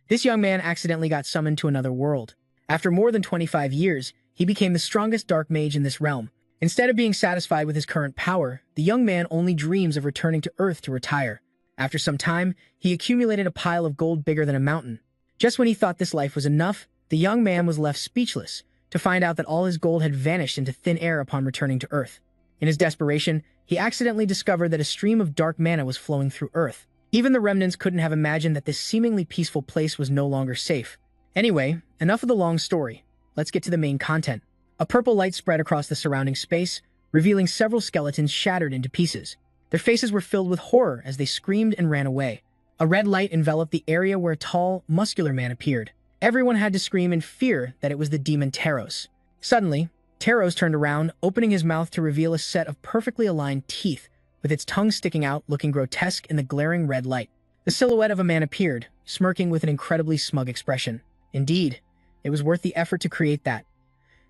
This young man accidentally got summoned to another world. After more than 25 years, he became the strongest dark mage in this realm. Instead of being satisfied with his current power, the young man only dreams of returning to Earth to retire. After some time, he accumulated a pile of gold bigger than a mountain. Just when he thought this life was enough, the young man was left speechless to find out that all his gold had vanished into thin air upon returning to Earth. In his desperation, he accidentally discovered that a stream of dark mana was flowing through Earth. Even the remnants couldn't have imagined that this seemingly peaceful place was no longer safe. Anyway, enough of the long story. Let's get to the main content. A purple light spread across the surrounding space, revealing several skeletons shattered into pieces. Their faces were filled with horror as they screamed and ran away. A red light enveloped the area where a tall, muscular man appeared. Everyone had to scream in fear that it was the demon Taros. Suddenly, Taros turned around, opening his mouth to reveal a set of perfectly aligned teeth, with its tongue sticking out, looking grotesque in the glaring red light. The silhouette of a man appeared, smirking with an incredibly smug expression. Indeed, it was worth the effort to create that.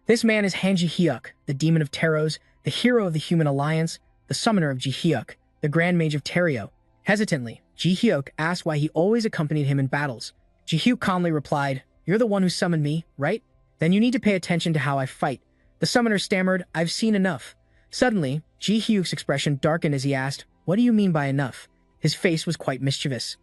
This man is Han Ji-hyuk, the demon of Taros, the hero of the human alliance, the summoner of Ji-hyuk, the grand mage of Terrio. Hesitantly, Ji-hyuk asked why he always accompanied him in battles. Ji-hyuk calmly replied, "You're the one who summoned me, right? Then you need to pay attention to how I fight." The summoner stammered, "I've seen enough." Suddenly, Ji-hyuk's expression darkened as he asked, "What do you mean by enough?" His face was quite mischievous.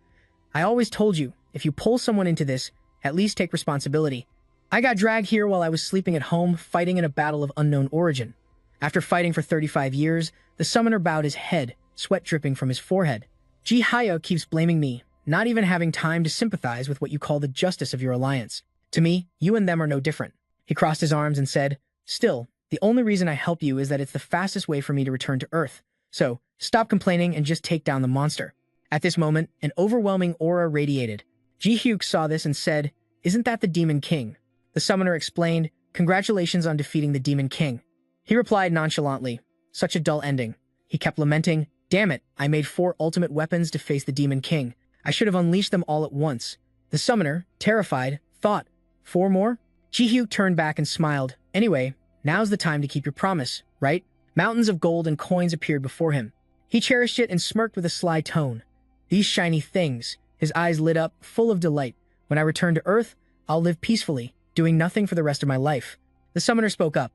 "I always told you, if you pull someone into this, at least take responsibility. I got dragged here while I was sleeping at home, fighting in a battle of unknown origin. After fighting for 35 years, the summoner bowed his head, sweat dripping from his forehead. Ji-hyuk keeps blaming me, not even having time to sympathize with what you call the justice of your alliance. To me, you and them are no different." He crossed his arms and said, "Still, the only reason I help you is that it's the fastest way for me to return to Earth. So, stop complaining and just take down the monster." At this moment, an overwhelming aura radiated. Ji-hyuk saw this and said, "Isn't that the Demon King?" The summoner explained, "Congratulations on defeating the Demon King." He replied nonchalantly, "Such a dull ending." He kept lamenting, "Damn it, I made 4 ultimate weapons to face the Demon King. I should have unleashed them all at once." The summoner, terrified, thought, 4 more? Ji-hyuk turned back and smiled. "Anyway, now's the time to keep your promise, right?" Mountains of gold and coins appeared before him. He cherished it and smirked with a sly tone. "These shiny things," his eyes lit up, full of delight. "When I return to Earth, I'll live peacefully, doing nothing for the rest of my life." The summoner spoke up.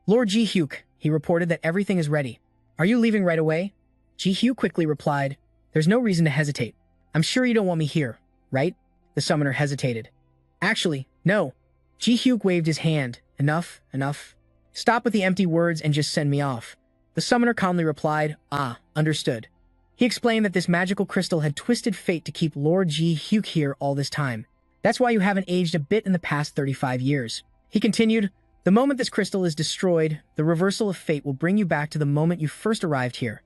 "Lord Ji-hyuk," he reported that everything is ready. "Are you leaving right away?" Ji-hyuk quickly replied, "There's no reason to hesitate. I'm sure you don't want me here, right?" The summoner hesitated. "Actually, no." Ji-hyuk waved his hand. "Enough, enough. Stop with the empty words and just send me off." The summoner calmly replied, "Ah, understood." He explained that this magical crystal had twisted fate to keep Lord Ji-hyuk here all this time. "That's why you haven't aged a bit in the past 35 years. He continued, "The moment this crystal is destroyed, the reversal of fate will bring you back to the moment you first arrived here."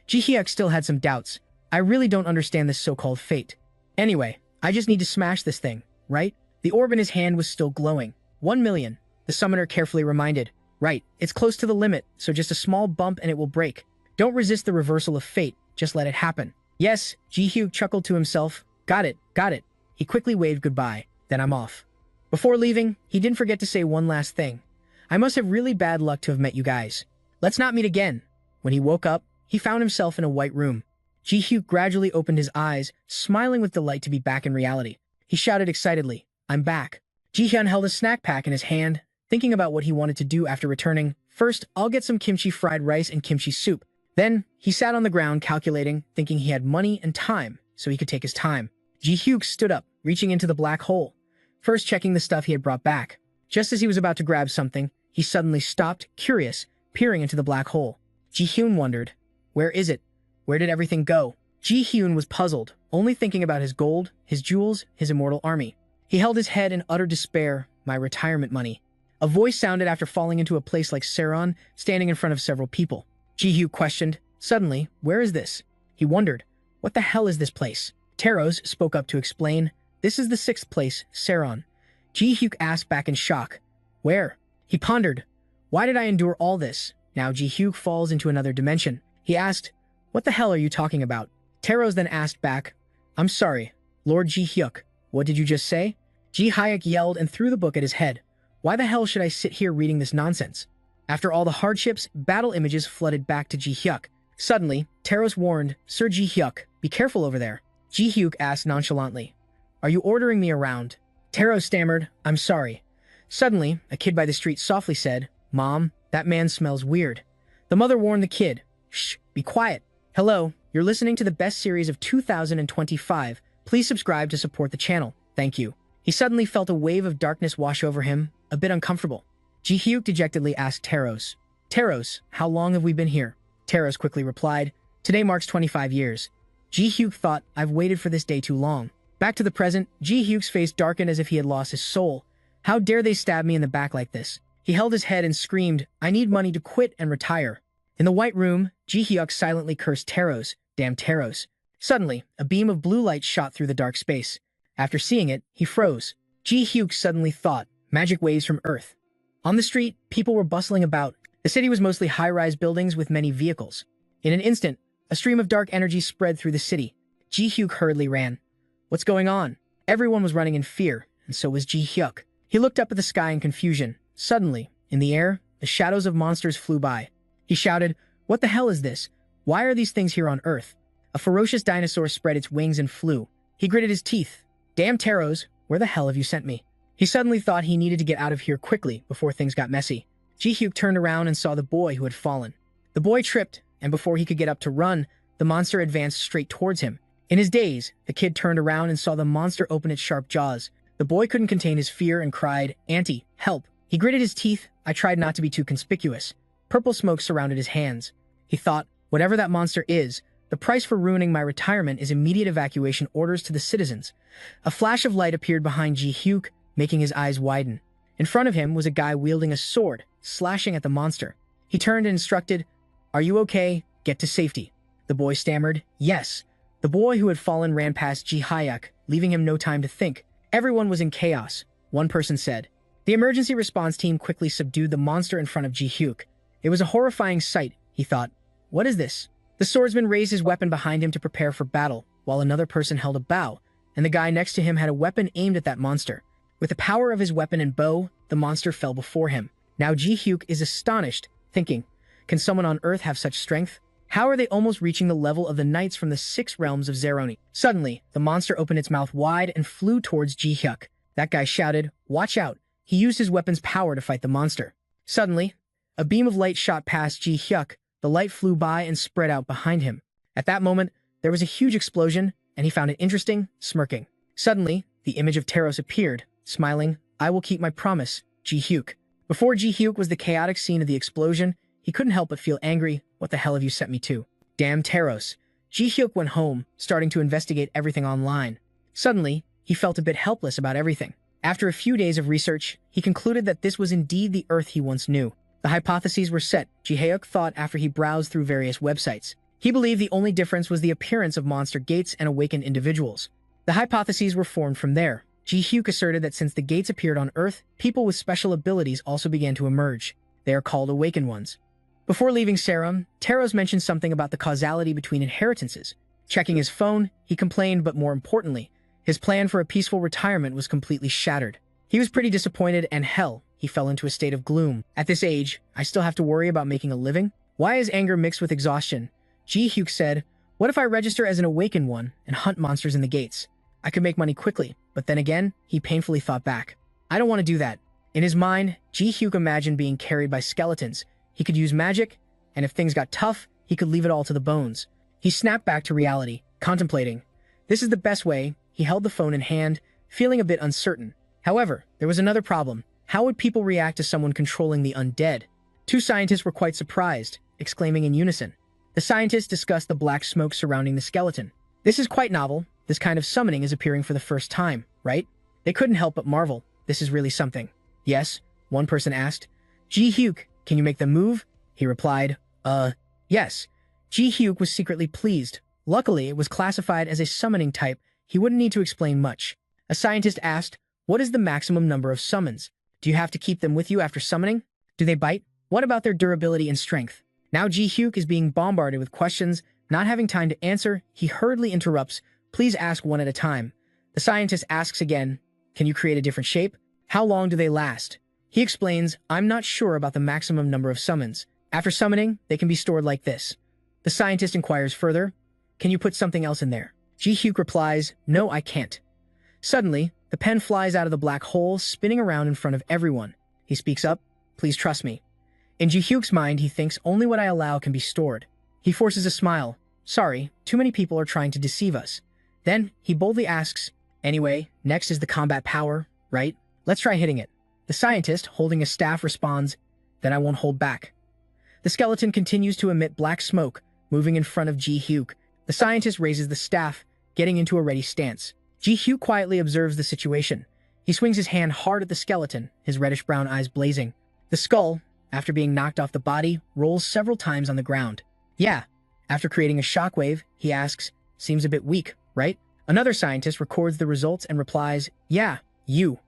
Ji-hyuk still had some doubts. "I really don't understand this so-called fate. Anyway, I just need to smash this thing, right?" The orb in his hand was still glowing. 1 million. The summoner carefully reminded. "Right, it's close to the limit, so just a small bump and it will break. Don't resist the reversal of fate, just let it happen." "Yes," Ji-hyuk chuckled to himself. Got it, got it." He quickly waved goodbye. "Then I'm off." Before leaving, he didn't forget to say one last thing. "I must have really bad luck to have met you guys. Let's not meet again." When he woke up, he found himself in a white room. Ji-hyuk gradually opened his eyes, smiling with delight to be back in reality. He shouted excitedly, "I'm back." Ji-hyun held a snack pack in his hand, thinking about what he wanted to do after returning. "First, I'll get some kimchi fried rice and kimchi soup." Then, he sat on the ground calculating, thinking he had money and time, so he could take his time. Ji-hyuk stood up, reaching into the black hole, first checking the stuff he had brought back. Just as he was about to grab something, he suddenly stopped, curious, peering into the black hole. Ji-hyun wondered, "Where is it? Where did everything go?" Ji-hyun was puzzled, only thinking about his gold, his jewels, his immortal army. He held his head in utter despair. "My retirement money." A voice sounded after falling into a place like Saron, standing in front of several people. Ji-hyuk questioned, "Suddenly, where is this?" He wondered, "What the hell is this place?" Taros spoke up to explain, "This is the 6th place, Saron." Ji-hyuk asked back in shock, "Where?" He pondered, "Why did I endure all this?" Now Ji-hyuk falls into another dimension. He asked, "What the hell are you talking about?" Taros then asked back, "I'm sorry, Lord Ji-hyuk, what did you just say?" Ji-hyuk yelled and threw the book at his head. "Why the hell should I sit here reading this nonsense?" After all the hardships, battle images flooded back to Ji-hyuk. Suddenly, Taros warned, "Sir Ji-hyuk, be careful over there." Ji-hyuk asked nonchalantly, Are you ordering me around? Taro stammered, I'm sorry. Suddenly, a kid by the street softly said, Mom, that man smells weird. The mother warned the kid, Shh, be quiet. Hello, you're listening to the best series of 2025. Please subscribe to support the channel. Thank you. He suddenly felt a wave of darkness wash over him, a bit uncomfortable. Ji-hyuk dejectedly asked Taros. Taros, how long have we been here? Taros quickly replied, Today marks 25 years. Ji-hyuk thought, I've waited for this day too long. Back to the present, Ji-hyuk's face darkened as if he had lost his soul. How dare they stab me in the back like this? He held his head and screamed, I need money to quit and retire. In the white room, Ji-hyuk silently cursed Taros. Damn Taros. Suddenly, a beam of blue light shot through the dark space. After seeing it, he froze. Ji-hyuk suddenly thought, magic waves from Earth. On the street, people were bustling about. The city was mostly high-rise buildings with many vehicles. In an instant, a stream of dark energy spread through the city. Ji-hyuk hurriedly ran. What's going on? Everyone was running in fear, and so was Ji-hyuk. He looked up at the sky in confusion. Suddenly, in the air, the shadows of monsters flew by. He shouted, What the hell is this? Why are these things here on Earth? A ferocious dinosaur spread its wings and flew. He gritted his teeth. Damn Taros, where the hell have you sent me? He suddenly thought he needed to get out of here quickly before things got messy. Ji-hyuk turned around and saw the boy who had fallen. The boy tripped, and before he could get up to run, the monster advanced straight towards him. In his daze, the kid turned around and saw the monster open its sharp jaws. The boy couldn't contain his fear and cried, Auntie, help. He gritted his teeth. I tried not to be too conspicuous. Purple smoke surrounded his hands. He thought, whatever that monster is, the price for ruining my retirement is immediate evacuation orders to the citizens. A flash of light appeared behind Ji-hyuk, making his eyes widen. In front of him was a guy wielding a sword, slashing at the monster. He turned and instructed, Are you okay? Get to safety. The boy stammered, Yes. The boy who had fallen ran past Ji-hyuk, leaving him no time to think. Everyone was in chaos, one person said. The emergency response team quickly subdued the monster in front of Ji-hyuk. It was a horrifying sight, he thought. What is this? The swordsman raised his weapon behind him to prepare for battle, while another person held a bow, and the guy next to him had a weapon aimed at that monster. With the power of his weapon and bow, the monster fell before him. Now Ji-hyuk is astonished, thinking, Can someone on Earth have such strength? How are they almost reaching the level of the knights from the 6 realms of Zeroni? Suddenly, the monster opened its mouth wide and flew towards Ji-hyuk. That guy shouted, Watch out! He used his weapon's power to fight the monster. Suddenly, a beam of light shot past Ji-hyuk. The light flew by and spread out behind him. At that moment, there was a huge explosion, and he found it interesting, smirking. Suddenly, the image of Taros appeared, smiling, I will keep my promise, Ji-hyuk. Before Ji-hyuk was the chaotic scene of the explosion, he couldn't help but feel angry. What the hell have you sent me to? Damn Taros. Ji-hyuk went home, starting to investigate everything online. Suddenly, he felt a bit helpless about everything. After a few days of research, he concluded that this was indeed the Earth he once knew. The hypotheses were set, Ji-hyuk thought after he browsed through various websites. He believed the only difference was the appearance of monster gates and awakened individuals. The hypotheses were formed from there. Ji-hyuk asserted that since the gates appeared on Earth, people with special abilities also began to emerge. They are called awakened ones. Before leaving Sarum, Taros mentioned something about the causality between inheritances. Checking his phone, he complained, but more importantly, his plan for a peaceful retirement was completely shattered. He was pretty disappointed, and hell, he fell into a state of gloom. At this age, I still have to worry about making a living? Why is anger mixed with exhaustion? Ji-hyuk said, What if I register as an awakened one and hunt monsters in the gates? I could make money quickly, but then again, he painfully thought back. I don't want to do that. In his mind, Ji-hyuk imagined being carried by skeletons. He could use magic, and if things got tough, he could leave it all to the bones. He snapped back to reality, contemplating. This is the best way. He held the phone in hand, feeling a bit uncertain. However, there was another problem. How would people react to someone controlling the undead? 2 scientists were quite surprised, exclaiming in unison. The scientists discussed the black smoke surrounding the skeleton. This is quite novel. This kind of summoning is appearing for the first time, right? They couldn't help but marvel. This is really something. Yes, one person asked. Ji-hyuk, can you make them move? He replied, yes. Ji-hyuk was secretly pleased. Luckily, it was classified as a summoning type. He wouldn't need to explain much. A scientist asked, What is the maximum number of summons? Do you have to keep them with you after summoning? Do they bite? What about their durability and strength? Now Ji-hyuk is being bombarded with questions. Not having time to answer, he hurriedly interrupts, Please ask one at a time. The scientist asks again, Can you create a different shape? How long do they last? He explains, I'm not sure about the maximum number of summons. After summoning, they can be stored like this. The scientist inquires further, Can you put something else in there? Ji-hyuk replies, No, I can't. Suddenly, the pen flies out of the black hole, spinning around in front of everyone. He speaks up, "Please trust me." In Ji-hyuk's mind, he thinks only what I allow can be stored. He forces a smile. "Sorry, too many people are trying to deceive us." Then, he boldly asks, "Anyway, next is the combat power, right? Let's try hitting it." The scientist, holding a staff, responds, "Then I won't hold back." The skeleton continues to emit black smoke, moving in front of Ji-hyuk. The scientist raises the staff, getting into a ready stance. Ji-hyuk quietly observes the situation. He swings his hand hard at the skeleton, his reddish-brown eyes blazing. The skull, after being knocked off the body, rolls several times on the ground. "Yeah." After creating a shockwave, he asks, "Seems a bit weak, right?" Another scientist records the results and replies, "Yeah, you."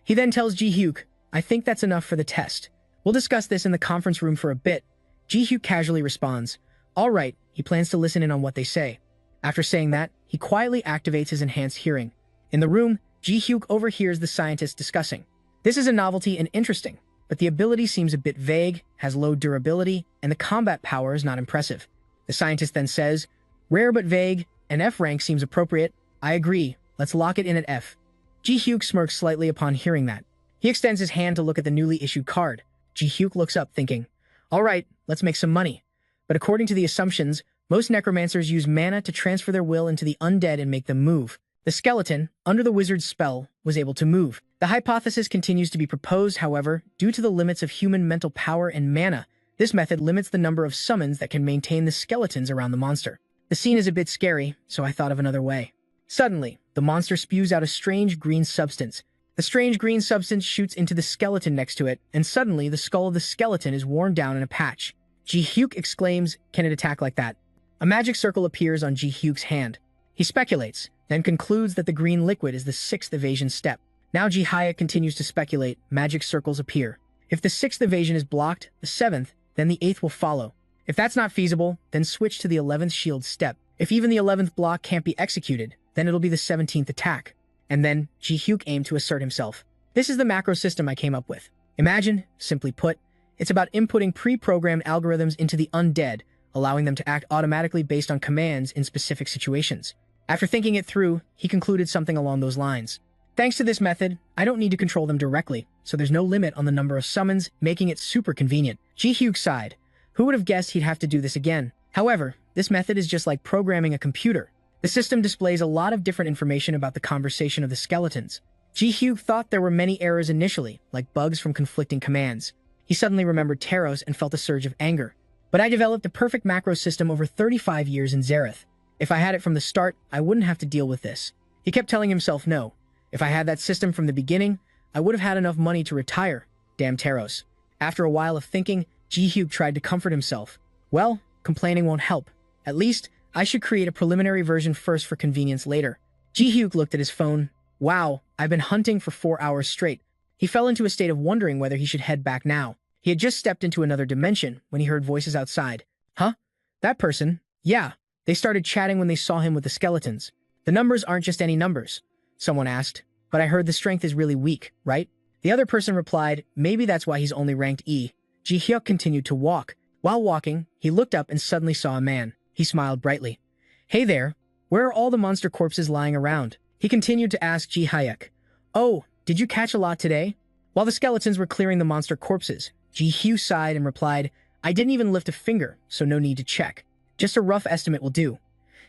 He then tells Ji-hyuk, "I think that's enough for the test. We'll discuss this in the conference room for a bit." Ji-hyuk casually responds, "All right." He plans to listen in on what they say. After saying that, he quietly activates his enhanced hearing. In the room, Ji-hyuk overhears the scientists discussing. This is a novelty and interesting, but the ability seems a bit vague, has low durability, and the combat power is not impressive. The scientist then says, "Rare but vague, an F rank seems appropriate. I agree, let's lock it in at F." Ji-hyuk smirks slightly upon hearing that. He extends his hand to look at the newly issued card. Ji-hyuk looks up thinking, "All right, let's make some money." But according to the assumptions, most necromancers use mana to transfer their will into the undead and make them move. The skeleton, under the wizard's spell, was able to move. The hypothesis continues to be proposed, however, due to the limits of human mental power and mana. This method limits the number of summons that can maintain the skeletons around the monster. The scene is a bit scary, so I thought of another way. Suddenly, the monster spews out a strange green substance. The strange green substance shoots into the skeleton next to it, and suddenly the skull of the skeleton is worn down in a patch. Ji-hyuk exclaims, "Can it attack like that?" A magic circle appears on Ji-hyuk's hand. He speculates, then concludes that the green liquid is the 6th evasion step. Now Ji-hyuk continues to speculate. Magic circles appear. If the 6th evasion is blocked, the 7th, then the 8th will follow. If that's not feasible, then switch to the 11th shield step. If even the 11th block can't be executed, then it'll be the 17th attack. And then Ji-hyuk aimed to assert himself. "This is the macro system I came up with. Imagine, simply put, it's about inputting pre-programmed algorithms into the undead, allowing them to act automatically based on commands in specific situations." After thinking it through, he concluded something along those lines. "Thanks to this method, I don't need to control them directly, so there's no limit on the number of summons, making it super convenient." Ji-hyuk sighed. Who would have guessed he'd have to do this again? However, this method is just like programming a computer. The system displays a lot of different information about the conversation of the skeletons. Ji-hyuk thought there were many errors initially, like bugs from conflicting commands. He suddenly remembered Taros and felt a surge of anger. "But I developed a perfect macro system over 35 years in Zareth. If I had it from the start, I wouldn't have to deal with this." He kept telling himself no. If I had that system from the beginning, I would have had enough money to retire. Damn Taros. After a while of thinking, Ji-hyuk tried to comfort himself. "Well, complaining won't help. At least, I should create a preliminary version first for convenience later." Ji-hyuk looked at his phone. "Wow, I've been hunting for 4 hours straight." He fell into a state of wondering whether he should head back now. He had just stepped into another dimension when he heard voices outside. "Huh? That person?" "Yeah." They started chatting when they saw him with the skeletons. "The numbers aren't just any numbers," someone asked. "But I heard the strength is really weak, right?" The other person replied, "Maybe that's why he's only ranked E." Ji-hyuk continued to walk. While walking, he looked up and suddenly saw a man. He smiled brightly. "Hey there, where are all the monster corpses lying around?" He continued to ask Ji-hyuk. "Oh, did you catch a lot today?" While the skeletons were clearing the monster corpses, Ji-hyuk sighed and replied, "I didn't even lift a finger, so no need to check. Just a rough estimate will do."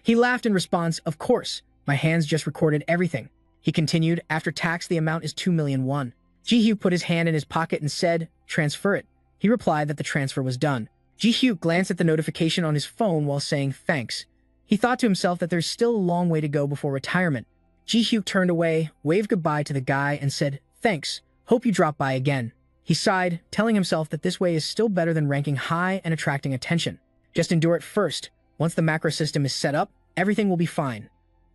He laughed in response, "Of course, my hands just recorded everything." He continued, "After tax, the amount is 2 million won." Ji-hyuk put his hand in his pocket and said, "Transfer it." He replied that the transfer was done. Ji-hyuk glanced at the notification on his phone while saying thanks. He thought to himself that there's still a long way to go before retirement. Ji-hyuk turned away, waved goodbye to the guy, and said, "Thanks, hope you drop by again." He sighed, telling himself that this way is still better than ranking high and attracting attention. Just endure it first. Once the macro system is set up, everything will be fine.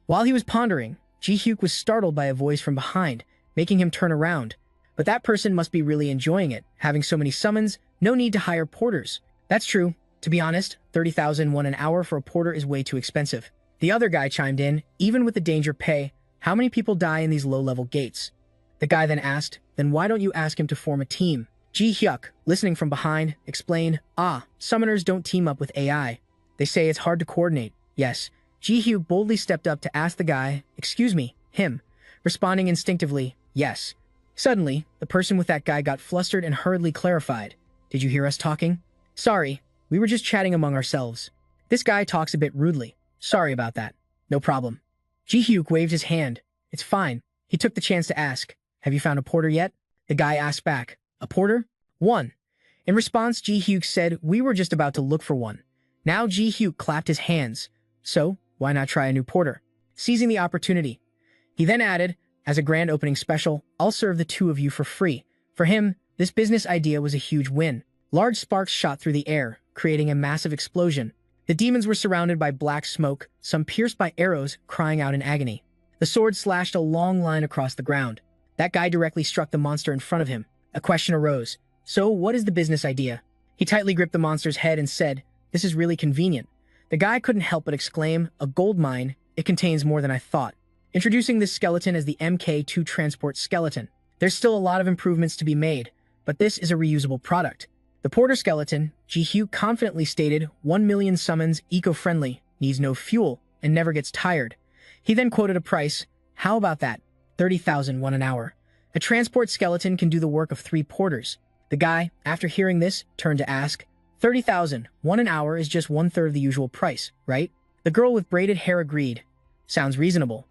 While he was pondering, Ji-hyuk was startled by a voice from behind, making him turn around. But that person must be really enjoying it, having so many summons, no need to hire porters. That's true. To be honest, 30,000 won an hour for a porter is way too expensive. The other guy chimed in, "Even with the danger pay, how many people die in these low-level gates?" The guy then asked, "Then why don't you ask him to form a team?" Ji-hyuk, listening from behind, explained, "Summoners don't team up with AI. They say it's hard to coordinate." Yes. Ji-hyuk boldly stepped up to ask the guy, "Excuse me, him. responding instinctively, yes. Suddenly, the person with that guy got flustered and hurriedly clarified. Did you hear us talking? Sorry, we were just chatting among ourselves. This guy talks a bit rudely. Sorry about that. No problem. Ji-hyuk waved his hand. It's fine. He took the chance to ask, have you found a porter yet? The guy asked back, a porter? One. In response, Ji-hyuk said, we were just about to look for one. Now Ji-hyuk clapped his hands. So, why not try a new porter? Seizing the opportunity. He then added, as a grand opening special, I'll serve the two of you for free. For him, this business idea was a huge win. Large sparks shot through the air, creating a massive explosion. The demons were surrounded by black smoke, some pierced by arrows, crying out in agony. The sword slashed a long line across the ground. That guy directly struck the monster in front of him. A question arose. So, what is the business idea? He tightly gripped the monster's head and said, this is really convenient. The guy couldn't help but exclaim, a gold mine, it contains more than I thought. Introducing this skeleton as the MK2 transport skeleton. There's still a lot of improvements to be made, but this is a reusable product. The porter skeleton, Ji-hyuk confidently stated, 1 million summons, eco-friendly, needs no fuel, and never gets tired. He then quoted a price. How about that? 30,000 won an hour. A transport skeleton can do the work of 3 porters. The guy, after hearing this, turned to ask, 30,000 won an hour is just 1/3 of the usual price, right? The girl with braided hair agreed. Sounds reasonable.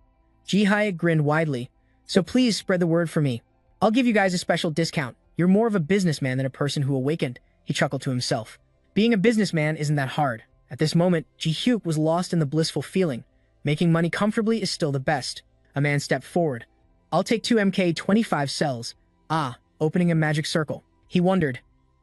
Ji-hyuk grinned widely. So please spread the word for me. I'll give you guys a special discount. You're more of a businessman than a person who awakened, he chuckled to himself. Being a businessman isn't that hard. At this moment, Ji-hyuk was lost in the blissful feeling. Making money comfortably is still the best. A man stepped forward. I'll take 2 MK25 cells. Ah, opening a magic circle. He wondered.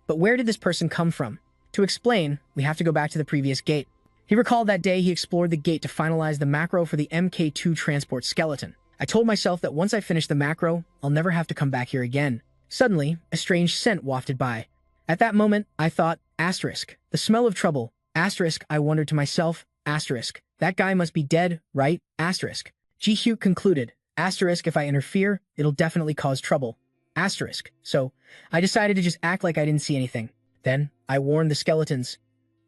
But where did this person come from? To explain, we have to go back to the previous gate. He recalled that day he explored the gate to finalize the macro for the MK2 transport skeleton. I told myself that once I finish the macro, I'll never have to come back here again. Suddenly, a strange scent wafted by. At that moment, I thought, asterisk, the smell of trouble. Asterisk, I wondered to myself, asterisk, that guy must be dead, right? Asterisk. Ji-hyuk concluded, asterisk, if I interfere, it'll definitely cause trouble. Asterisk. So, I decided to just act like I didn't see anything. Then, I warned the skeletons.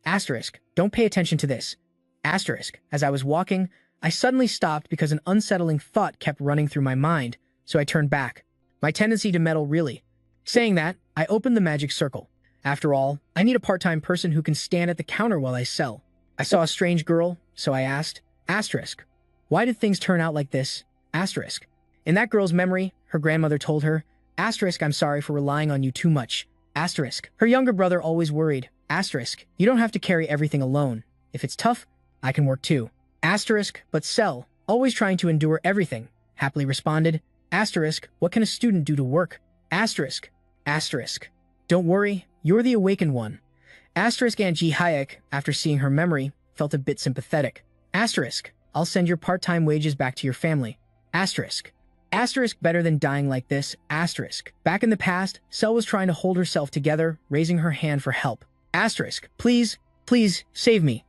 Asterisk, don't pay attention to this. Asterisk, as I was walking, I suddenly stopped because an unsettling thought kept running through my mind, so I turned back. My tendency to meddle really. Saying that, I opened the magic circle. After all, I need a part-time person who can stand at the counter while I sell. I saw a strange girl, so I asked, asterisk, why did things turn out like this? Asterisk. In that girl's memory, her grandmother told her, asterisk, I'm sorry for relying on you too much. Asterisk. Her younger brother always worried. Asterisk. You don't have to carry everything alone. If it's tough, I can work too. Asterisk. But Cell, always trying to endure everything, happily responded. Asterisk. What can a student do to work? Asterisk. Asterisk. Don't worry, you're the awakened one. Asterisk and Ji-hyuk, after seeing her memory, felt a bit sympathetic. Asterisk. I'll send your part-time wages back to your family. Asterisk. Asterisk better than dying like this. Asterisk. Back in the past, Cell was trying to hold herself together, raising her hand for help. Asterisk. Please, please, save me.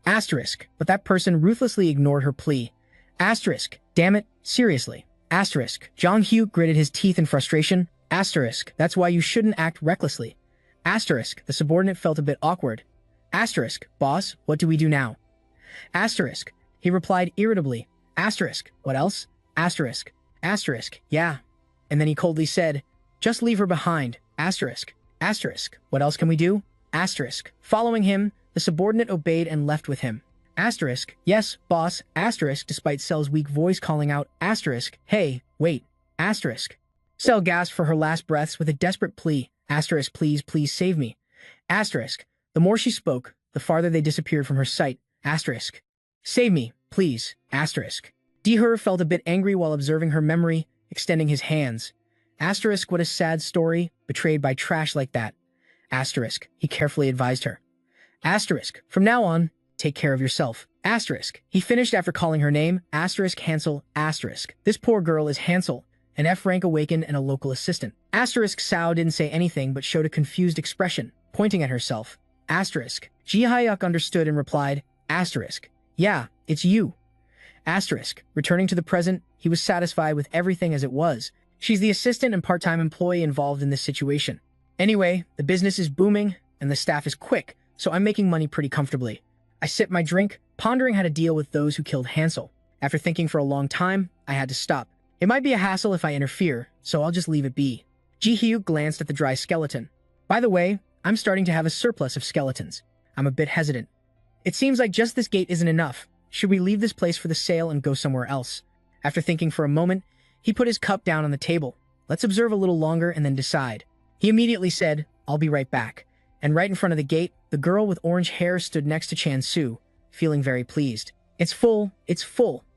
Asterisk. But that person ruthlessly ignored her plea. Asterisk. Damn it, seriously. Asterisk. Jong-hyuk gritted his teeth in frustration. Asterisk. That's why you shouldn't act recklessly. Asterisk. The subordinate felt a bit awkward. Asterisk. Boss, what do we do now? Asterisk. He replied irritably. Asterisk. What else? Asterisk. Asterisk. Yeah. And then he coldly said, just leave her behind. Asterisk. Asterisk. What else can we do? Asterisk. Following him, the subordinate obeyed and left with him. Asterisk. Yes, boss. Asterisk, despite Cell's weak voice calling out, asterisk. Hey, wait. Asterisk. Cell gasped for her last breaths with a desperate plea. Asterisk, please, please save me. Asterisk. The more she spoke, the farther they disappeared from her sight. Asterisk. Save me, please. Asterisk. Dihur felt a bit angry while observing her memory, extending his hands. Asterisk, what a sad story, betrayed by trash like that. Asterisk, he carefully advised her. Asterisk, from now on, take care of yourself. Asterisk, he finished after calling her name. Asterisk, Hansel. Asterisk, this poor girl is Hansel, an F-rank awakened and a local assistant. Asterisk, Sao didn't say anything but showed a confused expression, pointing at herself. Asterisk, Ji-hyuk understood and replied, asterisk, yeah, it's you. Asterisk, returning to the present, he was satisfied with everything as it was. She's the assistant and part-time employee involved in this situation. Anyway, the business is booming, and the staff is quick, so I'm making money pretty comfortably. I sipped my drink, pondering how to deal with those who killed Hansel. After thinking for a long time, I had to stop. It might be a hassle if I interfere, so I'll just leave it be. Ji-hyuk glanced at the dry skeleton. By the way, I'm starting to have a surplus of skeletons. I'm a bit hesitant. It seems like just this gate isn't enough. Should we leave this place for the sale and go somewhere else? After thinking for a moment, he put his cup down on the table. Let's observe a little longer and then decide. He immediately said, I'll be right back. And right in front of the gate, the girl with orange hair stood next to Chan-su, feeling very pleased. It's full,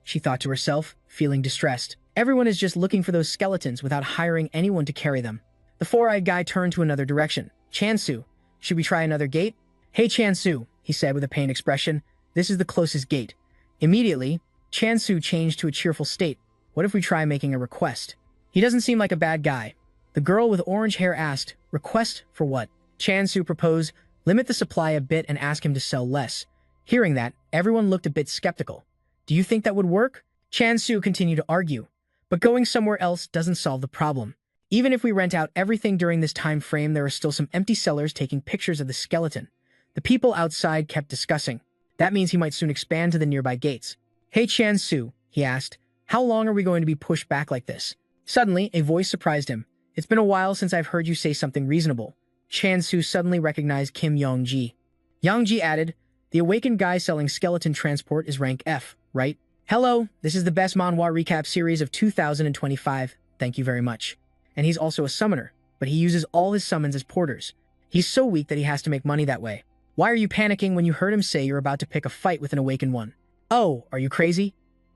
she thought to herself, feeling distressed. Everyone is just looking for those skeletons without hiring anyone to carry them. The four-eyed guy turned to another direction. Chan-su, should we try another gate? Hey Chan-su, he said with a pained expression, this is the closest gate. Immediately, Chan-su changed to a cheerful state. What if we try making a request? He doesn't seem like a bad guy. The girl with orange hair asked, request for what? Chan-su proposed, limit the supply a bit and ask him to sell less. Hearing that, everyone looked a bit skeptical. Do you think that would work? Chan-su continued to argue. But going somewhere else doesn't solve the problem. Even if we rent out everything during this time frame, there are still some empty sellers taking pictures of the skeleton. The people outside kept discussing. That means he might soon expand to the nearby gates. Hey Chan-su, he asked, how long are we going to be pushed back like this? Suddenly, a voice surprised him. It's been a while since I've heard you say something reasonable. Chan-su suddenly recognized Kim Yong-ji. Yong-ji added, the awakened guy selling skeleton transport is rank F, right? Hello, this is the best manhwa recap series of 2025. Thank you very much. And he's also a summoner, but he uses all his summons as porters. He's so weak that he has to make money that way. Why are you panicking when you heard him say you're about to pick a fight with an awakened one? Oh, are you crazy?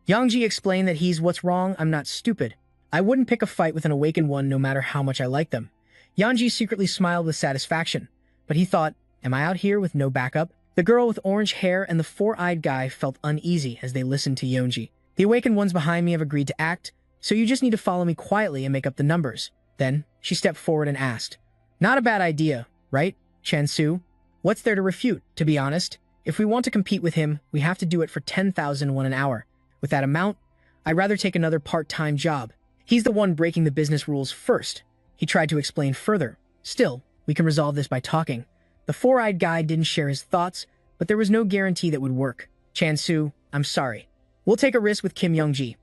Yongji explained that what's wrong, I'm not stupid. I wouldn't pick a fight with an awakened one no matter how much I like them. Yongji secretly smiled with satisfaction, but he thought, am I out here with no backup? The girl with orange hair and the four-eyed guy felt uneasy as they listened to Yongji. The awakened ones behind me have agreed to act, so you just need to follow me quietly and make up the numbers. Then, she stepped forward and asked, not a bad idea, right, Chan-su? What's there to refute? To be honest, if we want to compete with him, we have to do it for 10,000 won an hour. With that amount, I'd rather take another part-time job. He's the one breaking the business rules first. He tried to explain further. Still, we can resolve this by talking. The four-eyed guy didn't share his thoughts, but there was no guarantee that would work. Chan-su, I'm sorry. We'll take a risk with Kim Yong-ji.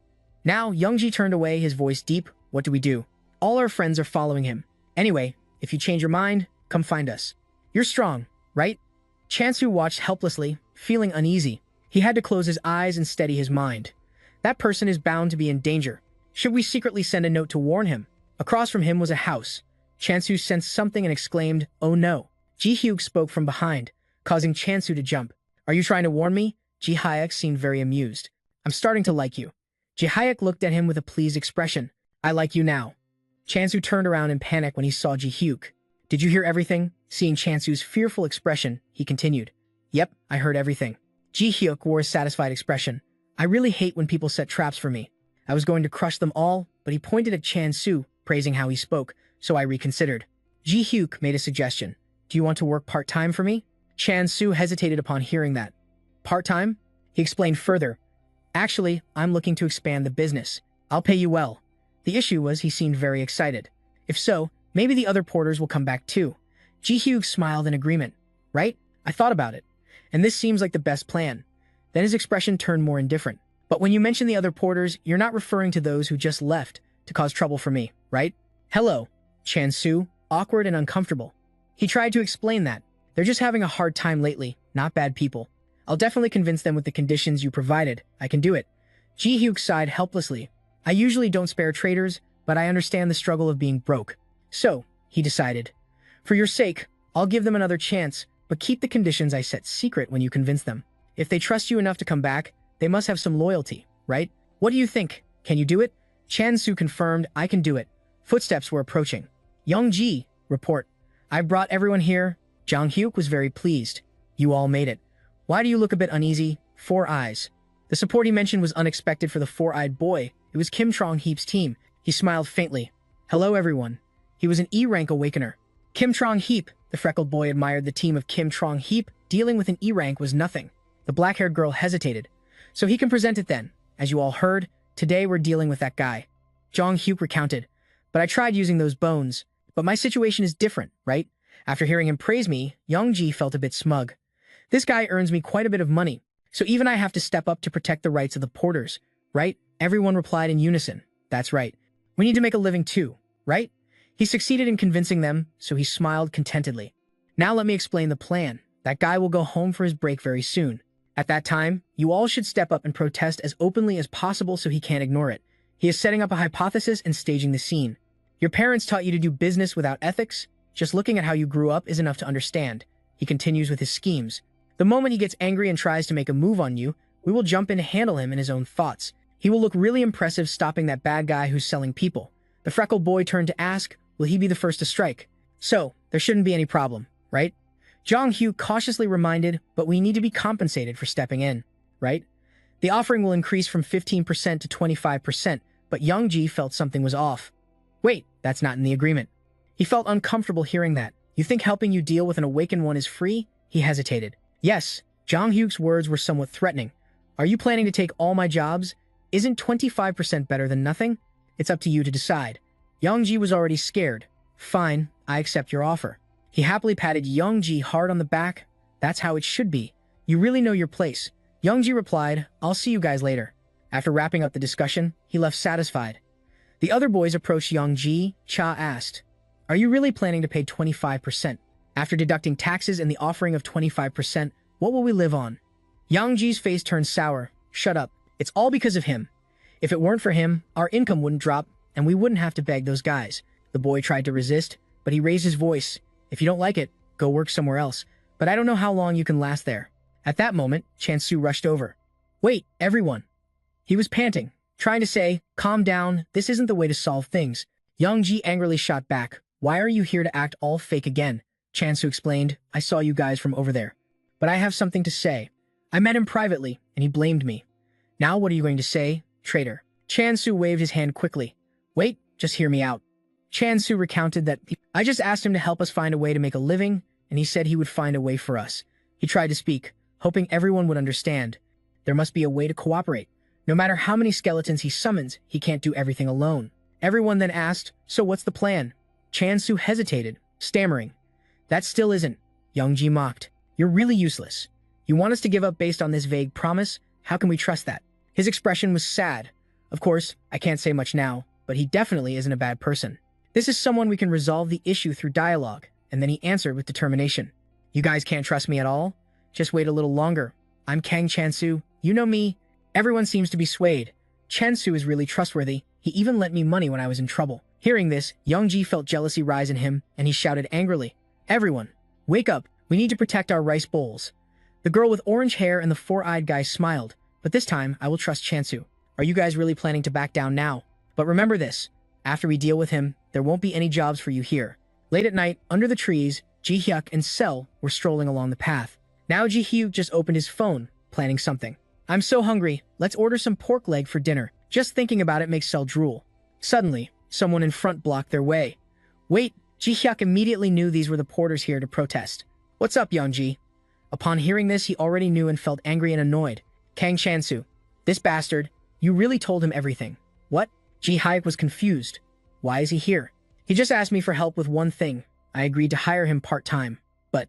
Now, Yong-ji turned away, his voice deep. What do we do? All our friends are following him. Anyway, if you change your mind, come find us. You're strong, right? Chan-su watched helplessly, feeling uneasy. He had to close his eyes and steady his mind. That person is bound to be in danger. Should we secretly send a note to warn him? Across from him was a house. Chan-su sensed something and exclaimed, oh no. Ji-hyuk spoke from behind, causing Chan-su to jump. Are you trying to warn me? Ji-hyuk seemed very amused. I'm starting to like you. Ji-hyuk looked at him with a pleased expression. I like you now. Chan-su turned around in panic when he saw Ji-hyuk. Did you hear everything? Seeing Chan-su's fearful expression, he continued. Yep, I heard everything. Ji-hyuk wore a satisfied expression. I really hate when people set traps for me. I was going to crush them all, but he pointed at Chan-su, praising how he spoke, so I reconsidered. Ji-hyuk made a suggestion. Do you want to work part-time for me? Chan-su hesitated upon hearing that. Part-time? He explained further. Actually, I'm looking to expand the business. I'll pay you well. The issue was he seemed very excited. If so, maybe the other porters will come back too. Ji-hyuk smiled in agreement. Right? I thought about it. And this seems like the best plan. Then his expression turned more indifferent. But when you mention the other porters, you're not referring to those who just left to cause trouble for me, right? Hello, Chan-su, awkward and uncomfortable. He tried to explain that. They're just having a hard time lately, not bad people. I'll definitely convince them with the conditions you provided. I can do it. Ji-hyuk sighed helplessly. I usually don't spare traders, but I understand the struggle of being broke. So, he decided. For your sake, I'll give them another chance, but keep the conditions I set secret when you convince them. If they trust you enough to come back, they must have some loyalty, right? What do you think? Can you do it? Chan-su confirmed, I can do it. Footsteps were approaching. Yong-ji, report. I brought everyone here. Jang-hyuk was very pleased. You all made it. Why do you look a bit uneasy? Four eyes. The support he mentioned was unexpected for the four-eyed boy. It was Kim Trong-heep's team. He smiled faintly. Hello, everyone. He was an E-rank awakener. Kim Trong-heep, the freckled boy admired the team of Kim Trong-heep. Dealing with an E-rank was nothing. The black-haired girl hesitated. So he can present it then. As you all heard, today we're dealing with that guy. Jang-hyuk recounted. But I tried using those bones. But my situation is different, right? After hearing him praise me, Yong-ji felt a bit smug. This guy earns me quite a bit of money, so even I have to step up to protect the rights of the porters, right? Everyone replied in unison. That's right. We need to make a living too, right? He succeeded in convincing them, so he smiled contentedly. Now let me explain the plan. That guy will go home for his break very soon. At that time, you all should step up and protest as openly as possible so he can't ignore it. He is setting up a hypothesis and staging the scene. Your parents taught you to do business without ethics? Just looking at how you grew up is enough to understand. He continues with his schemes. The moment he gets angry and tries to make a move on you, we will jump in to handle him in his own thoughts. He will look really impressive stopping that bad guy who's selling people. The freckled boy turned to ask, will he be the first to strike? So, there shouldn't be any problem, right? Jong-hyuk cautiously reminded, but we need to be compensated for stepping in, right? The offering will increase from 15% to 25%, but Young-ji felt something was off. Wait, that's not in the agreement. He felt uncomfortable hearing that. You think helping you deal with an awakened one is free? He hesitated. Yes, Jong-hyuk's words were somewhat threatening. Are you planning to take all my jobs? Isn't 25% better than nothing? It's up to you to decide. Young-ji was already scared. Fine, I accept your offer. He happily patted Young-ji hard on the back. That's how it should be. You really know your place. Young-ji replied, I'll see you guys later. After wrapping up the discussion, he left satisfied. The other boys approached Young-ji. Cha asked, are you really planning to pay 25%? After deducting taxes and the offering of 25%, what will we live on? Young-ji's face turned sour. Shut up. It's all because of him. If it weren't for him, our income wouldn't drop, and we wouldn't have to beg those guys. The boy tried to resist, but he raised his voice. If you don't like it, go work somewhere else. But I don't know how long you can last there. At that moment, Chansu rushed over. Wait, everyone. He was panting, trying to say, calm down, this isn't the way to solve things. Young-ji angrily shot back. Why are you here to act all fake again? Chansu explained, I saw you guys from over there. But I have something to say. I met him privately, and he blamed me. Now what are you going to say, traitor? Chansu waved his hand quickly. Wait, just hear me out. Chansu recounted that I just asked him to help us find a way to make a living, and he said he would find a way for us. He tried to speak, hoping everyone would understand. There must be a way to cooperate. No matter how many skeletons he summons, he can't do everything alone. Everyone then asked, so what's the plan? Chansu hesitated, stammering. That still isn't. Young-ji mocked. You're really useless. You want us to give up based on this vague promise? How can we trust that? His expression was sad. Of course, I can't say much now, but he definitely isn't a bad person. This is someone we can resolve the issue through dialogue. And then he answered with determination. You guys can't trust me at all? Just wait a little longer. I'm Kang Chansu. You know me. Everyone seems to be swayed. Chansu is really trustworthy. He even lent me money when I was in trouble. Hearing this, Young-ji felt jealousy rise in him, and he shouted angrily, everyone, wake up. We need to protect our rice bowls. The girl with orange hair and the four-eyed guy smiled, but this time I will trust Chansu. Are you guys really planning to back down now? But remember this, after we deal with him, there won't be any jobs for you here. Late at night, under the trees, Ji-hyuk and Sel were strolling along the path. Now Ji-hyuk just opened his phone, planning something. I'm so hungry, let's order some pork leg for dinner. Just thinking about it makes Sel drool. Suddenly, someone in front blocked their way. Wait, Ji-hyuk immediately knew these were the porters here to protest. What's up, Young-ji? Upon hearing this, he already knew and felt angry and annoyed. Kang Chansu, this bastard, you really told him everything. What? Ji-hyuk was confused. Why is he here? He just asked me for help with one thing. I agreed to hire him part-time. But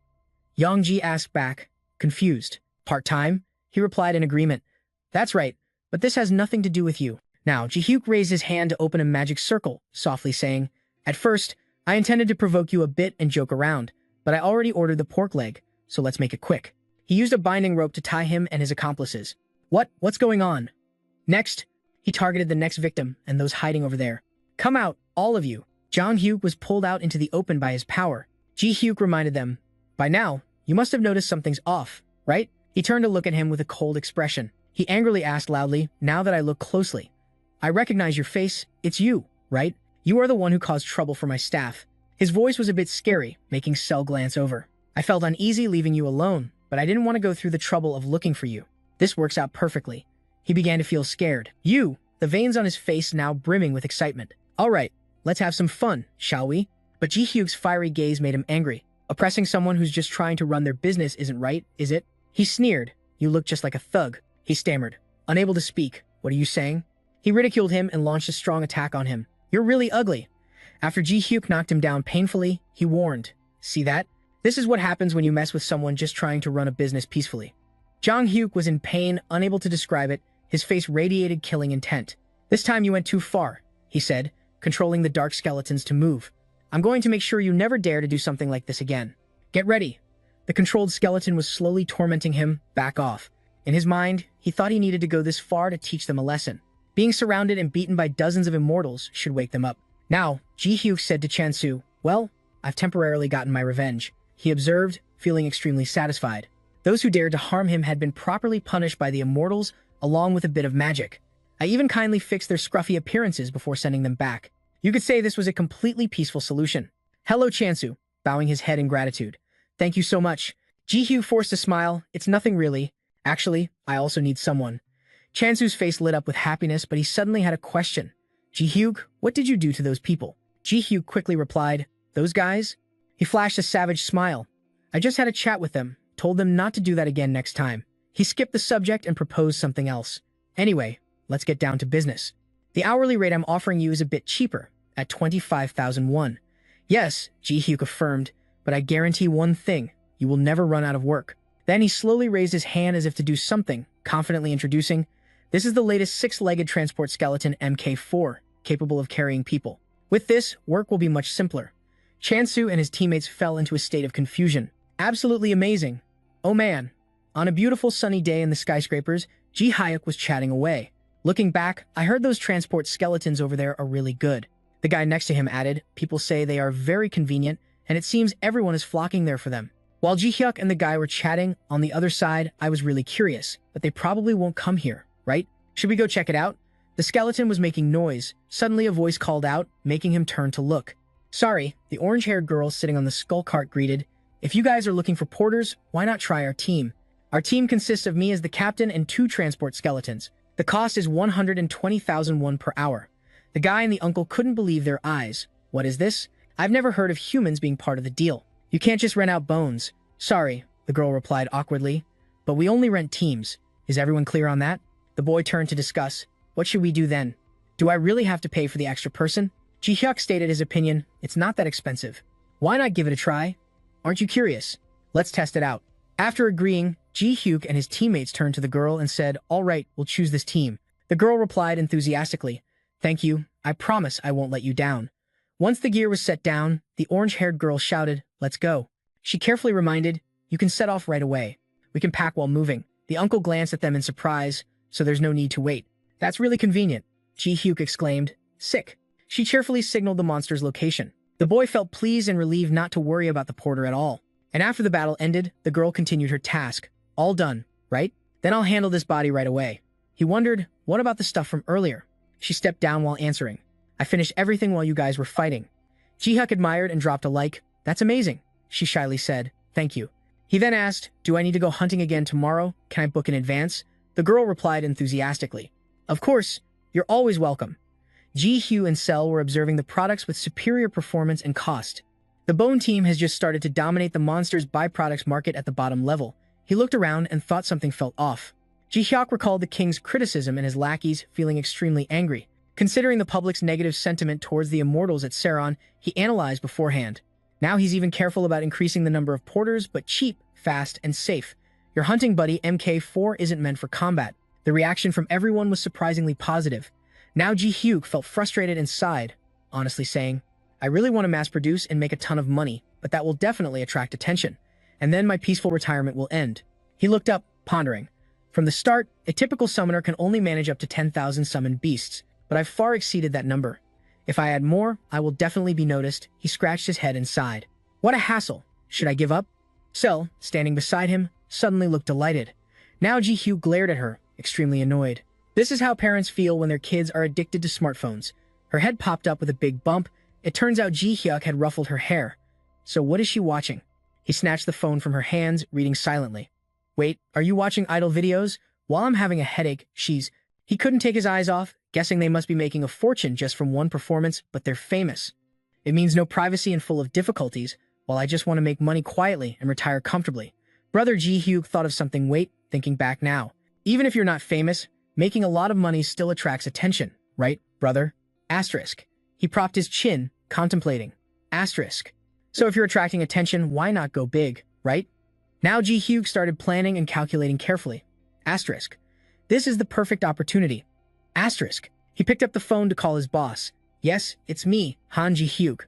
Young-ji asked back, confused. Part-time? He replied in agreement. That's right, but this has nothing to do with you. Now, Ji-hyuk raised his hand to open a magic circle, softly saying, at first, I intended to provoke you a bit and joke around, but I already ordered the pork leg, so let's make it quick. He used a binding rope to tie him and his accomplices. What's going on? Next, he targeted the next victim and those hiding over there. Come out, all of you. Jong-hyuk was pulled out into the open by his power. Ji-hyuk reminded them, by now, you must have noticed something's off, right? He turned to look at him with a cold expression. He angrily asked loudly, now that I look closely. I recognize your face. It's you, right? You are the one who caused trouble for my staff. His voice was a bit scary, making Sel glance over. I felt uneasy leaving you alone, but I didn't want to go through the trouble of looking for you. This works out perfectly. He began to feel scared. You, the veins on his face now brimming with excitement. All right, let's have some fun, shall we? But Ji-hyuk's fiery gaze made him angry. Oppressing someone who's just trying to run their business isn't right, is it? He sneered. You look just like a thug. He stammered, unable to speak. What are you saying? He ridiculed him and launched a strong attack on him. You're really ugly. After Ji-hyuk knocked him down painfully, he warned. See that? This is what happens when you mess with someone just trying to run a business peacefully. Jong-hyuk was in pain, unable to describe it. His face radiated killing intent. This time you went too far. he said, controlling the dark skeletons to move. I'm going to make sure you never dare to do something like this again. Get ready. The controlled skeleton was slowly tormenting him. Back off. In his mind, he thought he needed to go this far to teach them a lesson. Being surrounded and beaten by dozens of immortals should wake them up. Now, Ji-hyuk said to Chansu, well, I've temporarily gotten my revenge. He observed, feeling extremely satisfied. Those who dared to harm him had been properly punished by the immortals, along with a bit of magic. I even kindly fixed their scruffy appearances before sending them back. You could say this was a completely peaceful solution. Hello, Chansu, bowing his head in gratitude. Thank you so much. Ji-hyuk forced a smile. It's nothing really. Actually, I also need someone. Chansu's face lit up with happiness, but he suddenly had a question. Ji-hyuk, what did you do to those people? Ji-hyuk quickly replied, those guys? He flashed a savage smile. I just had a chat with them, told them not to do that again next time. He skipped the subject and proposed something else. Anyway, let's get down to business. The hourly rate I'm offering you is a bit cheaper, at 25,000 won. Yes, Ji-hyuk affirmed, but I guarantee one thing, you will never run out of work. Then he slowly raised his hand as if to do something, confidently introducing, this is the latest six-legged transport skeleton MK4, capable of carrying people. With this, work will be much simpler. Chansu and his teammates fell into a state of confusion. Absolutely amazing. Oh man. On a beautiful sunny day in the skyscrapers, Ji-hyuk was chatting away. Looking back, I heard those transport skeletons over there are really good. The guy next to him added, people say they are very convenient, and it seems everyone is flocking there for them. While Ji-hyuk and the guy were chatting, on the other side, I was really curious, but they probably won't come here, right? Should we go check it out? The skeleton was making noise. Suddenly a voice called out, making him turn to look. Sorry, the orange-haired girl sitting on the skull cart greeted. If you guys are looking for porters, why not try our team? Our team consists of me as the captain and 2 transport skeletons. The cost is 120,000 won per hour. The guy and the uncle couldn't believe their eyes. What is this? I've never heard of humans being part of the deal. You can't just rent out bones. Sorry, the girl replied awkwardly. But we only rent teams. Is everyone clear on that? The boy turned to discuss. What should we do then? Do I really have to pay for the extra person? Ji-hyuk stated his opinion. It's not that expensive. Why not give it a try? Aren't you curious? Let's test it out. After agreeing, Ji-hyuk and his teammates turned to the girl and said, all right, we'll choose this team. The girl replied enthusiastically, thank you. I promise I won't let you down. Once the gear was set down, the orange-haired girl shouted, let's go. She carefully reminded, you can set off right away. We can pack while moving. The uncle glanced at them in surprise, so there's no need to wait. That's really convenient, Ji-hyuk exclaimed. Sick. She cheerfully signaled the monster's location. The boy felt pleased and relieved not to worry about the porter at all. And after the battle ended, the girl continued her task. All done, right? Then I'll handle this body right away. He wondered, what about the stuff from earlier? She stepped down while answering. I finished everything while you guys were fighting. Ji-hyuk admired and dropped a like. That's amazing, she shyly said. Thank you. He then asked, do I need to go hunting again tomorrow? Can I book in advance? The girl replied enthusiastically. Of course, you're always welcome. Ji-hyuk and Cell were observing the products with superior performance and cost. The Bone team has just started to dominate the monster's byproducts market at the bottom level. He looked around and thought something felt off. Ji-hyuk recalled the king's criticism and his lackeys feeling extremely angry. Considering the public's negative sentiment towards the immortals at Saron, he analyzed beforehand. Now he's even careful about increasing the number of porters, but cheap, fast, and safe. Your hunting buddy MK4 isn't meant for combat. The reaction from everyone was surprisingly positive. Now Ji-hyuk felt frustrated and sighed, honestly saying, I really want to mass-produce and make a ton of money, but that will definitely attract attention. And then my peaceful retirement will end. He looked up, pondering. From the start, a typical summoner can only manage up to 10,000 summoned beasts, but I've far exceeded that number. If I add more, I will definitely be noticed. He scratched his head and sighed. What a hassle. Should I give up? Cell, standing beside him, suddenly looked delighted. Now Ji-hyuk glared at her, extremely annoyed. This is how parents feel when their kids are addicted to smartphones. Her head popped up with a big bump. It turns out Ji-hyuk had ruffled her hair. So what is she watching? He snatched the phone from her hands, reading silently. Wait, are you watching idle videos? While I'm having a headache, He couldn't take his eyes off, guessing they must be making a fortune just from one performance, but they're famous. It means no privacy and full of difficulties, while I just want to make money quietly and retire comfortably. Brother Ji-hyuk thought of something. Wait, thinking back now. Even if you're not famous, making a lot of money still attracts attention, right, brother? Asterisk. He propped his chin, contemplating. Asterisk. So if you're attracting attention, why not go big, right? Now Ji-hyuk started planning and calculating carefully. Asterisk. This is the perfect opportunity. Asterisk. He picked up the phone to call his boss. Yes, it's me, Han Ji-hyuk.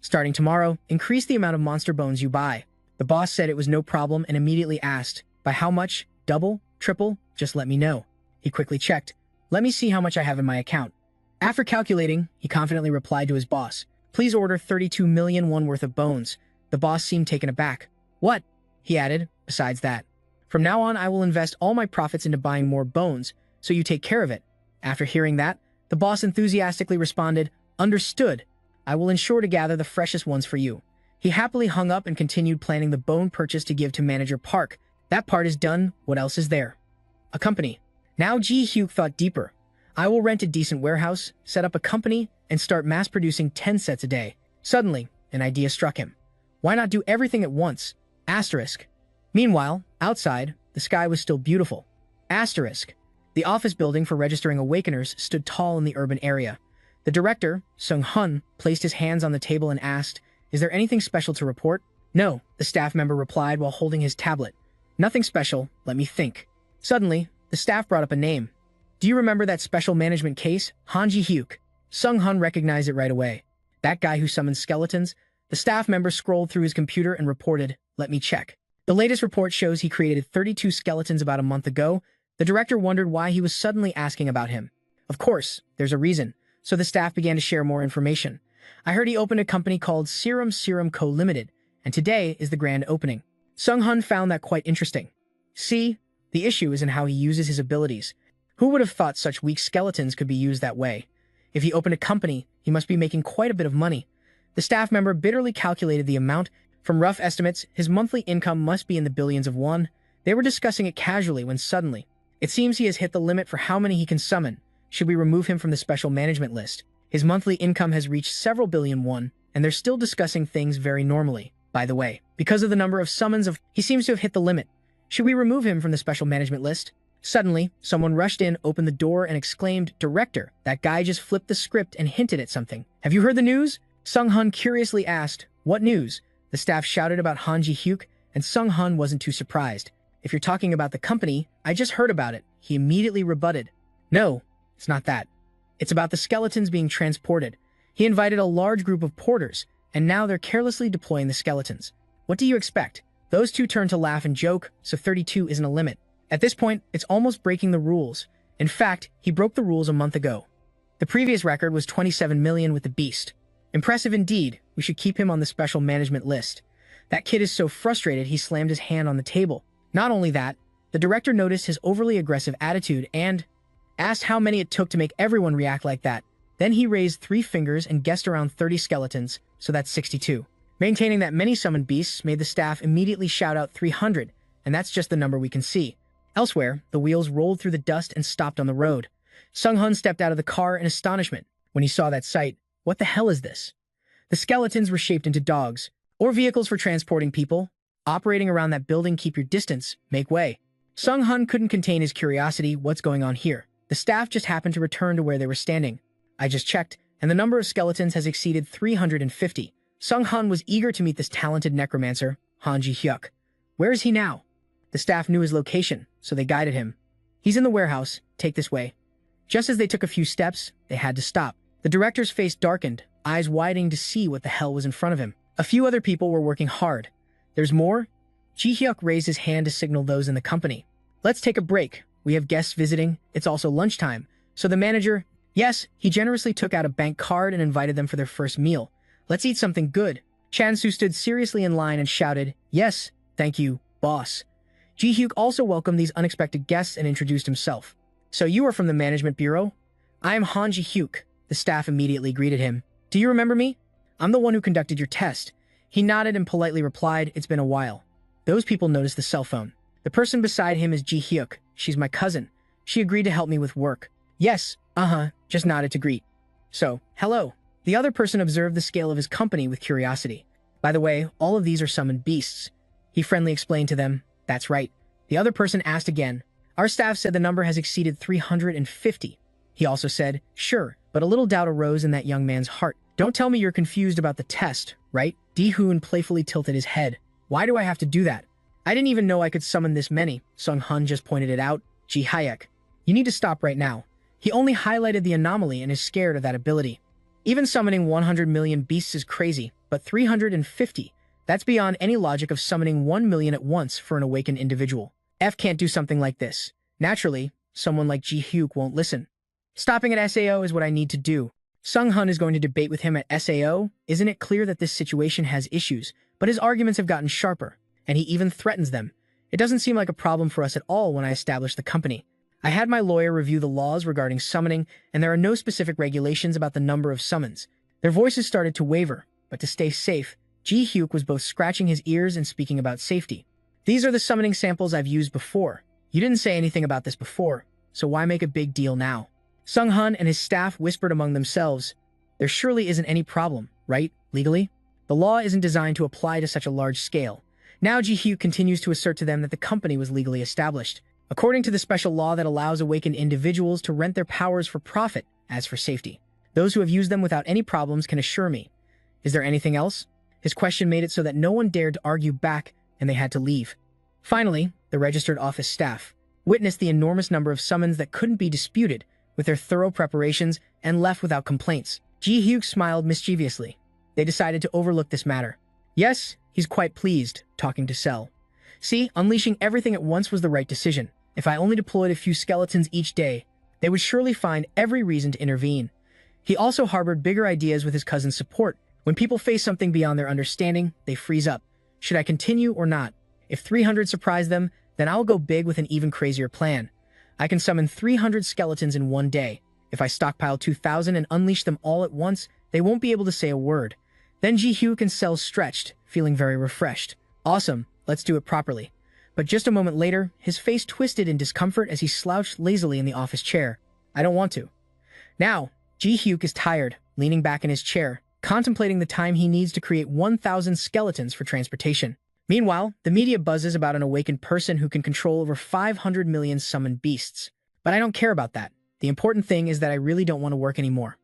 Starting tomorrow, increase the amount of monster bones you buy. The boss said it was no problem and immediately asked, by how much? Double? Triple? Just let me know. He quickly checked. Let me see how much I have in my account. After calculating, he confidently replied to his boss, please order 32 million won worth of bones. The boss seemed taken aback. What? He added, besides that. From now on, I will invest all my profits into buying more bones, so you take care of it. After hearing that, the boss enthusiastically responded, understood. I will ensure to gather the freshest ones for you. He happily hung up and continued planning the bone purchase to give to Manager Park. That part is done, what else is there? A company. Now Ji-hyuk thought deeper. I will rent a decent warehouse, set up a company, and start mass-producing 10 sets a day. Suddenly, an idea struck him. Why not do everything at once? Asterisk. Meanwhile, outside, the sky was still beautiful. Asterisk. The office building for registering awakeners stood tall in the urban area. The director, Sung-hun, placed his hands on the table and asked, is there anything special to report? No, the staff member replied while holding his tablet. Nothing special, let me think. Suddenly, the staff brought up a name. Do you remember that special management case, Han Ji-hyuk? Sung-hun recognized it right away. That guy who summons skeletons? The staff member scrolled through his computer and reported, let me check. The latest report shows he created 32 skeletons about a month ago. The director wondered why he was suddenly asking about him. Of course, there's a reason, so the staff began to share more information. I heard he opened a company called Serum Co. Limited, and today is the grand opening. Sung-hun found that quite interesting. See, the issue is in how he uses his abilities. Who would have thought such weak skeletons could be used that way? If he opened a company, he must be making quite a bit of money. The staff member bitterly calculated the amount. From rough estimates, his monthly income must be in the billions of won. They were discussing it casually when suddenly, it seems he has hit the limit for how many he can summon. Should we remove him from the special management list? His monthly income has reached several billion won, and they're still discussing things very normally. By the way, because of the number of summons he seems to have hit the limit. Should we remove him from the special management list? Suddenly, someone rushed in, opened the door, and exclaimed, Director, that guy just flipped the script and hinted at something. Have you heard the news? Sung-hun curiously asked, what news? The staff shouted about Han Ji-hyuk, and Sung-hun wasn't too surprised. If you're talking about the company, I just heard about it. He immediately rebutted. No, it's not that. It's about the skeletons being transported. He invited a large group of porters, and now they're carelessly deploying the skeletons. What do you expect? Those two turned to laugh and joke, so 32 isn't a limit. At this point, it's almost breaking the rules. In fact, he broke the rules a month ago. The previous record was 27 million with the beast. Impressive indeed. We should keep him on the special management list. That kid is so frustrated he slammed his hand on the table. Not only that, the director noticed his overly aggressive attitude and asked how many it took to make everyone react like that. Then he raised 3 fingers and guessed around 30 skeletons, so that's 62. Maintaining that many summoned beasts made the staff immediately shout out 300, and that's just the number we can see. Elsewhere, the wheels rolled through the dust and stopped on the road. Sung-hun stepped out of the car in astonishment. When he saw that sight, what the hell is this? The skeletons were shaped into dogs, or vehicles for transporting people. Operating around that building, keep your distance, make way. Sung-hun couldn't contain his curiosity. What's going on here? The staff just happened to return to where they were standing. I just checked, and the number of skeletons has exceeded 350. Sung-hun was eager to meet this talented necromancer, Han Ji-hyuk. Where is he now? The staff knew his location, so they guided him. He's in the warehouse, take this way. Just as they took a few steps, they had to stop. The director's face darkened, eyes widening to see what the hell was in front of him. A few other people were working hard. There's more? Ji-hyuk raised his hand to signal those in the company. Let's take a break. We have guests visiting. It's also lunchtime. So the manager, yes, he generously took out a bank card and invited them for their first meal. Let's eat something good. Chansu stood seriously in line and shouted, yes, thank you, boss. Ji-hyuk also welcomed these unexpected guests and introduced himself. So you are from the management bureau? I am Han Ji-hyuk. The staff immediately greeted him. Do you remember me? I'm the one who conducted your test. He nodded and politely replied, it's been a while. Those people noticed the cell phone. The person beside him is Ji-hyuk. She's my cousin. She agreed to help me with work. Yes, just nodded to greet. So, hello. The other person observed the scale of his company with curiosity. By the way, all of these are summoned beasts. He friendly explained to them, that's right. The other person asked again. Our staff said the number has exceeded 350. He also said, sure, but a little doubt arose in that young man's heart. Don't tell me you're confused about the test, right? Di-hoon playfully tilted his head. Why do I have to do that? I didn't even know I could summon this many. Sung-hun just pointed it out. Ji-hyuk. You need to stop right now. He only highlighted the anomaly and is scared of that ability. Even summoning 100 million beasts is crazy, but 350, that's beyond any logic of summoning 1 million at once for an awakened individual. F can't do something like this. Naturally, someone like Ji Hyuk won't listen. Stopping at SAO is what I need to do. Sung Hun is going to debate with him at SAO. Isn't it clear that this situation has issues? But his arguments have gotten sharper, and he even threatens them. It doesn't seem like a problem for us at all when I established the company. I had my lawyer review the laws regarding summoning, and there are no specific regulations about the number of summons. Their voices started to waver, but to stay safe, Ji Hyuk was both scratching his ears and speaking about safety. These are the summoning samples I've used before. You didn't say anything about this before, so why make a big deal now? Sung Hun and his staff whispered among themselves. There surely isn't any problem, right, legally? The law isn't designed to apply to such a large scale. Now Ji Hyuk continues to assert to them that the company was legally established, according to the special law that allows awakened individuals to rent their powers for profit, as for safety. Those who have used them without any problems can assure me. Is there anything else? His question made it so that no one dared to argue back, and they had to leave. Finally, the registered office staff witnessed the enormous number of summons that couldn't be disputed with their thorough preparations and left without complaints. Ji Hyuk smiled mischievously. They decided to overlook this matter. Yes, he's quite pleased, talking to Cell. See, unleashing everything at once was the right decision. If I only deployed a few skeletons each day, they would surely find every reason to intervene. He also harbored bigger ideas with his cousin's support. When people face something beyond their understanding, they freeze up. Should I continue or not? If 300 surprise them, then I'll go big with an even crazier plan. I can summon 300 skeletons in one day. If I stockpile 2,000 and unleash them all at once, they won't be able to say a word. Then Ji Hyuk and Cell stretched, feeling very refreshed. Awesome, let's do it properly. But just a moment later, his face twisted in discomfort as he slouched lazily in the office chair. I don't want to. Now, Ji Hyuk is tired, leaning back in his chair, contemplating the time he needs to create 1,000 skeletons for transportation. Meanwhile, the media buzzes about an awakened person who can control over 500 million summoned beasts. But I don't care about that. The important thing is that I really don't want to work anymore.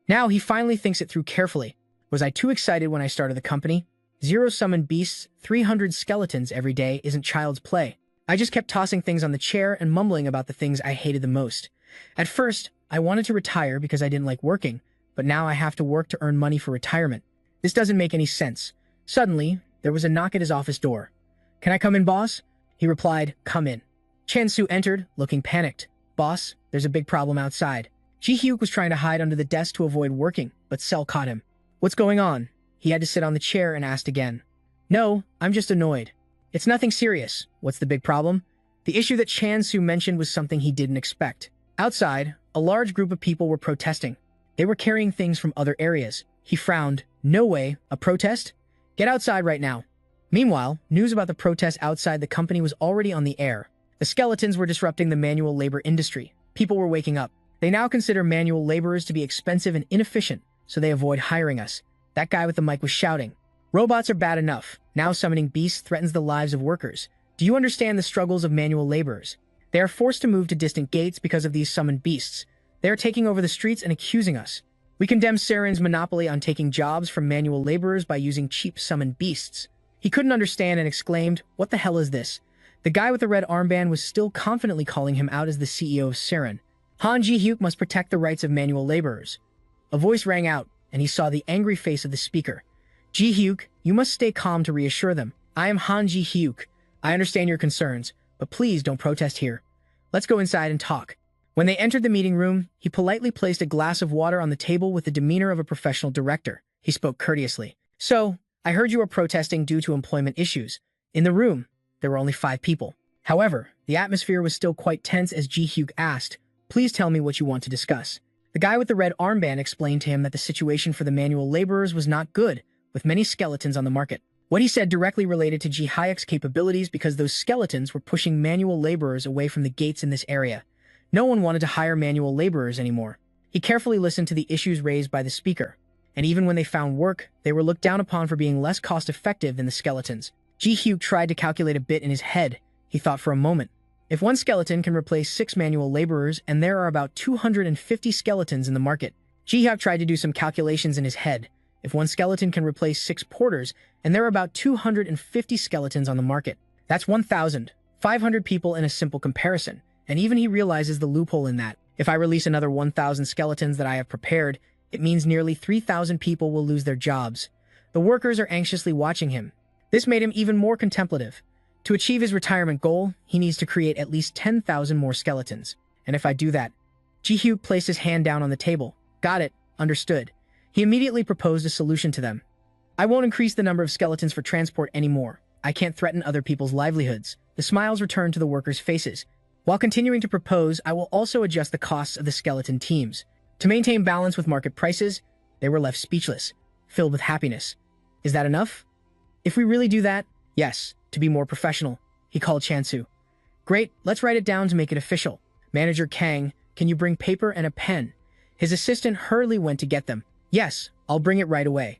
Now he finally thinks it through carefully. Was I too excited when I started the company? 0 summoned beasts, 300 skeletons every day isn't child's play. I just kept tossing things on the chair and mumbling about the things I hated the most. At first, I wanted to retire because I didn't like working, but now I have to work to earn money for retirement. This doesn't make any sense. Suddenly, there was a knock at his office door. Can I come in, boss? He replied, come in. Chan-Su entered, looking panicked. Boss, there's a big problem outside. Ji Hyuk was trying to hide under the desk to avoid working, but Cell caught him. What's going on? He had to sit on the chair and asked again. No, I'm just annoyed. It's nothing serious. What's the big problem? The issue that Chan-Su mentioned was something he didn't expect. Outside, a large group of people were protesting. They were carrying things from other areas. He frowned. No way, a protest? Get outside right now. Meanwhile, news about the protest outside the company was already on the air. The skeletons were disrupting the manual labor industry. People were waking up. They now consider manual laborers to be expensive and inefficient, so they avoid hiring us. That guy with the mic was shouting. Robots are bad enough. Now summoning beasts threatens the lives of workers. Do you understand the struggles of manual laborers? They are forced to move to distant gates because of these summoned beasts. They are taking over the streets and accusing us. We condemn Saren's monopoly on taking jobs from manual laborers by using cheap summoned beasts. He couldn't understand and exclaimed, what the hell is this? The guy with the red armband was still confidently calling him out as the CEO of Saren. Han Ji Hyuk must protect the rights of manual laborers. A voice rang out, and he saw the angry face of the speaker. Ji Hyuk, you must stay calm to reassure them. I am Han Ji Hyuk. I understand your concerns, but please don't protest here. Let's go inside and talk. When they entered the meeting room, he politely placed a glass of water on the table with the demeanor of a professional director. He spoke courteously. So, I heard you were protesting due to employment issues. In the room, there were only 5 people. However, the atmosphere was still quite tense as Ji Hyuk asked, please tell me what you want to discuss. The guy with the red armband explained to him that the situation for the manual laborers was not good, with many skeletons on the market. What he said directly related to Ji Hyuk's capabilities because those skeletons were pushing manual laborers away from the gates in this area. No one wanted to hire manual laborers anymore. He carefully listened to the issues raised by the speaker, and even when they found work, they were looked down upon for being less cost-effective than the skeletons. Ji Hyuk tried to calculate a bit in his head. He thought for a moment. If one skeleton can replace 6 manual laborers, and there are about 250 skeletons in the market. Ji Hyuk tried to do some calculations in his head. If one skeleton can replace 6 porters, and there are about 250 skeletons on the market, that's 1,500 people in a simple comparison. And even he realizes the loophole in that. If I release another 1,000 skeletons that I have prepared, It means nearly 3,000 people will lose their jobs. The workers are anxiously watching him. This made him even more contemplative. To achieve his retirement goal, he needs to create at least 10,000 more skeletons. And if I do that, Ji-hyuk placed his hand down on the table. Got it. Understood. He immediately proposed a solution to them. I won't increase the number of skeletons for transport anymore. I can't threaten other people's livelihoods. The smiles returned to the workers' faces. While continuing to propose, I will also adjust the costs of the skeleton teams. To maintain balance with market prices, they were left speechless, filled with happiness. Is that enough? If we really do that, yes, to be more professional, he called Chansu. Great, let's write it down to make it official. Manager Kang, can you bring paper and a pen? His assistant hurriedly went to get them. Yes, I'll bring it right away.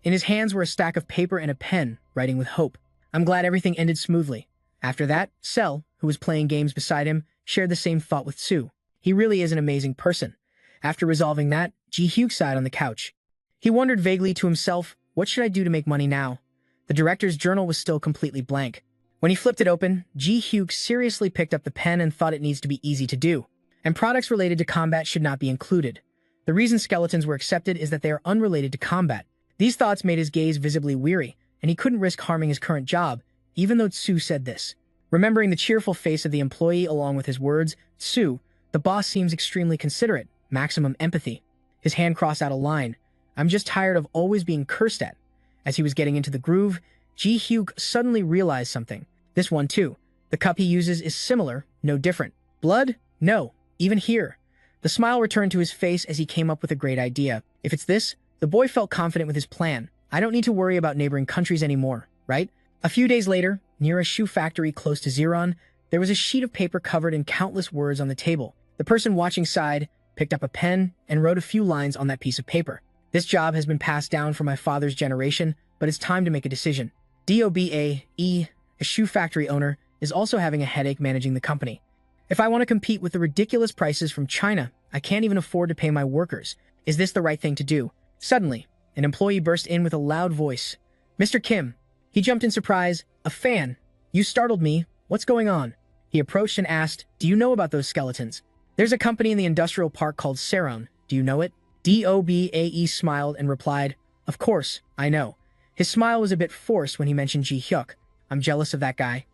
In his hands were a stack of paper and a pen, writing with hope. I'm glad everything ended smoothly. After that, Sel, who was playing games beside him, shared the same thought with Sue. He really is an amazing person. After resolving that, Ji-hyuk sighed on the couch. He wondered vaguely to himself, what should I do to make money now? The director's journal was still completely blank. When he flipped it open, Ji-hyuk seriously picked up the pen and thought it needs to be easy to do. And products related to combat should not be included. The reason skeletons were accepted is that they are unrelated to combat. These thoughts made his gaze visibly weary, and he couldn't risk harming his current job, even though Tsu said this. Remembering the cheerful face of the employee along with his words, Tsu, the boss seems extremely considerate, maximum empathy. His hand crossed out a line. I'm just tired of always being cursed at. As he was getting into the groove, Ji-hyuk suddenly realized something. This one too. The cup he uses is similar, no different. Blood? No, even here. The smile returned to his face as he came up with a great idea. If it's this, the boy felt confident with his plan. I don't need to worry about neighboring countries anymore, right? A few days later, near a shoe factory close to Zeron, there was a sheet of paper covered in countless words on the table. The person watching sighed, picked up a pen, and wrote a few lines on that piece of paper. This job has been passed down from my father's generation, but it's time to make a decision. DOBAE, a shoe factory owner, is also having a headache managing the company. If I want to compete with the ridiculous prices from China, I can't even afford to pay my workers. Is this the right thing to do? Suddenly, an employee burst in with a loud voice. Mr. Kim. He jumped in surprise. A fan. You startled me. What's going on? He approached and asked, do you know about those skeletons? There's a company in the industrial park called Seron. Do you know it? DOBAE smiled and replied, of course, I know. His smile was a bit forced when he mentioned Ji-hyuk. I'm jealous of that guy.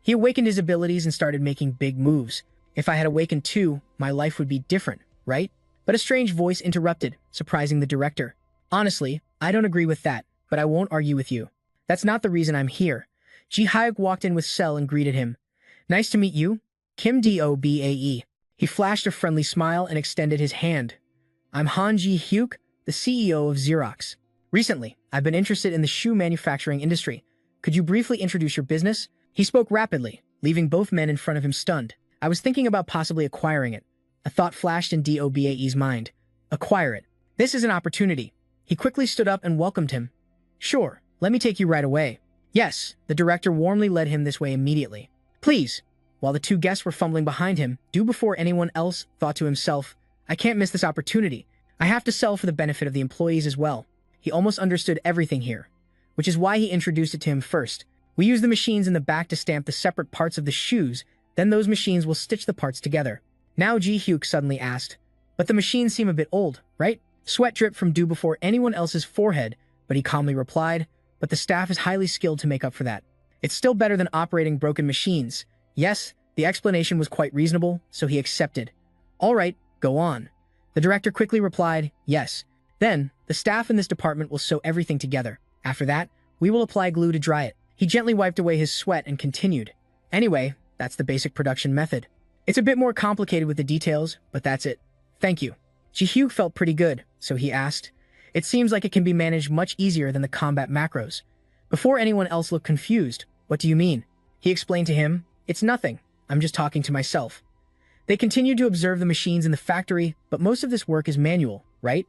He awakened his abilities and started making big moves. If I had awakened too, my life would be different, right? But a strange voice interrupted, surprising the director. Honestly, I don't agree with that, but I won't argue with you. That's not the reason I'm here. Ji-hyuk walked in with Sel and greeted him. Nice to meet you, Kim DOBAE. He flashed a friendly smile and extended his hand. I'm Han Ji-hyuk, the CEO of Xerox. Recently, I've been interested in the shoe manufacturing industry. Could you briefly introduce your business? He spoke rapidly, leaving both men in front of him stunned. I was thinking about possibly acquiring it. A thought flashed in DOBAE's mind. Acquire it. This is an opportunity. He quickly stood up and welcomed him. Sure, let me take you right away. Yes, the director warmly led him this way immediately. Please. While the two guests were fumbling behind him, before anyone else thought to himself, I can't miss this opportunity. I have to sell for the benefit of the employees as well. He almost understood everything here, which is why he introduced it to him first. We use the machines in the back to stamp the separate parts of the shoes, then those machines will stitch the parts together. Now Ji-hyuk suddenly asked, but the machines seem a bit old, right? Sweat dripped from before anyone else's forehead, but he calmly replied, but the staff is highly skilled to make up for that. It's still better than operating broken machines. Yes, the explanation was quite reasonable, so he accepted. All right, go on. The director quickly replied, yes. Then, the staff in this department will sew everything together. After that, we will apply glue to dry it. He gently wiped away his sweat and continued. Anyway, that's the basic production method. It's a bit more complicated with the details, but that's it. Thank you. Ji-hyuk felt pretty good, so he asked. It seems like it can be managed much easier than the combat macros. Before anyone else looked confused, what do you mean? He explained to him, it's nothing. I'm just talking to myself. They continued to observe the machines in the factory, but most of this work is manual, right?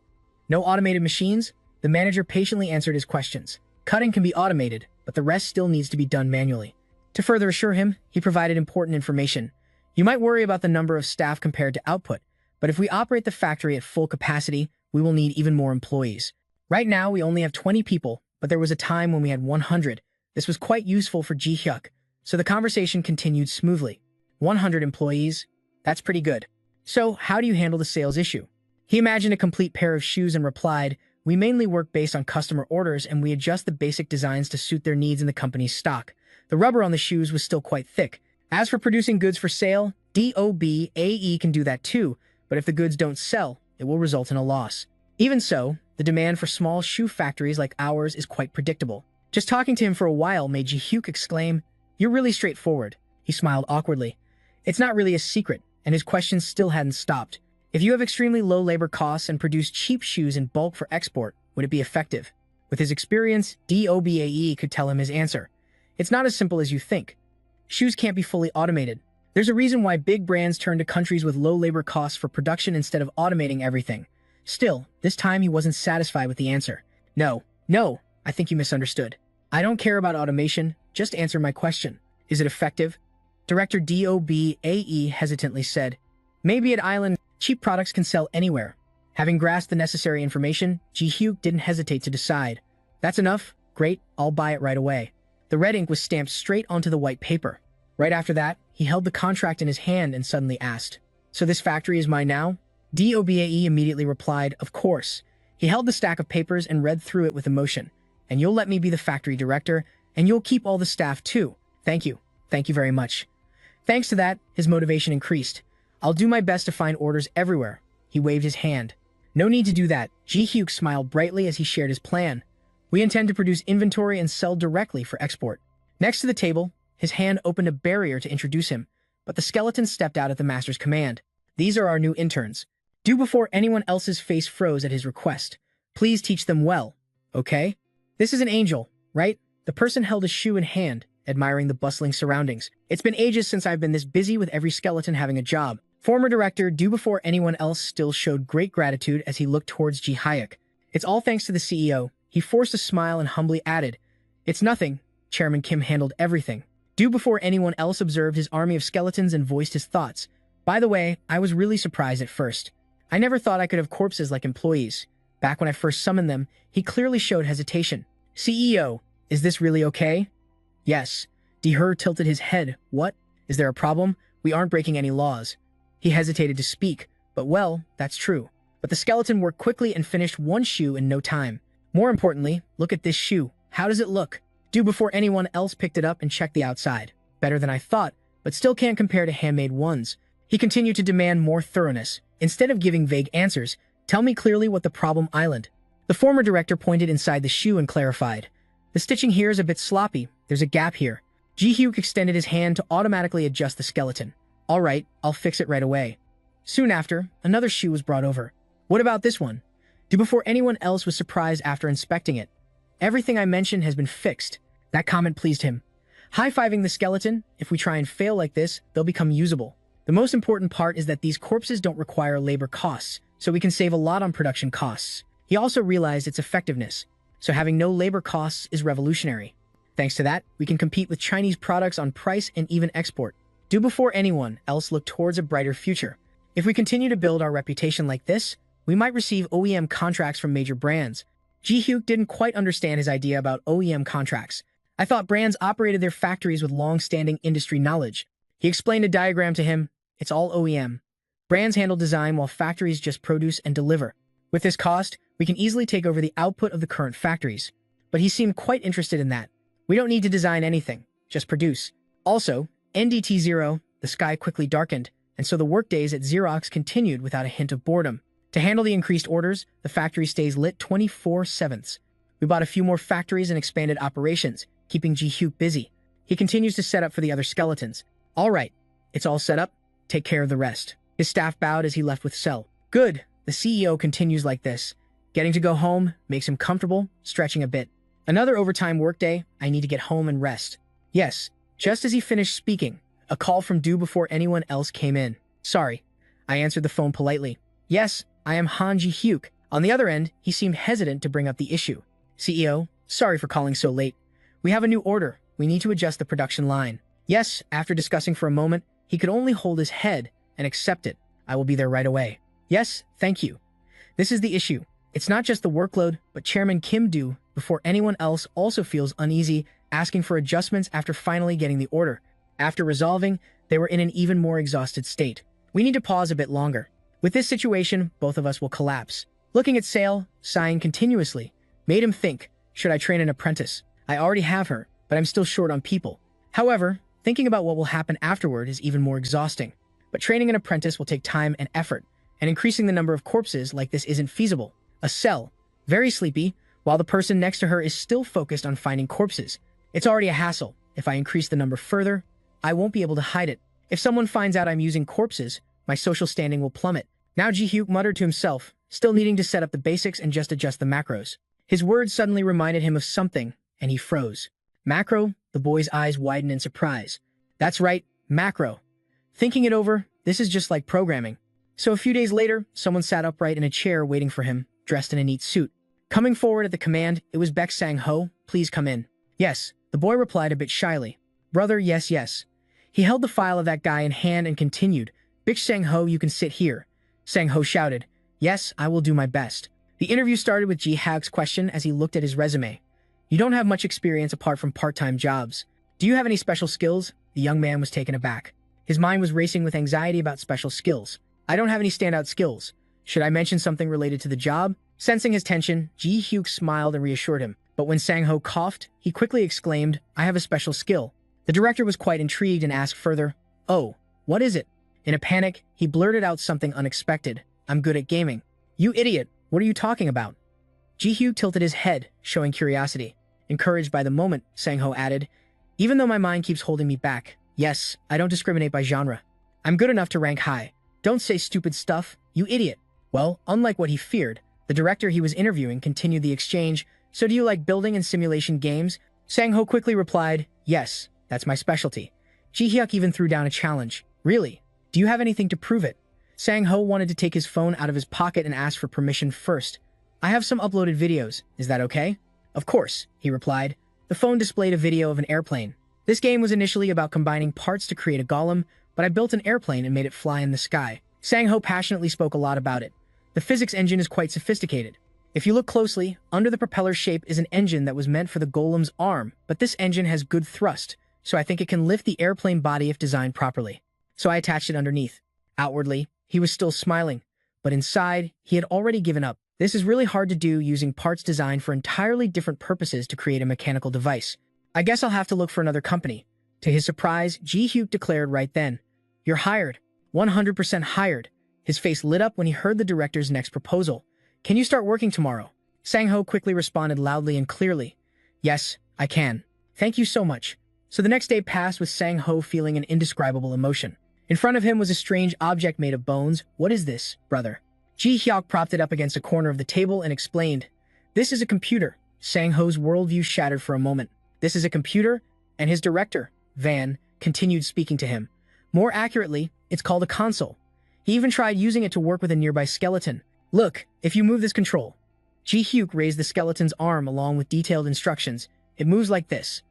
No automated machines? The manager patiently answered his questions. Cutting can be automated, but the rest still needs to be done manually. To further assure him, he provided important information. You might worry about the number of staff compared to output, but if we operate the factory at full capacity, we will need even more employees. Right now, we only have 20 people, but there was a time when we had 100. This was quite useful for Ji-hyuk, so the conversation continued smoothly. 100 employees? That's pretty good. So, how do you handle the sales issue? He imagined a complete pair of shoes and replied, "We mainly work based on customer orders and we adjust the basic designs to suit their needs in the company's stock." The rubber on the shoes was still quite thick. As for producing goods for sale, DOBAE can do that too, but if the goods don't sell, it will result in a loss. Even so, the demand for small shoe factories like ours is quite predictable. Just talking to him for a while made Ji-hyuk exclaim, "You're really straightforward." He smiled awkwardly. It's not really a secret, and his questions still hadn't stopped. If you have extremely low labor costs and produce cheap shoes in bulk for export, would it be effective? With his experience, DOBAE could tell him his answer. It's not as simple as you think. Shoes can't be fully automated. There's a reason why big brands turn to countries with low labor costs for production instead of automating everything. Still, this time he wasn't satisfied with the answer. No, I think you misunderstood. I don't care about automation, just answer my question. Is it effective? Director DOBAE hesitantly said, "Maybe at Island, cheap products can sell anywhere." Having grasped the necessary information, Ji-hyuk didn't hesitate to decide. That's enough? Great, I'll buy it right away. The red ink was stamped straight onto the white paper. Right after that, he held the contract in his hand and suddenly asked, "So this factory is mine now?" DOBAE immediately replied, "Of course." He held the stack of papers and read through it with emotion. "And you'll let me be the factory director, and you'll keep all the staff too. Thank you. Thank you very much." Thanks to that, his motivation increased. "I'll do my best to find orders everywhere." He waved his hand. "No need to do that." Ji-hyuk smiled brightly as he shared his plan. "We intend to produce inventory and sell directly for export." Next to the table, his hand opened a barrier to introduce him, but the skeleton stepped out at the master's command. "These are our new interns. Do before anyone else's face froze at his request. Please teach them well, okay? This is an angel, right?" The person held a shoe in hand, admiring the bustling surroundings. "It's been ages since I've been this busy with every skeleton having a job." Former director Do Before Anyone Else still showed great gratitude as he looked towards Ji-hyuk. "It's all thanks to the CEO. He forced a smile and humbly added, "It's nothing. Chairman Kim handled everything." Do Before Anyone Else observed his army of skeletons and voiced his thoughts. "By the way, I was really surprised at first. I never thought I could have corpses like employees. Back when I first summoned them, he clearly showed hesitation." "CEO, is this really okay?" "Yes." Deher tilted his head. "What? Is there a problem? We aren't breaking any laws." He hesitated to speak, but well, that's true. But the skeleton worked quickly and finished one shoe in no time. More importantly, look at this shoe. How does it look? Do Before Anyone Else picked it up and checked the outside. Better than I thought, but still can't compare to handmade ones. He continued to demand more thoroughness. Instead of giving vague answers, "Tell me clearly what the problem island." The former director pointed inside the shoe and clarified. "The stitching here is a bit sloppy. There's a gap here." Ji-hyuk extended his hand to automatically adjust the skeleton. "All right, I'll fix it right away." Soon after, another shoe was brought over. "What about this one?" Do Before Anyone Else was surprised after inspecting it. "Everything I mentioned has been fixed." That comment pleased him. High-fiving the skeleton, "If we try and fail like this, they'll become usable. The most important part is that these corpses don't require labor costs, so we can save a lot on production costs." He also realized its effectiveness, so having no labor costs is revolutionary. Thanks to that, we can compete with Chinese products on price and even export. Do Before Anyone Else look towards a brighter future. If we continue to build our reputation like this, we might receive OEM contracts from major brands. Ji-hyuk didn't quite understand his idea about OEM contracts. "I thought brands operated their factories with long-standing industry knowledge." He explained a diagram to him. "It's all OEM. Brands handle design while factories just produce and deliver. With this cost, we can easily take over the output of the current factories." But he seemed quite interested in that. "We don't need to design anything, just produce." Also, NDT0, the sky quickly darkened, and so the workdays at Xerox continued without a hint of boredom. To handle the increased orders, the factory stays lit 24/7. We bought a few more factories and expanded operations, keeping Ji-hyuk busy. He continues to set up for the other skeletons. "All right, it's all set up. Take care of the rest." His staff bowed as he left with Cell. "Good." The CEO continues like this. Getting to go home makes him comfortable, stretching a bit. "Another overtime workday. I need to get home and rest." "Yes." Just as he finished speaking, a call from Do Before Anyone Else came in. "Sorry." I answered the phone politely. "Yes, I am Han Ji-hyuk." On the other end, he seemed hesitant to bring up the issue. "CEO, sorry for calling so late. We have a new order. We need to adjust the production line." "Yes." After discussing for a moment, he could only hold his head and accept it. "I will be there right away." "Yes, thank you." This is the issue. It's not just the workload, but Chairman Kim Do Before Anyone Else also feels uneasy, asking for adjustments after finally getting the order. After resolving, they were in an even more exhausted state. "We need to pause a bit longer." With this situation, both of us will collapse. Looking at Sale, sighing continuously, made him think, should I train an apprentice? I already have her, but I'm still short on people. However, thinking about what will happen afterward is even more exhausting. But training an apprentice will take time and effort, and increasing the number of corpses like this isn't feasible. A cell, very sleepy, while the person next to her is still focused on finding corpses. It's already a hassle. If I increase the number further, I won't be able to hide it. If someone finds out I'm using corpses, my social standing will plummet. Now Ji-hyuk muttered to himself, still needing to set up the basics and just adjust the macros. His words suddenly reminded him of something, and he froze. Macro? The boy's eyes widened in surprise. That's right, macro. Thinking it over, this is just like programming. So a few days later, someone sat upright in a chair waiting for him, dressed in a neat suit. Coming forward at the command, it was Baek Sang-ho. Please come in. Yes, the boy replied a bit shyly. Brother, yes, yes. He held the file of that guy in hand and continued. Baek Sang-ho, you can sit here. Sang-ho shouted. Yes, I will do my best. The interview started with Ji-hyuk's question as he looked at his resume. You don't have much experience apart from part-time jobs. Do you have any special skills? The young man was taken aback. His mind was racing with anxiety about special skills. I don't have any standout skills. Should I mention something related to the job? Sensing his tension, Ji-hyuk smiled and reassured him. But when Sang-ho coughed, he quickly exclaimed, I have a special skill. The director was quite intrigued and asked further, Oh, what is it? In a panic, he blurted out something unexpected. I'm good at gaming. You idiot, what are you talking about? Ji-hyuk tilted his head, showing curiosity. Encouraged by the moment, Sang-ho added, Even though my mind keeps holding me back, yes, I don't discriminate by genre. I'm good enough to rank high. Don't say stupid stuff, you idiot. Well, unlike what he feared, the director he was interviewing continued the exchange. So do you like building and simulation games? Sang-ho quickly replied, Yes, that's my specialty. Ji-hyuk even threw down a challenge. Really? Do you have anything to prove it? Sang-ho wanted to take his phone out of his pocket and asked for permission first. I have some uploaded videos. Is that okay? Of course, he replied. The phone displayed a video of an airplane. This game was initially about combining parts to create a golem, but I built an airplane and made it fly in the sky. Sang-ho passionately spoke a lot about it. The physics engine is quite sophisticated. If you look closely, under the propeller shape is an engine that was meant for the golem's arm, but this engine has good thrust, so I think it can lift the airplane body if designed properly. So I attached it underneath. Outwardly, he was still smiling, but inside, he had already given up. This is really hard to do using parts designed for entirely different purposes to create a mechanical device. I guess I'll have to look for another company. To his surprise, Ji-hyuk declared right then, You're hired. 100% hired. His face lit up when he heard the director's next proposal. Can you start working tomorrow? Sang-ho quickly responded loudly and clearly. Yes, I can. Thank you so much. So the next day passed with Sang-ho feeling an indescribable emotion. In front of him was a strange object made of bones. What is this, brother? Ji-hyuk propped it up against a corner of the table and explained. This is a computer. Sang-ho's worldview shattered for a moment. This is a computer, and his director, Van, continued speaking to him. More accurately, it's called a console. He even tried using it to work with a nearby skeleton. Look, if you move this control. Ji-hyuk raised the skeleton's arm along with detailed instructions. It moves like this.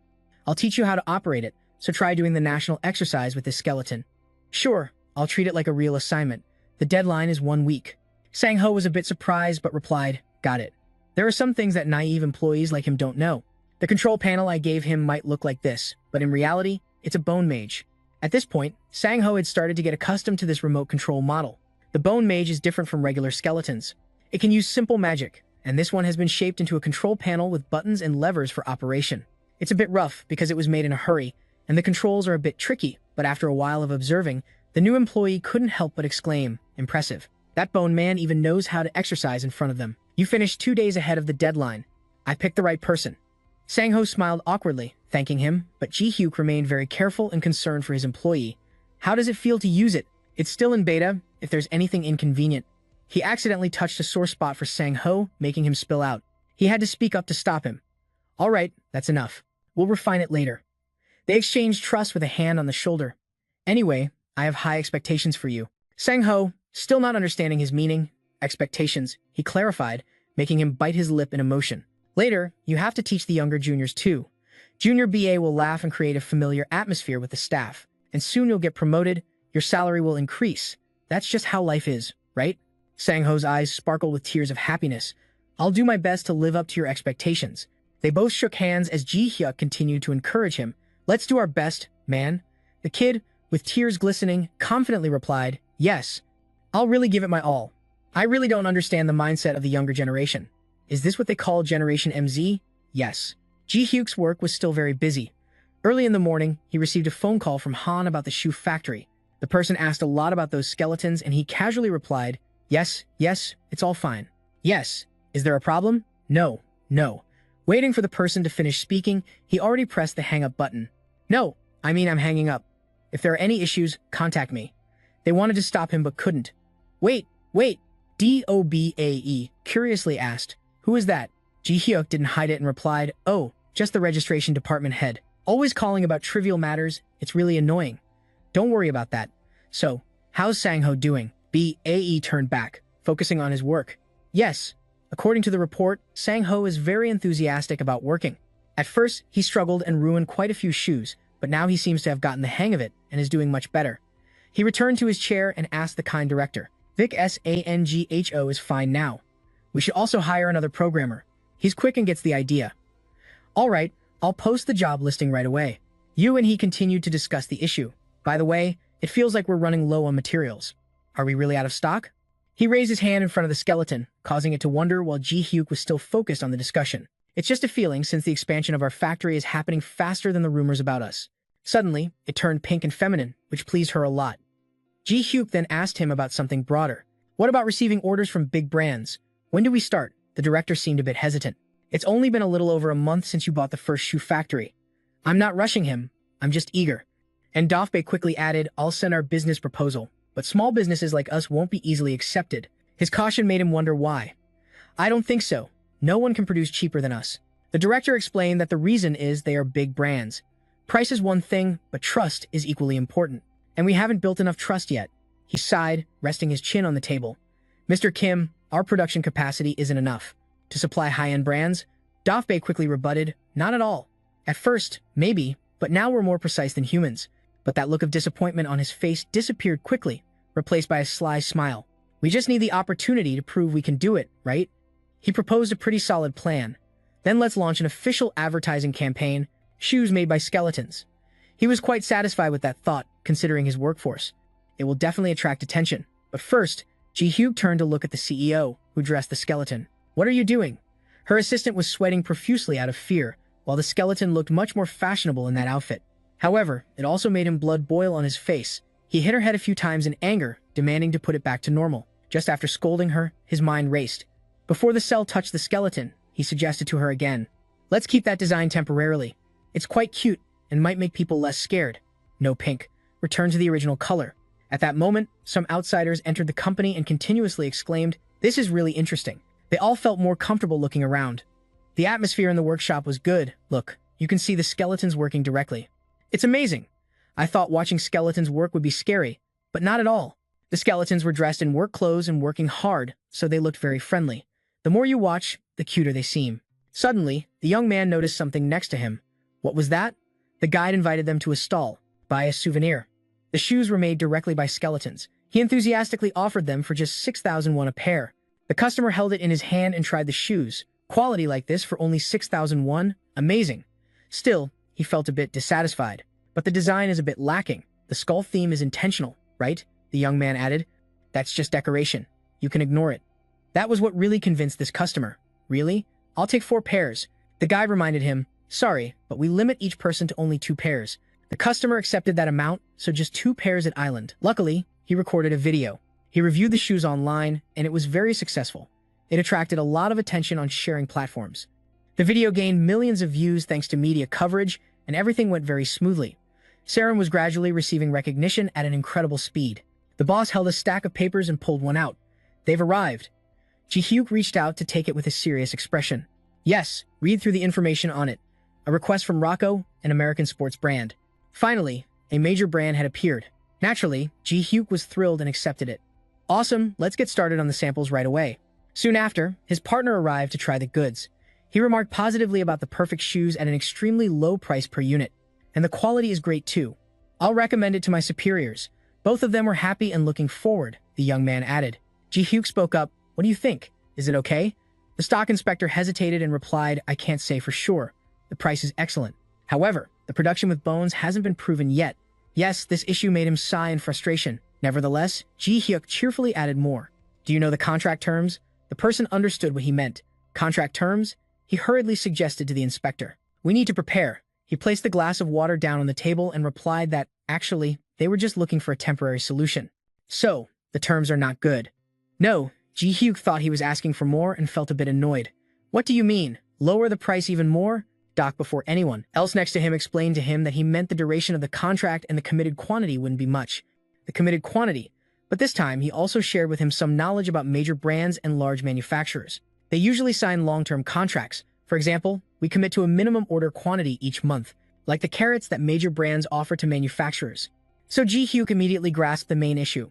I'll teach you how to operate it, so try doing the national exercise with this skeleton. Sure, I'll treat it like a real assignment. The deadline is 1 week. Sang-ho was a bit surprised but replied, Got it. There are some things that naive employees like him don't know. The control panel I gave him might look like this, but in reality, it's a bone mage. At this point, Sang-ho had started to get accustomed to this remote control model. The bone mage is different from regular skeletons. It can use simple magic, and this one has been shaped into a control panel with buttons and levers for operation. It's a bit rough because it was made in a hurry, and the controls are a bit tricky, but after a while of observing, the new employee couldn't help but exclaim, Impressive. That bone man even knows how to exercise in front of them. You finished 2 days ahead of the deadline. I picked the right person. Sang-ho smiled awkwardly, thanking him, but Ji-hyuk remained very careful and concerned for his employee. How does it feel to use it? It's still in beta, if there's anything inconvenient. He accidentally touched a sore spot for Sang-ho, making him spill out. He had to speak up to stop him. All right, that's enough. We'll refine it later. They exchanged trust with a hand on the shoulder. Anyway, I have high expectations for you. Sang-ho, still not understanding his meaning, expectations, he clarified, making him bite his lip in emotion. Later, you have to teach the younger juniors too. Junior BA will laugh and create a familiar atmosphere with the staff, and soon you'll get promoted, your salary will increase. That's just how life is, right? Sang-ho's eyes sparkled with tears of happiness. I'll do my best to live up to your expectations. They both shook hands as Ji-hyuk continued to encourage him. Let's do our best, man. The kid, with tears glistening, confidently replied, Yes. I'll really give it my all. I really don't understand the mindset of the younger generation. Is this what they call Generation MZ? Yes. Ji Hyuk's work was still very busy. Early in the morning, he received a phone call from Han about the shoe factory. The person asked a lot about those skeletons and he casually replied, yes, it's all fine. Yes. Is there a problem? No. Waiting for the person to finish speaking, he already pressed the hang up button. No, I'm hanging up. If there are any issues, contact me. They wanted to stop him but couldn't. Wait. DOBAE curiously asked, who is that? Ji Hyuk didn't hide it and replied, oh, just the registration department head. Always calling about trivial matters, it's really annoying. Don't worry about that. So, how's Sang-ho doing? BAE turned back, focusing on his work. Yes. According to the report, Sang-ho is very enthusiastic about working. At first, he struggled and ruined quite a few shoes, but now he seems to have gotten the hang of it and is doing much better. He returned to his chair and asked the kind director, Vic Sangho is fine now. We should also hire another programmer. He's quick and gets the idea. All right, I'll post the job listing right away. You and he continued to discuss the issue. By the way, it feels like we're running low on materials. Are we really out of stock? He raised his hand in front of the skeleton, causing it to wonder while Ji Hyuk was still focused on the discussion. It's just a feeling since the expansion of our factory is happening faster than the rumors about us. Suddenly, it turned pink and feminine, which pleased her a lot. Ji Hyuk then asked him about something broader. What about receiving orders from big brands? When do we start? The director seemed a bit hesitant. It's only been a little over a month since you bought the first shoe factory. I'm not rushing him. I'm just eager. And Dofbe quickly added, I'll send our business proposal, but small businesses like us won't be easily accepted. His caution made him wonder why. I don't think so. No one can produce cheaper than us. The director explained that the reason is they are big brands. Price is one thing, but trust is equally important. And we haven't built enough trust yet. He sighed, resting his chin on the table. Mr. Kim, our production capacity isn't enough. To supply high-end brands? Dofbe quickly rebutted, not at all. At first, maybe, but now we're more precise than humans. But that look of disappointment on his face disappeared quickly, replaced by a sly smile. We just need the opportunity to prove we can do it, right? He proposed a pretty solid plan. Then let's launch an official advertising campaign, shoes made by skeletons. He was quite satisfied with that thought, considering his workforce. It will definitely attract attention. But first, Ji Hyuk turned to look at the CEO, who dressed the skeleton. What are you doing? Her assistant was sweating profusely out of fear, while the skeleton looked much more fashionable in that outfit. However, it also made him blood boil on his face. He hit her head a few times in anger, demanding to put it back to normal. Just after scolding her, his mind raced. Before the cell touched the skeleton, he suggested to her again, let's keep that design temporarily. It's quite cute and might make people less scared. No pink. Return to the original color. At that moment, some outsiders entered the company and continuously exclaimed, this is really interesting. They all felt more comfortable looking around. The atmosphere in the workshop was good. Look, you can see the skeletons working directly. It's amazing. I thought watching skeletons work would be scary, but not at all. The skeletons were dressed in work clothes and working hard, so they looked very friendly. The more you watch, the cuter they seem. Suddenly, the young man noticed something next to him. What was that? The guide invited them to a stall. Buy a souvenir. The shoes were made directly by skeletons. He enthusiastically offered them for just 6,001 a pair. The customer held it in his hand and tried the shoes. Quality like this for only 6,001? Amazing. Still, he felt a bit dissatisfied. But the design is a bit lacking. The skull theme is intentional, right? The young man added. That's just decoration. You can ignore it. That was what really convinced this customer. Really? I'll take 4 pairs. The guy reminded him, sorry, but we limit each person to only 2 pairs. The customer accepted that amount, so just 2 pairs at Island. Luckily, he recorded a video. He reviewed the shoes online, and it was very successful. It attracted a lot of attention on sharing platforms. The video gained millions of views thanks to media coverage, and everything went very smoothly. Saren was gradually receiving recognition at an incredible speed. The boss held a stack of papers and pulled one out. They've arrived. Ji Hyuk reached out to take it with a serious expression. Yes, read through the information on it. A request from Rocco, an American sports brand. Finally, a major brand had appeared. Naturally, Ji Hyuk was thrilled and accepted it. Awesome, let's get started on the samples right away. Soon after, his partner arrived to try the goods. He remarked positively about the perfect shoes at an extremely low price per unit. And the quality is great too. I'll recommend it to my superiors. Both of them were happy and looking forward, the young man added. Ji Hyuk spoke up, what do you think? Is it okay? The stock inspector hesitated and replied, I can't say for sure. The price is excellent. However, the production with bones hasn't been proven yet. Yes, this issue made him sigh in frustration. Nevertheless, Ji Hyuk cheerfully added more. Do you know the contract terms? The person understood what he meant. Contract terms? He hurriedly suggested to the inspector. We need to prepare. He placed the glass of water down on the table and replied that, actually, they were just looking for a temporary solution. So, the terms are not good. No, Ji Hyuk thought he was asking for more and felt a bit annoyed. What do you mean? Lower the price even more? Doc, before anyone else next to him, explained to him that he meant the duration of the contract and the committed quantity wouldn't be much. The committed quantity. But this time, he also shared with him some knowledge about major brands and large manufacturers. They usually sign long-term contracts. For example, we commit to a minimum order quantity each month, like the carrots that major brands offer to manufacturers. So Ji Hyuk immediately grasped the main issue.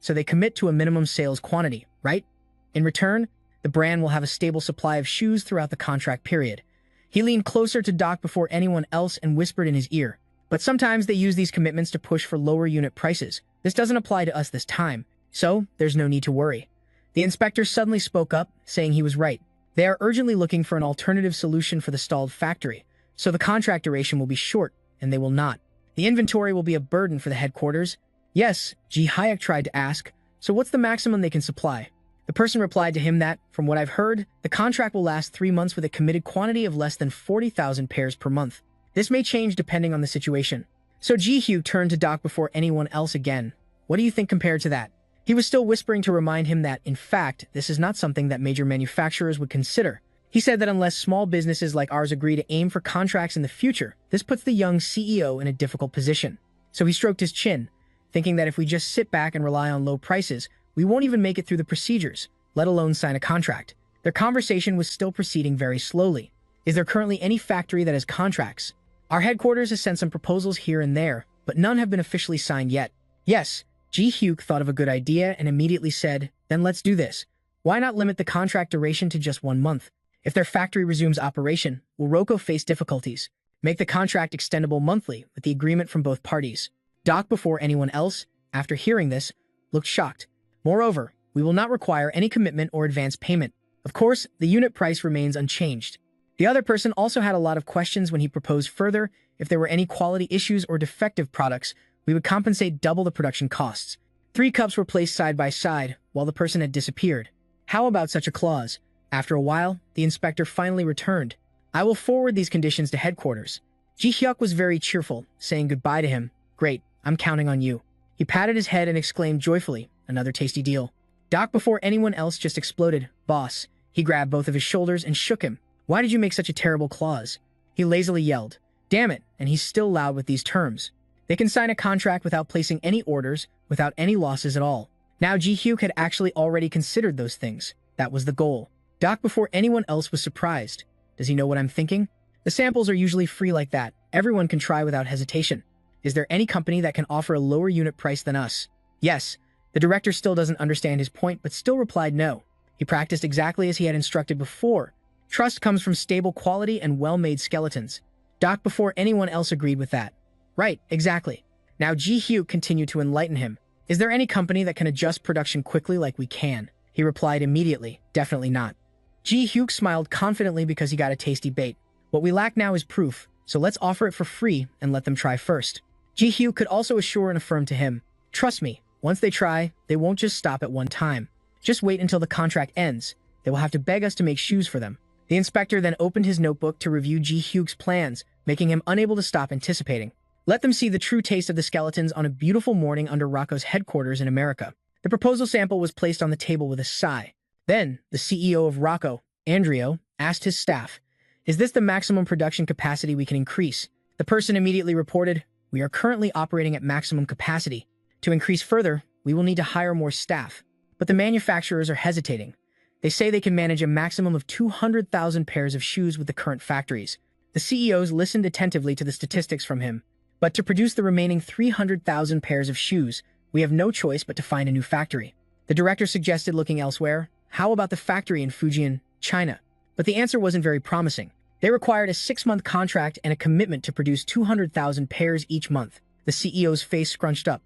So they commit to a minimum sales quantity, right? In return, the brand will have a stable supply of shoes throughout the contract period. He leaned closer to Doc before anyone else and whispered in his ear. But sometimes they use these commitments to push for lower unit prices. This doesn't apply to us this time, so there's no need to worry. The inspector suddenly spoke up, saying he was right. They are urgently looking for an alternative solution for the stalled factory, so the contract duration will be short, and they will not. The inventory will be a burden for the headquarters. Yes, Ji Hyuk tried to ask, so what's the maximum they can supply? The person replied to him that, from what I've heard, the contract will last 3 months with a committed quantity of less than 40,000 pairs per month. This may change depending on the situation. So Ji Hyuk turned to Doc before anyone else again. What do you think compared to that? He was still whispering to remind him that, in fact, this is not something that major manufacturers would consider. He said that unless small businesses like ours agree to aim for contracts in the future, this puts the young CEO in a difficult position. So he stroked his chin, thinking that if we just sit back and rely on low prices, we won't even make it through the procedures, let alone sign a contract. Their conversation was still proceeding very slowly. Is there currently any factory that has contracts? Our headquarters has sent some proposals here and there, but none have been officially signed yet. Yes, Ji Hyuk thought of a good idea and immediately said, then let's do this. Why not limit the contract duration to just 1 month? If their factory resumes operation, will Roko face difficulties? Make the contract extendable monthly with the agreement from both parties. Doc, before anyone else, after hearing this, looked shocked. Moreover, we will not require any commitment or advance payment. Of course, the unit price remains unchanged. The other person also had a lot of questions when he proposed further. If there were any quality issues or defective products, we would compensate double the production costs. 3 cups were placed side by side while the person had disappeared. How about such a clause? After a while, the inspector finally returned. I will forward these conditions to headquarters. Ji Hyuk was very cheerful, saying goodbye to him. Great, I'm counting on you. He patted his head and exclaimed joyfully, another tasty deal. Doc, before anyone else, just exploded. Boss. He grabbed both of his shoulders and shook him. Why did you make such a terrible clause? He lazily yelled. Damn it, and he's still loud with these terms. They can sign a contract without placing any orders, without any losses at all. Now Ji Hyuk had actually already considered those things. That was the goal. Doc, before anyone else, was surprised. Does he know what I'm thinking? The samples are usually free like that. Everyone can try without hesitation. Is there any company that can offer a lower unit price than us? Yes. The director still doesn't understand his point, but still replied no. He practiced exactly as he had instructed before. Trust comes from stable quality and well-made skeletons. Doc, before anyone else, agreed with that. Right, exactly. Now Ji Hyuk continued to enlighten him. Is there any company that can adjust production quickly like we can? He replied immediately, definitely not. Ji Hyuk smiled confidently because he got a tasty bait. What we lack now is proof, so let's offer it for free and let them try first. Ji Hyuk could also assure and affirm to him, trust me, once they try, they won't just stop at one time. Just wait until the contract ends. They will have to beg us to make shoes for them. The inspector then opened his notebook to review Ji Hyuk's plans, making him unable to stop anticipating. Let them see the true taste of the skeletons on a beautiful morning under Rocco's headquarters in America. The proposal sample was placed on the table with a sigh. Then, the CEO of Rocco, Andrio, asked his staff, is this the maximum production capacity we can increase? The person immediately reported, we are currently operating at maximum capacity. To increase further, we will need to hire more staff. But the manufacturers are hesitating. They say they can manage a maximum of 200,000 pairs of shoes with the current factories. The CEOs listened attentively to the statistics from him. But to produce the remaining 300,000 pairs of shoes, we have no choice but to find a new factory. The director suggested looking elsewhere. How about the factory in Fujian, China? But the answer wasn't very promising. They required a 6-month contract and a commitment to produce 200,000 pairs each month. The CEO's face scrunched up.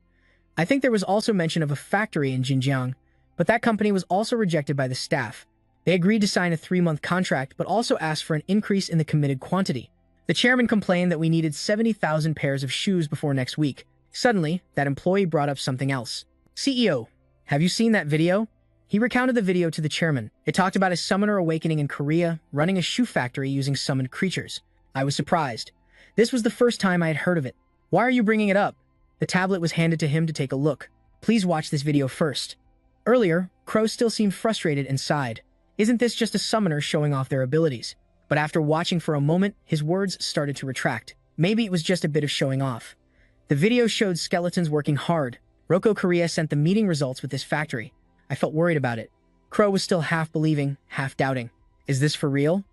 I think there was also mention of a factory in Xinjiang, but that company was also rejected by the staff. They agreed to sign a 3-month contract, but also asked for an increase in the committed quantity. The chairman complained that we needed 70,000 pairs of shoes before next week. Suddenly, that employee brought up something else. CEO, have you seen that video? He recounted the video to the chairman. It talked about a summoner awakening in Korea, running a shoe factory using summoned creatures. I was surprised. This was the first time I had heard of it. Why are you bringing it up? The tablet was handed to him to take a look. Please watch this video first. Earlier, Crow still seemed frustrated and sighed. Isn't this just a summoner showing off their abilities? But after watching for a moment, his words started to retract. Maybe it was just a bit of showing off. The video showed skeletons working hard. Roko Korea sent the meeting results with this factory. I felt worried about it. Crow was still half believing, half doubting. Is this for real?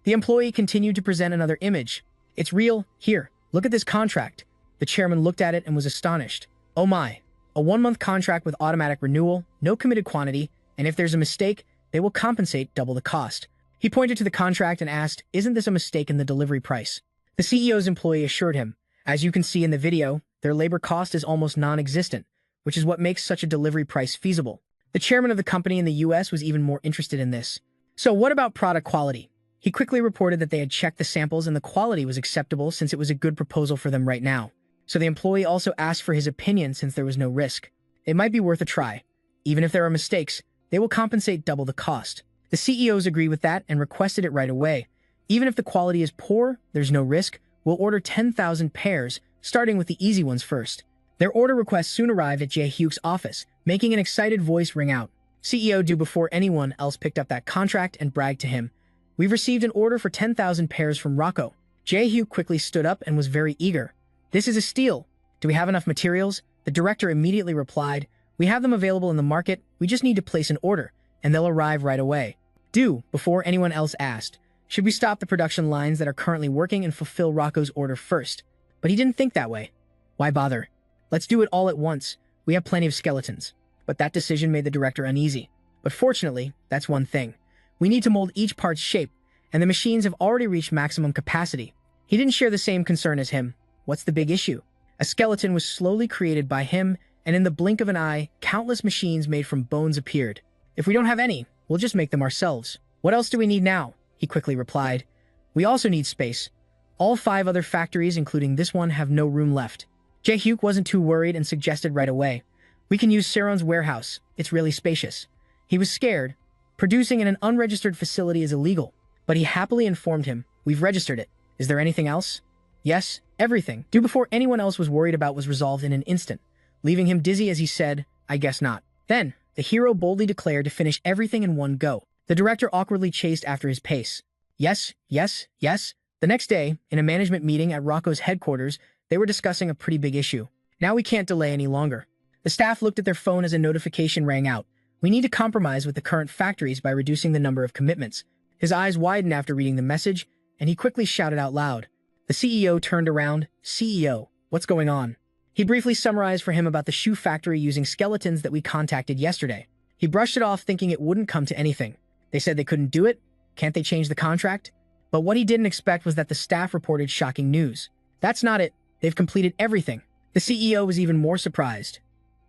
The employee continued to present another image. It's real. Here, look at this contract. The chairman looked at it and was astonished. Oh my. A 1-month contract with automatic renewal, no committed quantity, and if there's a mistake, they will compensate double the cost. He pointed to the contract and asked, isn't this a mistake in the delivery price? The CEO's employee assured him, as you can see in the video, their labor cost is almost non-existent, which is what makes such a delivery price feasible. The chairman of the company in the US was even more interested in this. So what about product quality? He quickly reported that they had checked the samples and the quality was acceptable since it was a good proposal for them right now. So the employee also asked for his opinion since there was no risk. It might be worth a try. Even if there are mistakes, they will compensate double the cost. The CEOs agree with that and requested it right away. Even if the quality is poor, there's no risk. We'll order 10,000 pairs, starting with the easy ones first. Their order request soon arrived at Jae-hyuk's office, making an excited voice ring out. CEO do before anyone else picked up that contract and bragged to him. We've received an order for 10,000 pairs from Rocco. Jae-hyuk quickly stood up and was very eager. This is a steal. Do we have enough materials? The director immediately replied, we have them available in the market, we just need to place an order, and they'll arrive right away. Do, before anyone else asked, should we stop the production lines that are currently working and fulfill Rocco's order first? But he didn't think that way. Why bother? Let's do it all at once. We have plenty of skeletons. But that decision made the director uneasy. But fortunately, that's one thing. We need to mold each part's shape, and the machines have already reached maximum capacity. He didn't share the same concern as him. What's the big issue? A skeleton was slowly created by him, and in the blink of an eye, countless machines made from bones appeared. If we don't have any, we'll just make them ourselves. What else do we need now? He quickly replied. We also need space. All 5 other factories, including this one, have no room left. Jae-hyuk wasn't too worried and suggested right away. We can use Seron's warehouse. It's really spacious. He was scared. Producing in an unregistered facility is illegal, but he happily informed him, we've registered it. Is there anything else? Yes, everything. Do before anyone else was worried about was resolved in an instant, leaving him dizzy as he said, I guess not. Then, the hero boldly declared to finish everything in one go. The director awkwardly chased after his pace. Yes, yes, yes. The next day, in a management meeting at Rocco's headquarters, they were discussing a pretty big issue. Now we can't delay any longer. The staff looked at their phone as a notification rang out. We need to compromise with the current factories by reducing the number of commitments. His eyes widened after reading the message, and he quickly shouted out loud. The CEO turned around. CEO, what's going on? He briefly summarized for him about the shoe factory using skeletons that we contacted yesterday. He brushed it off thinking it wouldn't come to anything. They said they couldn't do it? Can't they change the contract? But what he didn't expect was that the staff reported shocking news. That's not it. They've completed everything. The CEO was even more surprised.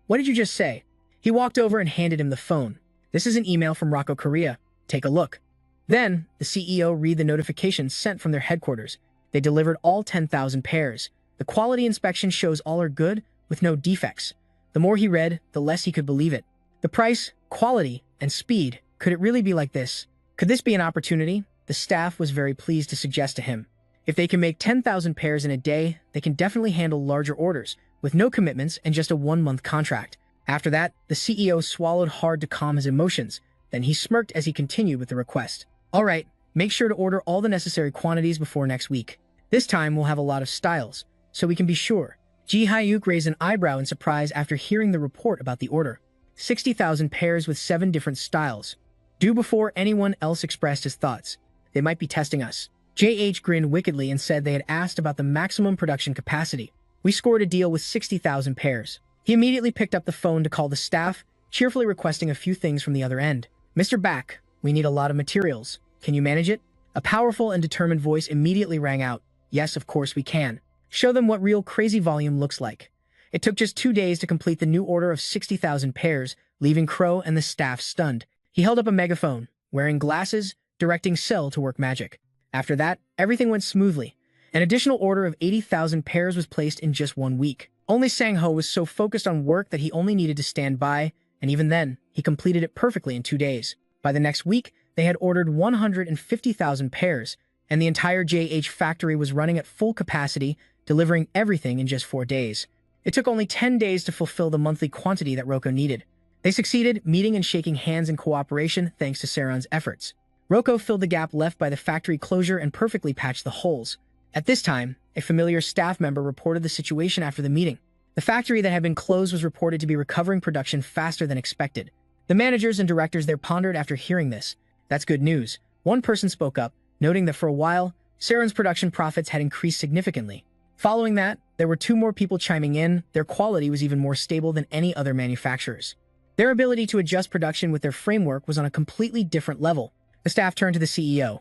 What did you just say? He walked over and handed him the phone. This is an email from Rocco Korea. Take a look. Then, the CEO read the notification sent from their headquarters. They delivered all 10,000 pairs. The quality inspection shows all are good, with no defects. The more he read, the less he could believe it. The price, quality, and speed. Could it really be like this? Could this be an opportunity? The staff was very pleased to suggest to him. If they can make 10,000 pairs in a day, they can definitely handle larger orders, with no commitments and just a 1-month contract. After that, the CEO swallowed hard to calm his emotions. Then he smirked as he continued with the request. All right, make sure to order all the necessary quantities before next week. This time we'll have a lot of styles, so we can be sure. Jae-hyuk raised an eyebrow in surprise after hearing the report about the order. 60,000 pairs with 7 different styles. Do before anyone else expressed his thoughts. They might be testing us. JH grinned wickedly and said they had asked about the maximum production capacity. We scored a deal with 60,000 pairs. He immediately picked up the phone to call the staff, cheerfully requesting a few things from the other end. Mr. Back, we need a lot of materials. Can you manage it? A powerful and determined voice immediately rang out. Yes, of course we can. Show them what real crazy volume looks like. It took just 2 days to complete the new order of 60,000 pairs, leaving Crow and the staff stunned. He held up a megaphone, wearing glasses, directing Cell to work magic. After that, everything went smoothly. An additional order of 80,000 pairs was placed in just 1 week. Only Sang-ho was so focused on work that he only needed to stand by, and even then, he completed it perfectly in 2 days. By the next week, they had ordered 150,000 pairs, and the entire JH factory was running at full capacity, delivering everything in just 4 days. It took only 10 days to fulfill the monthly quantity that Roko needed. They succeeded, meeting and shaking hands in cooperation thanks to Saron's efforts. Roko filled the gap left by the factory closure and perfectly patched the holes. At this time, a familiar staff member reported the situation after the meeting. The factory that had been closed was reported to be recovering production faster than expected. The managers and directors there pondered after hearing this. That's good news. One person spoke up, noting that for a while, Saron's production profits had increased significantly. Following that, there were 2 more people chiming in. Their quality was even more stable than any other manufacturers. Their ability to adjust production with their framework was on a completely different level. The staff turned to the CEO.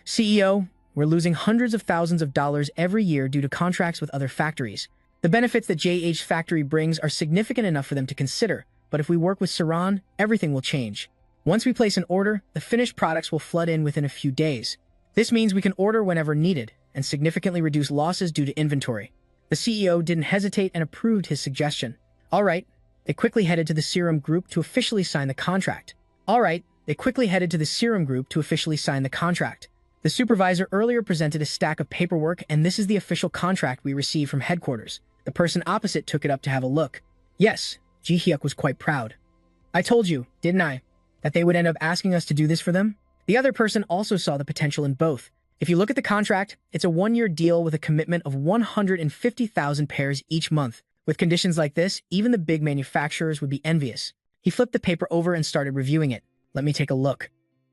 CEO, we're losing hundreds of thousands of dollars every year due to contracts with other factories. The benefits that JH Factory brings are significant enough for them to consider, but if we work with Saran, everything will change. Once we place an order, the finished products will flood in within a few days. This means we can order whenever needed and significantly reduce losses due to inventory. The CEO didn't hesitate and approved his suggestion. All right, they quickly headed to the Serum Group to officially sign the contract. The supervisor earlier presented a stack of paperwork, and this is the official contract we received from headquarters. The person opposite took it up to have a look. Yes, Ji-hyuk was quite proud. I told you, didn't I, that they would end up asking us to do this for them? The other person also saw the potential in both. If you look at the contract, it's a 1-year deal with a commitment of 150,000 pairs each month. With conditions like this, even the big manufacturers would be envious. He flipped the paper over and started reviewing it. Let me take a look.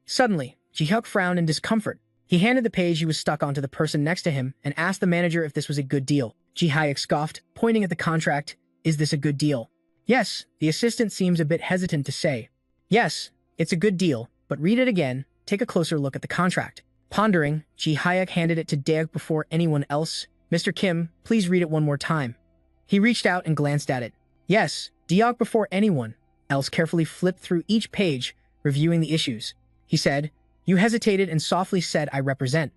Suddenly, Ji-hyuk frowned in discomfort. He handed the page he was stuck on to the person next to him and asked the manager if this was a good deal. Ji-hyuk scoffed, pointing at the contract. Is this a good deal? Yes, the assistant seems a bit hesitant to say. Yes, it's a good deal, but read it again. Take a closer look at the contract. Pondering, Ji-hyuk handed it to Daeuk before anyone else. Mr. Kim, please read it one more time. He reached out and glanced at it. Yes, Daeuk before anyone else carefully flipped through each page, reviewing the issues. He said, You hesitated and softly said, I represent.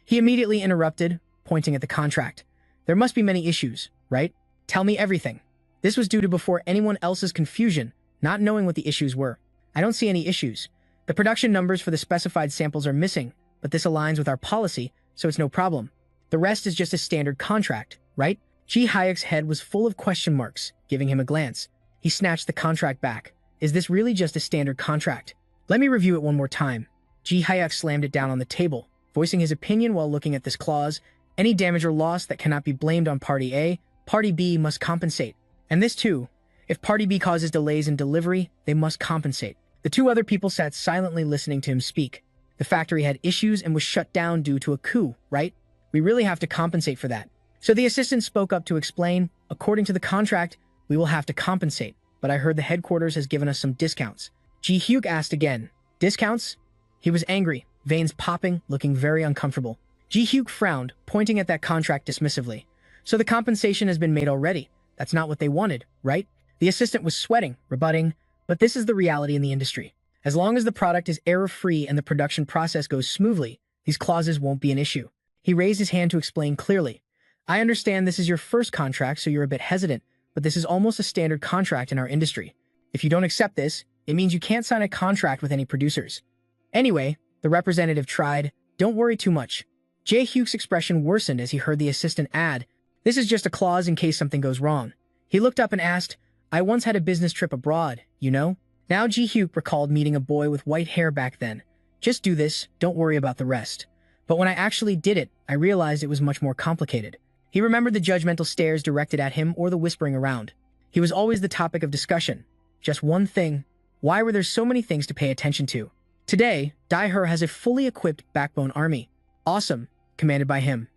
He immediately interrupted, pointing at the contract. There must be many issues, right? Tell me everything. This was due to before anyone else's confusion, not knowing what the issues were. I don't see any issues. The production numbers for the specified samples are missing, but this aligns with our policy, so it's no problem. The rest is just a standard contract, right? Ji-hyuk's head was full of question marks, giving him a glance. He snatched the contract back. Is this really just a standard contract? Let me review it one more time. Ji-hyuk slammed it down on the table, voicing his opinion while looking at this clause. Any damage or loss that cannot be blamed on Party A, Party B must compensate. And this too. If Party B causes delays in delivery, they must compensate. The 2 other people sat silently listening to him speak. The factory had issues and was shut down due to a coup, right? We really have to compensate for that. So the assistant spoke up to explain, according to the contract, we will have to compensate, but I heard the headquarters has given us some discounts. Ji-hyuk asked again, discounts? He was angry, veins popping, looking very uncomfortable. Ji-hyuk frowned, pointing at that contract dismissively. So the compensation has been made already. That's not what they wanted, right? The assistant was sweating, rebutting, but this is the reality in the industry. As long as the product is error-free and the production process goes smoothly, these clauses won't be an issue. He raised his hand to explain clearly. I understand this is your first contract, so you're a bit hesitant, but this is almost a standard contract in our industry. If you don't accept this, it means you can't sign a contract with any producers. Anyway, the representative tried. Don't worry too much. Jae-hyuk's expression worsened as he heard the assistant add, this is just a clause in case something goes wrong. He looked up and asked, I once had a business trip abroad, you know? Now Ji-hyuk recalled meeting a boy with white hair back then. Just do this, don't worry about the rest. But when I actually did it, I realized it was much more complicated. He remembered the judgmental stares directed at him or the whispering around. He was always the topic of discussion. Just one thing. Why were there so many things to pay attention to? Today, Daeher has a fully equipped backbone army. Awesome, commanded by him.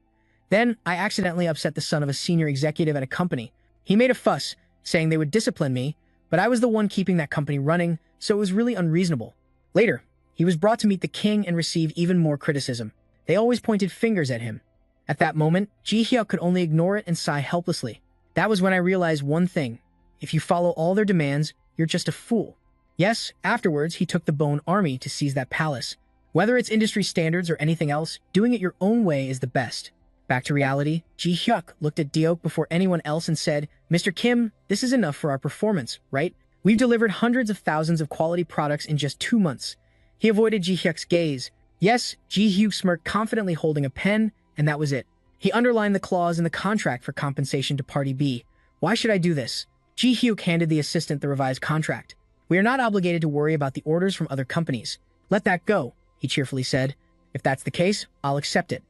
Then, I accidentally upset the son of a senior executive at a company. He made a fuss, saying they would discipline me, but I was the one keeping that company running, so it was really unreasonable. Later, he was brought to meet the king and receive even more criticism. They always pointed fingers at him. At that moment, Ji-hyuk could only ignore it and sigh helplessly. That was when I realized one thing. If you follow all their demands, you're just a fool. Yes, afterwards, he took the Bone Army to seize that palace. Whether it's industry standards or anything else, doing it your own way is the best. Back to reality, Ji Hyuk looked at Deok before anyone else and said, Mr. Kim, this is enough for our performance, right? We've delivered hundreds of thousands of quality products in just 2 months. He avoided Ji Hyuk's gaze. Yes, Ji Hyuk smirked, confidently holding a pen, and that was it. He underlined the clause in the contract for compensation to Party B. Why should I do this? Ji Hyuk handed the assistant the revised contract. We are not obligated to worry about the orders from other companies. Let that go, he cheerfully said. If that's the case, I'll accept it.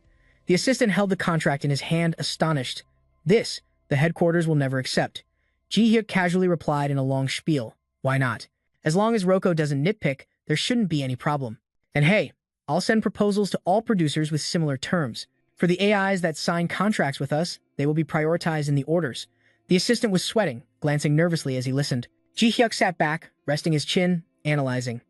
The assistant held the contract in his hand, astonished. This, the headquarters will never accept. Ji Hyuk casually replied in a long spiel. Why not? As long as Roko doesn't nitpick, there shouldn't be any problem. And hey, I'll send proposals to all producers with similar terms. For the AIs that sign contracts with us, they will be prioritized in the orders. The assistant was sweating, glancing nervously as he listened. Ji Hyuk sat back, resting his chin, analyzing.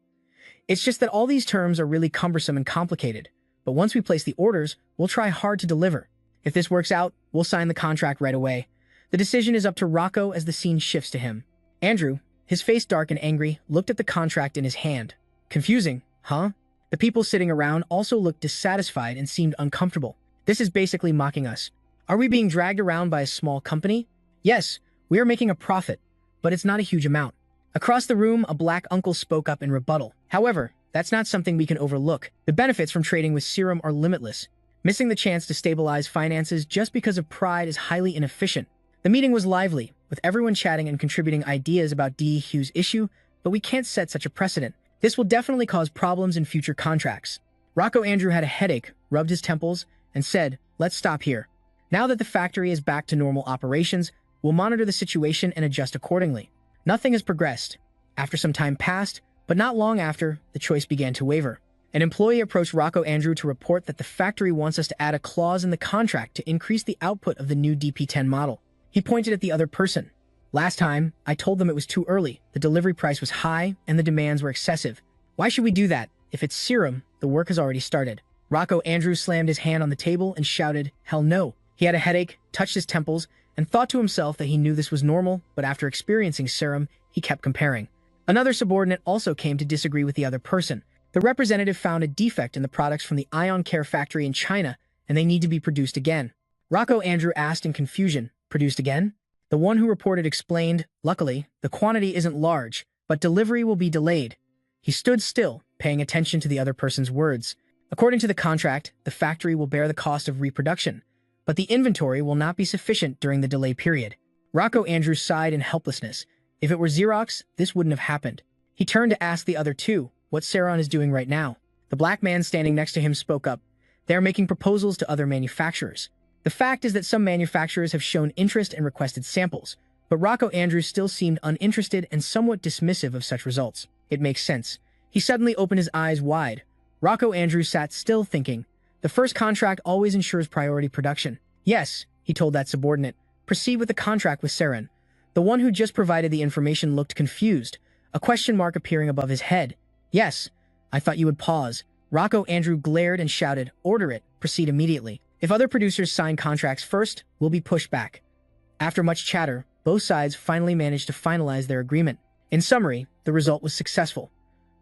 It's just that all these terms are really cumbersome and complicated. But once we place the orders, we'll try hard to deliver. If this works out, we'll sign the contract right away. The decision is up to Rocco as the scene shifts to him. Andrew, his face dark and angry, looked at the contract in his hand. Confusing, huh? The people sitting around also looked dissatisfied and seemed uncomfortable. This is basically mocking us. Are we being dragged around by a small company? Yes, we are making a profit, but it's not a huge amount. Across the room, a black uncle spoke up in rebuttal. However, that's not something we can overlook. The benefits from trading with Serum are limitless. Missing the chance to stabilize finances just because of pride is highly inefficient. The meeting was lively, with everyone chatting and contributing ideas about DEQ's issue, but we can't set such a precedent. This will definitely cause problems in future contracts. Rocco Andrew had a headache, rubbed his temples, and said, let's stop here. Now that the factory is back to normal operations, we'll monitor the situation and adjust accordingly. Nothing has progressed. After some time passed, but not long after, the choice began to waver. An employee approached Rocco Andrew to report that the factory wants us to add a clause in the contract to increase the output of the new DP10 model. He pointed at the other person. Last time, I told them it was too early, the delivery price was high, and the demands were excessive. Why should we do that? If it's Serum, the work has already started. Rocco Andrew slammed his hand on the table and shouted, hell no. He had a headache, touched his temples, and thought to himself that he knew this was normal, but after experiencing Serum, he kept comparing. Another subordinate also came to disagree with the other person. The representative found a defect in the products from the Ion Care factory in China, and they need to be produced again. Rocco Andrew asked in confusion, produced again? The one who reported explained, luckily, the quantity isn't large, but delivery will be delayed. He stood still, paying attention to the other person's words. According to the contract, the factory will bear the cost of reproduction, but the inventory will not be sufficient during the delay period. Rocco Andrew sighed in helplessness. If it were Xerox, this wouldn't have happened. He turned to ask the other two what Saron is doing right now. The black man standing next to him spoke up. They are making proposals to other manufacturers. The fact is that some manufacturers have shown interest and requested samples, but Rocco Andrew still seemed uninterested and somewhat dismissive of such results. It makes sense. He suddenly opened his eyes wide. Rocco Andrew sat still thinking. The first contract always ensures priority production. Yes, he told that subordinate. Proceed with the contract with Saron. The one who just provided the information looked confused, a question mark appearing above his head. Yes, I thought you would pause. Rocco Andrew glared and shouted, order it, proceed immediately. If other producers sign contracts first, we'll be pushed back. After much chatter, both sides finally managed to finalize their agreement. In summary, the result was successful.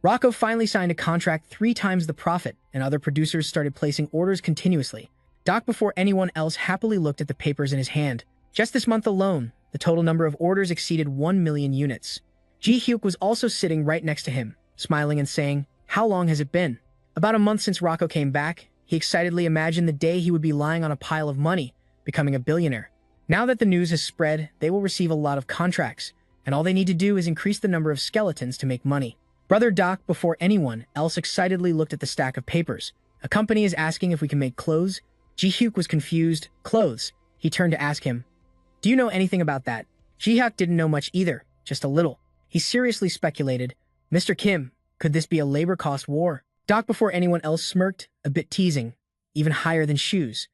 Rocco finally signed a contract 3 times the profit, and other producers started placing orders continuously. Doc, before anyone else, happily looked at the papers in his hand. Just this month alone, the total number of orders exceeded 1 million units. Ji Hyuk was also sitting right next to him, smiling and saying, how long has it been? About a month since Rocco came back. He excitedly imagined the day he would be lying on a pile of money, becoming a billionaire. Now that the news has spread, they will receive a lot of contracts, and all they need to do is increase the number of skeletons to make money. Brother Doc, before anyone else, excitedly looked at the stack of papers. A company is asking if we can make clothes. Ji Hyuk was confused. Clothes. He turned to ask him, do you know anything about that? Ji Hyuk didn't know much either, just a little. He seriously speculated, Mr. Kim, could this be a labor cost war? Doc, before anyone else, smirked, a bit teasing, even higher than shoes.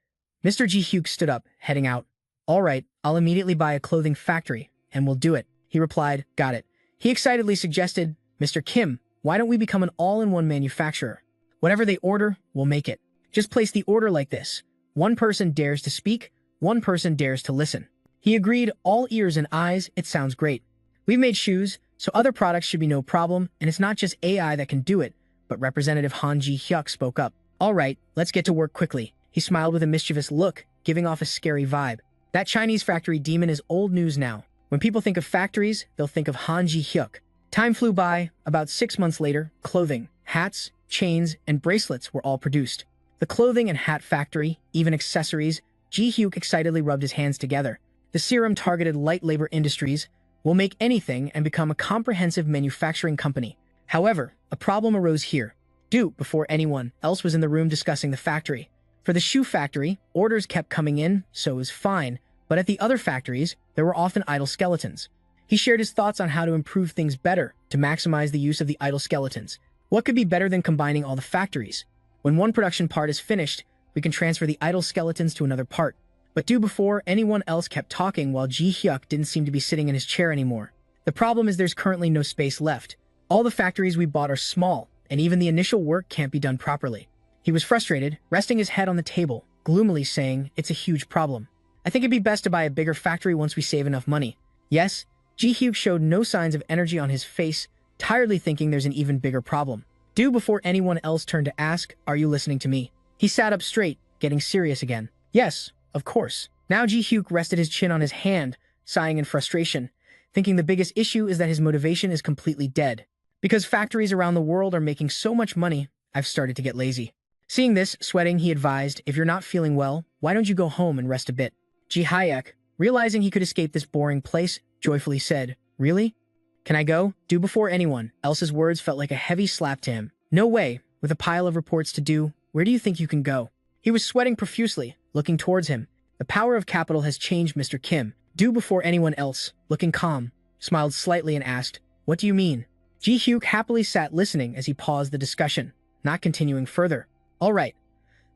Mr. Ji Hyuk stood up, heading out. All right, I'll immediately buy a clothing factory, and we'll do it. He replied, got it. He excitedly suggested, Mr. Kim, why don't we become an all-in-one manufacturer? Whatever they order, we'll make it. Just place the order like this. One person dares to speak, one person dares to listen. He agreed, all ears and eyes, it sounds great. We've made shoes, so other products should be no problem, and it's not just AI that can do it. But Representative Han Ji Hyuk spoke up. All right, let's get to work quickly. He smiled with a mischievous look, giving off a scary vibe. That Chinese factory demon is old news now. When people think of factories, they'll think of Han Ji-hyuk. Time flew by. About 6 months later, clothing, hats, chains, and bracelets were all produced. The clothing and hat factory, even accessories, Ji-hyuk excitedly rubbed his hands together. The serum targeted light labor industries, will make anything and become a comprehensive manufacturing company. However, a problem arose here. Before anyone else was in the room discussing the factory. For the shoe factory, orders kept coming in, so it was fine, but at the other factories, there were often idle skeletons. He shared his thoughts on how to improve things better to maximize the use of the idle skeletons. What could be better than combining all the factories? When one production part is finished, we can transfer the idle skeletons to another part. But before anyone else kept talking while Ji-hyuk didn't seem to be sitting in his chair anymore. The problem is there's currently no space left. All the factories we bought are small, and even the initial work can't be done properly. He was frustrated, resting his head on the table, gloomily saying, "It's a huge problem. I think it'd be best to buy a bigger factory once we save enough money." Yes, Ji-hyuk showed no signs of energy on his face, tiredly thinking there's an even bigger problem. Before anyone else turned to ask, "Are you listening to me?" He sat up straight, getting serious again. "Yes, of course." Now Ji-hyuk rested his chin on his hand, sighing in frustration, thinking the biggest issue is that his motivation is completely dead. Because factories around the world are making so much money, I've started to get lazy. Seeing this, sweating, he advised, "If you're not feeling well, why don't you go home and rest a bit?" Ji-hyuk, realizing he could escape this boring place, joyfully said, "Really? Can I go?" Before anyone else's words felt like a heavy slap to him. "No way. With a pile of reports to do, where do you think you can go?" He was sweating profusely, looking towards him. The power of capital has changed Mr. Kim. Before anyone else, looking calm, smiled slightly and asked, "What do you mean?" Ji-hyuk happily sat listening as he paused the discussion, not continuing further. "All right.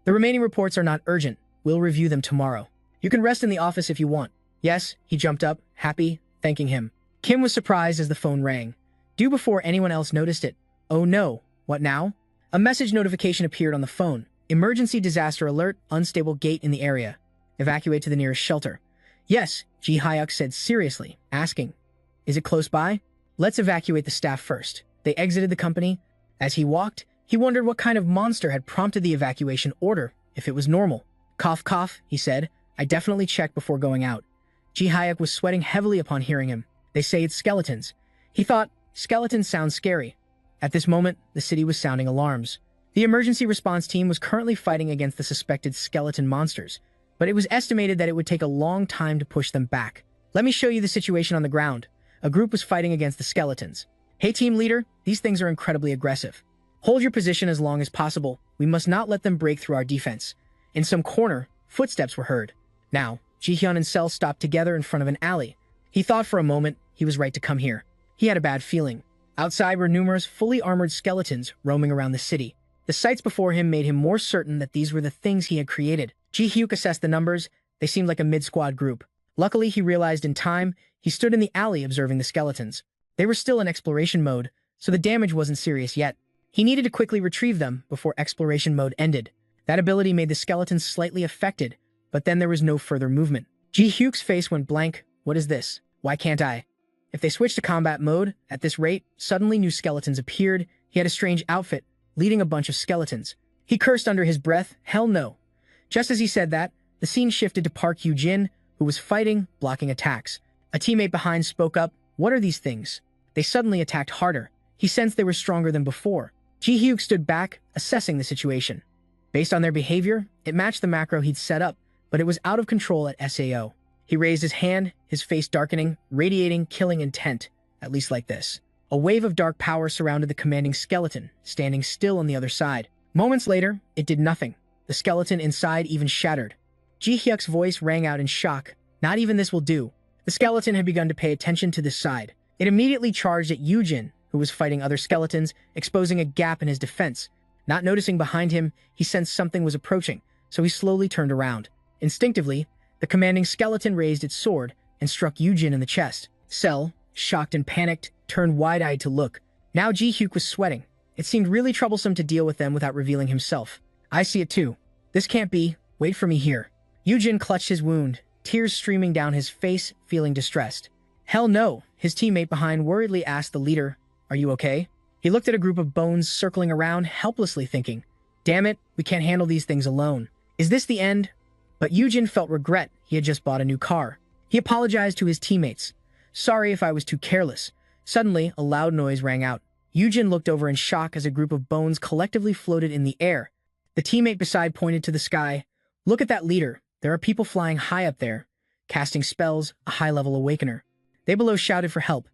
The remaining reports are not urgent. We'll review them tomorrow. You can rest in the office if you want." "Yes," he jumped up, happy, thanking him. Kim was surprised as the phone rang. Before anyone else noticed it. "Oh no, what now?" A message notification appeared on the phone. "Emergency disaster alert, unstable gate in the area. Evacuate to the nearest shelter." "Yes," Ji-hyuk said seriously, asking, "Is it close by?" "Let's evacuate the staff first." They exited the company. As he walked, he wondered what kind of monster had prompted the evacuation order, if it was normal. "Cough, cough," he said. "I definitely checked before going out." Ji-hyuk was sweating heavily upon hearing him. "They say it's skeletons." He thought, skeletons sound scary. At this moment, the city was sounding alarms. The emergency response team was currently fighting against the suspected skeleton monsters, but it was estimated that it would take a long time to push them back. "Let me show you the situation on the ground." A group was fighting against the skeletons. "Hey team leader, these things are incredibly aggressive. Hold your position as long as possible. We must not let them break through our defense." In some corner, footsteps were heard. Now, Ji-hyun and Sel stopped together in front of an alley. He thought for a moment he was right to come here. He had a bad feeling. Outside were numerous fully armored skeletons roaming around the city. The sights before him made him more certain that these were the things he had created. Ji-hyuk assessed the numbers. They seemed like a mid-squad group. Luckily, he realized in time. He stood in the alley observing the skeletons. They were still in exploration mode, so the damage wasn't serious yet. He needed to quickly retrieve them before exploration mode ended. That ability made the skeletons slightly affected, but then there was no further movement. Ji-hyuk's face went blank. What is this? Why can't I? If they switched to combat mode, at this rate, suddenly new skeletons appeared. He had a strange outfit, leading a bunch of skeletons. He cursed under his breath, "Hell no." Just as he said that, the scene shifted to Park Yoo-jin, who was fighting, blocking attacks. A teammate behind spoke up, "What are these things?" They suddenly attacked harder. He sensed they were stronger than before. Ji-hyuk stood back, assessing the situation. Based on their behavior, it matched the macro he'd set up, but it was out of control at SAO. He raised his hand, his face darkening, radiating killing intent, at least like this. A wave of dark power surrounded the commanding skeleton, standing still on the other side. Moments later, it did nothing. The skeleton inside even shattered. Ji-hyuk's voice rang out in shock. Not even this will do. The skeleton had begun to pay attention to this side. It immediately charged at Yoo-jin, who was fighting other skeletons, exposing a gap in his defense. Not noticing behind him, he sensed something was approaching, so he slowly turned around. Instinctively, the commanding skeleton raised its sword and struck Yoo-jin in the chest. Sel, shocked and panicked, turned wide-eyed to look. Now Ji-hyuk was sweating. It seemed really troublesome to deal with them without revealing himself. "I see it too. This can't be. Wait for me here." Yoo-jin clutched his wound, tears streaming down his face, feeling distressed. "Hell no," his teammate behind worriedly asked the leader. "Are you okay?" He looked at a group of bones circling around, helplessly thinking, "Damn it, we can't handle these things alone. Is this the end? But Yujin felt regret. He had just bought a new car. He apologized to his teammates. Sorry if I was too careless. Suddenly, a loud noise rang out. Yujin looked over in shock as a group of bones collectively floated in the air. The teammate beside pointed to the sky. Look at that leader. There are people flying high up there, casting spells, a high-level awakener. They below shouted for help.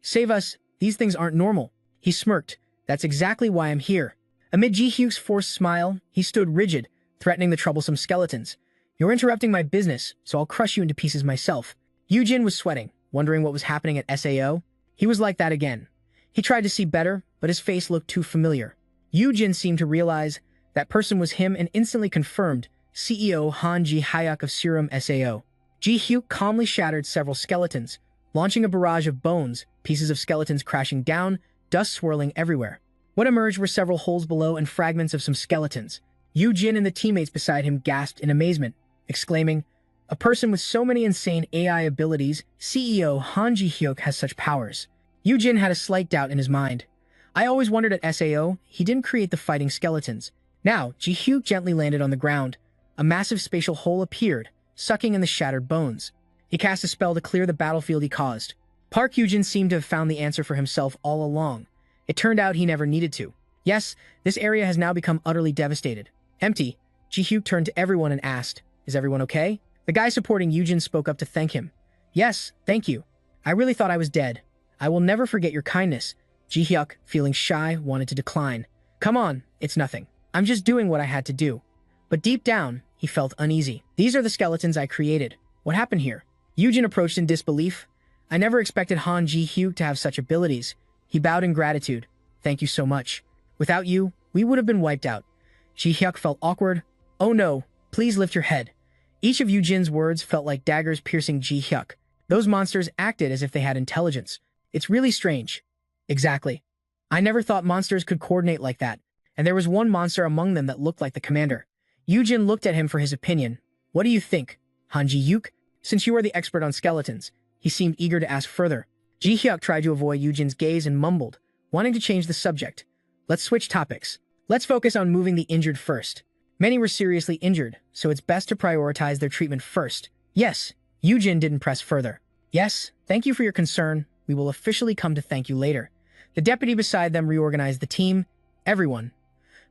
Save us. These things aren't normal. He smirked. That's exactly why I'm here. Amid Ji-hyuk's forced smile, he stood rigid, threatening the troublesome skeletons. You're interrupting my business, so I'll crush you into pieces myself. Yujin was sweating, wondering what was happening at SAO. He was like that again. He tried to see better, but his face looked too familiar. Yujin seemed to realize that person was him and instantly confirmed, CEO Han Ji-hyuk of Serum SAO. Ji-hyuk calmly shattered several skeletons, launching a barrage of bones, pieces of skeletons crashing down, dust swirling everywhere. What emerged were several holes below and fragments of some skeletons. Yujin and the teammates beside him gasped in amazement, exclaiming, a person with so many insane AI abilities, CEO Han Ji-hyuk has such powers. Yujin had a slight doubt in his mind. I always wondered at SAO, he didn't create the fighting skeletons. Now, Ji-hyuk gently landed on the ground. A massive spatial hole appeared, sucking in the shattered bones. He cast a spell to clear the battlefield he caused. Park Yujin seemed to have found the answer for himself all along. It turned out he never needed to. Yes, this area has now become utterly devastated. Empty. Ji-hyuk turned to everyone and asked, is everyone okay? The guy supporting Yujin spoke up to thank him. Yes, thank you. I really thought I was dead. I will never forget your kindness. Ji-hyuk, feeling shy, wanted to decline. Come on, it's nothing. I'm just doing what I had to do. But deep down, he felt uneasy. These are the skeletons I created. What happened here? Yujin approached in disbelief. I never expected Han Ji-hyuk to have such abilities. He bowed in gratitude. Thank you so much. Without you, we would have been wiped out. Ji-hyuk felt awkward. Oh no, please lift your head. Each of Yujin's words felt like daggers piercing Ji-hyuk. Those monsters acted as if they had intelligence. It's really strange. Exactly. I never thought monsters could coordinate like that. And there was one monster among them that looked like the commander. Yujin looked at him for his opinion. What do you think, Han Ji-hyuk? Since you are the expert on skeletons, he seemed eager to ask further. Ji-hyuk tried to avoid Yujin's gaze and mumbled, wanting to change the subject. Let's switch topics. Let's focus on moving the injured first. Many were seriously injured, so it's best to prioritize their treatment first. Yes, Yujin didn't press further. Yes, thank you for your concern. We will officially come to thank you later. The deputy beside them reorganized the team. Everyone.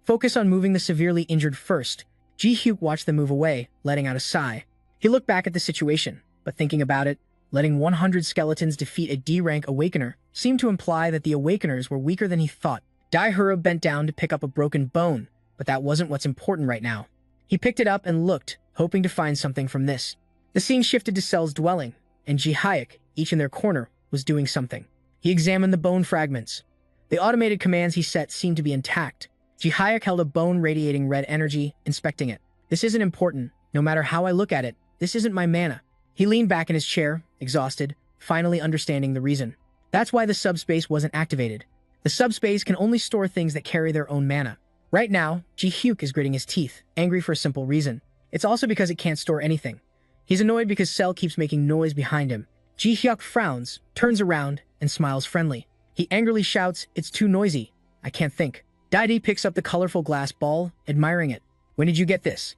Focus on moving the severely injured first. Ji-hyuk watched them move away, letting out a sigh. He looked back at the situation, but thinking about it, letting 100 skeletons defeat a D-rank awakener seemed to imply that the awakeners were weaker than he thought. Daihura bent down to pick up a broken bone, but that wasn't what's important right now. He picked it up and looked, hoping to find something from this. The scene shifted to Cell's dwelling, and Ji-hyuk, each in their corner, was doing something. He examined the bone fragments. The automated commands he set seemed to be intact. Ji-hyuk held a bone radiating red energy, inspecting it. This isn't important. No matter how I look at it, this isn't my mana. He leaned back in his chair, exhausted, finally understanding the reason. That's why the subspace wasn't activated. The subspace can only store things that carry their own mana. Right now, Ji-hyuk is gritting his teeth, angry for a simple reason. It's also because it can't store anything. He's annoyed because Cell keeps making noise behind him. Ji-hyuk frowns, turns around, and smiles friendly. He angrily shouts, it's too noisy. I can't think. Daidi picks up the colorful glass ball, admiring it. When did you get this?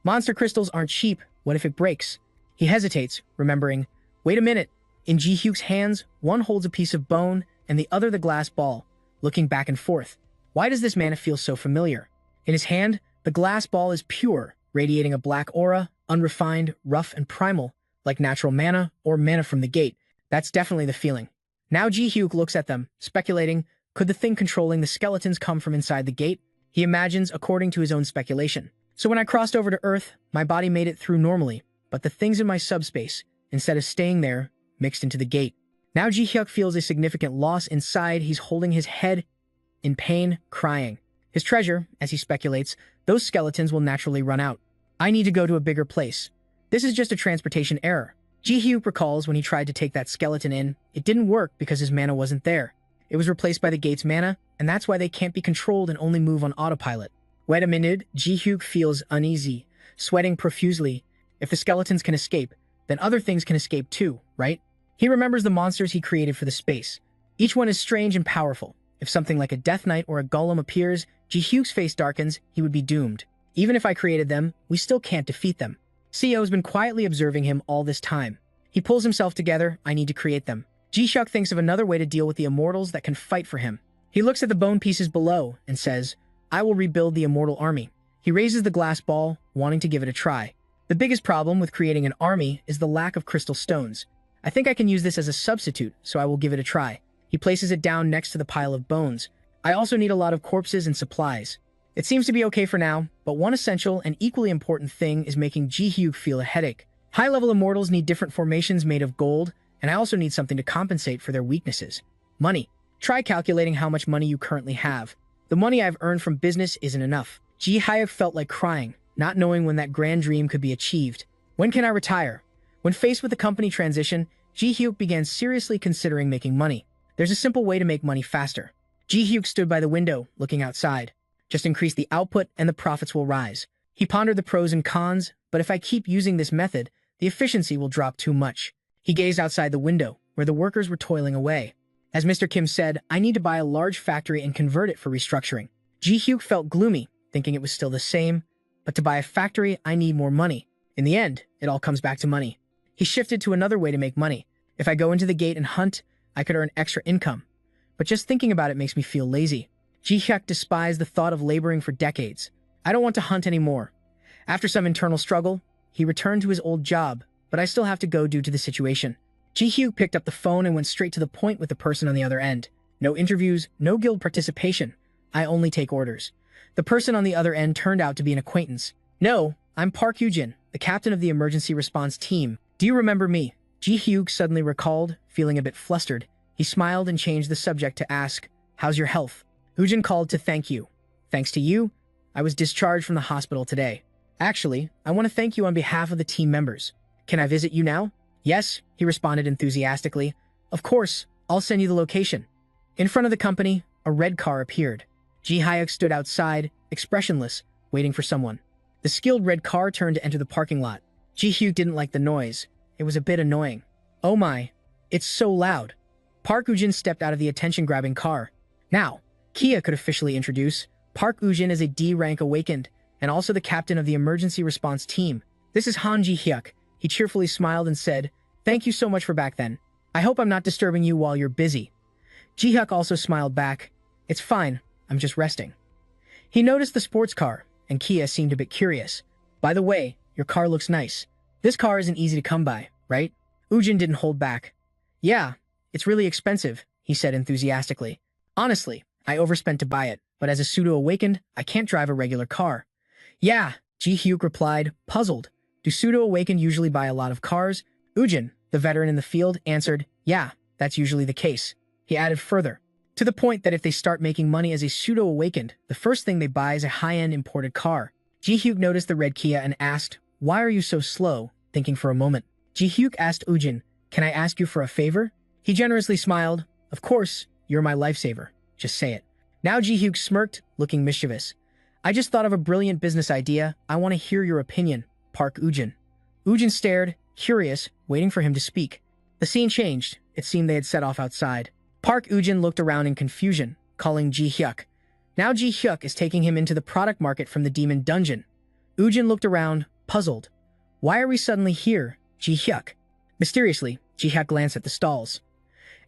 Monster crystals aren't cheap. What if it breaks? He hesitates, remembering. Wait a minute. In Ji-hyuk's hands, one holds a piece of bone, and the other the glass ball, looking back and forth. Why does this mana feel so familiar? In his hand, the glass ball is pure, radiating a black aura, unrefined, rough, and primal, like natural mana or mana from the gate. That's definitely the feeling. Now Ji-hyuk looks at them, speculating, could the thing controlling the skeletons come from inside the gate? He imagines according to his own speculation. So when I crossed over to Earth, my body made it through normally, but the things in my subspace, instead of staying there, mixed into the gate. Now Ji-hyuk feels a significant loss inside. He's holding his head in pain, crying. His treasure, as he speculates, those skeletons will naturally run out. I need to go to a bigger place. This is just a transportation error. Ji-hyuk recalls when he tried to take that skeleton in, it didn't work because his mana wasn't there. It was replaced by the gate's mana, and that's why they can't be controlled and only move on autopilot. Wait a minute, Ji-hyuk feels uneasy, sweating profusely. If the skeletons can escape, then other things can escape too, right? He remembers the monsters he created for the space. Each one is strange and powerful. If something like a Death Knight or a Golem appears, Ji-hyuk's face darkens, he would be doomed. Even if I created them, we still can't defeat them. CEO's been quietly observing him all this time. He pulls himself together. I need to create them. Ji-hyuk thinks of another way to deal with the immortals that can fight for him. He looks at the bone pieces below and says, I will rebuild the immortal army. He raises the glass ball, wanting to give it a try. The biggest problem with creating an army is the lack of crystal stones. I think I can use this as a substitute, so I will give it a try. He places it down next to the pile of bones. I also need a lot of corpses and supplies. It seems to be okay for now, but one essential and equally important thing is making Ji-hyuk feel a headache. High-level immortals need different formations made of gold, and I also need something to compensate for their weaknesses. Money. Try calculating how much money you currently have. The money I've earned from business isn't enough. Ji-hyuk felt like crying, not knowing when that grand dream could be achieved. When can I retire? When faced with the company transition, Ji-hyuk began seriously considering making money. There's a simple way to make money faster. Ji-hyuk stood by the window, looking outside. Just increase the output and the profits will rise. He pondered the pros and cons, but if I keep using this method, the efficiency will drop too much. He gazed outside the window, where the workers were toiling away. As Mr. Kim said, I need to buy a large factory and convert it for restructuring. Ji-hyuk felt gloomy, thinking it was still the same, but to buy a factory, I need more money. In the end, it all comes back to money. He shifted to another way to make money. If I go into the gate and hunt, I could earn extra income. But just thinking about it makes me feel lazy. Ji-hyuk despised the thought of laboring for decades. I don't want to hunt anymore. After some internal struggle, he returned to his old job, but I still have to go due to the situation. Ji-hyuk picked up the phone and went straight to the point with the person on the other end. No interviews, no guild participation. I only take orders. The person on the other end turned out to be an acquaintance. No, I'm Park Hyujin, the captain of the emergency response team. Do you remember me? Ji-hyuk suddenly recalled, feeling a bit flustered. He smiled and changed the subject to ask, how's your health? Hyujin called to thank you. Thanks to you, I was discharged from the hospital today. Actually, I want to thank you on behalf of the team members. Can I visit you now? Yes, he responded enthusiastically. Of course, I'll send you the location. In front of the company, a red car appeared. Ji-hyuk stood outside, expressionless, waiting for someone. The skilled red car turned to enter the parking lot. Ji-hyuk didn't like the noise. It was a bit annoying. Oh my, it's so loud. Park Hyujin stepped out of the attention-grabbing car. Now, Kia could officially introduce. Park Hyujin is a D-rank awakened, and also the captain of the emergency response team. This is Han Ji-hyuk. He cheerfully smiled and said, thank you so much for back then. I hope I'm not disturbing you while you're busy. Ji-hyuk also smiled back. It's fine, I'm just resting. He noticed the sports car, and Kia seemed a bit curious. By the way, your car looks nice. This car isn't easy to come by, right? Hyujin didn't hold back. Yeah, it's really expensive, he said enthusiastically. Honestly, I overspent to buy it, but as a pseudo-awakened, I can't drive a regular car. Yeah, Ji-hyuk replied, puzzled. Do pseudo-awakened usually buy a lot of cars? Hyujin, the veteran in the field, answered, yeah, that's usually the case. He added further, to the point that if they start making money as a pseudo-awakened, the first thing they buy is a high-end imported car. Ji-hyuk noticed the red Kia and asked, why are you so slow? Thinking for a moment. Ji-hyuk asked Hyujin, can I ask you for a favor? He generously smiled. Of course, you're my lifesaver. Just say it. Now Ji-hyuk smirked, looking mischievous. I just thought of a brilliant business idea. I want to hear your opinion, Park Hyujin. Hyujin stared, curious, waiting for him to speak. The scene changed. It seemed they had set off outside. Park Hyujin looked around in confusion, calling Ji-hyuk. Now Ji-hyuk is taking him into the product market from the demon dungeon. Hyujin looked around, puzzled. Why are we suddenly here, Ji-hyuk? Mysteriously, Ji-hyuk glanced at the stalls.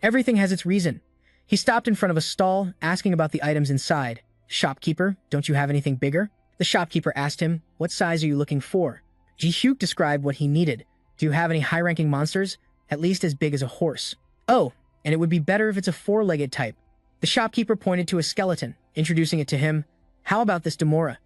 Everything has its reason. He stopped in front of a stall, asking about the items inside. Shopkeeper, don't you have anything bigger? The shopkeeper asked him, what size are you looking for? Ji-hyuk described what he needed. Do you have any high-ranking monsters? At least as big as a horse. Oh, and it would be better if it's a four-legged type. The shopkeeper pointed to a skeleton, introducing it to him. How about this Demora?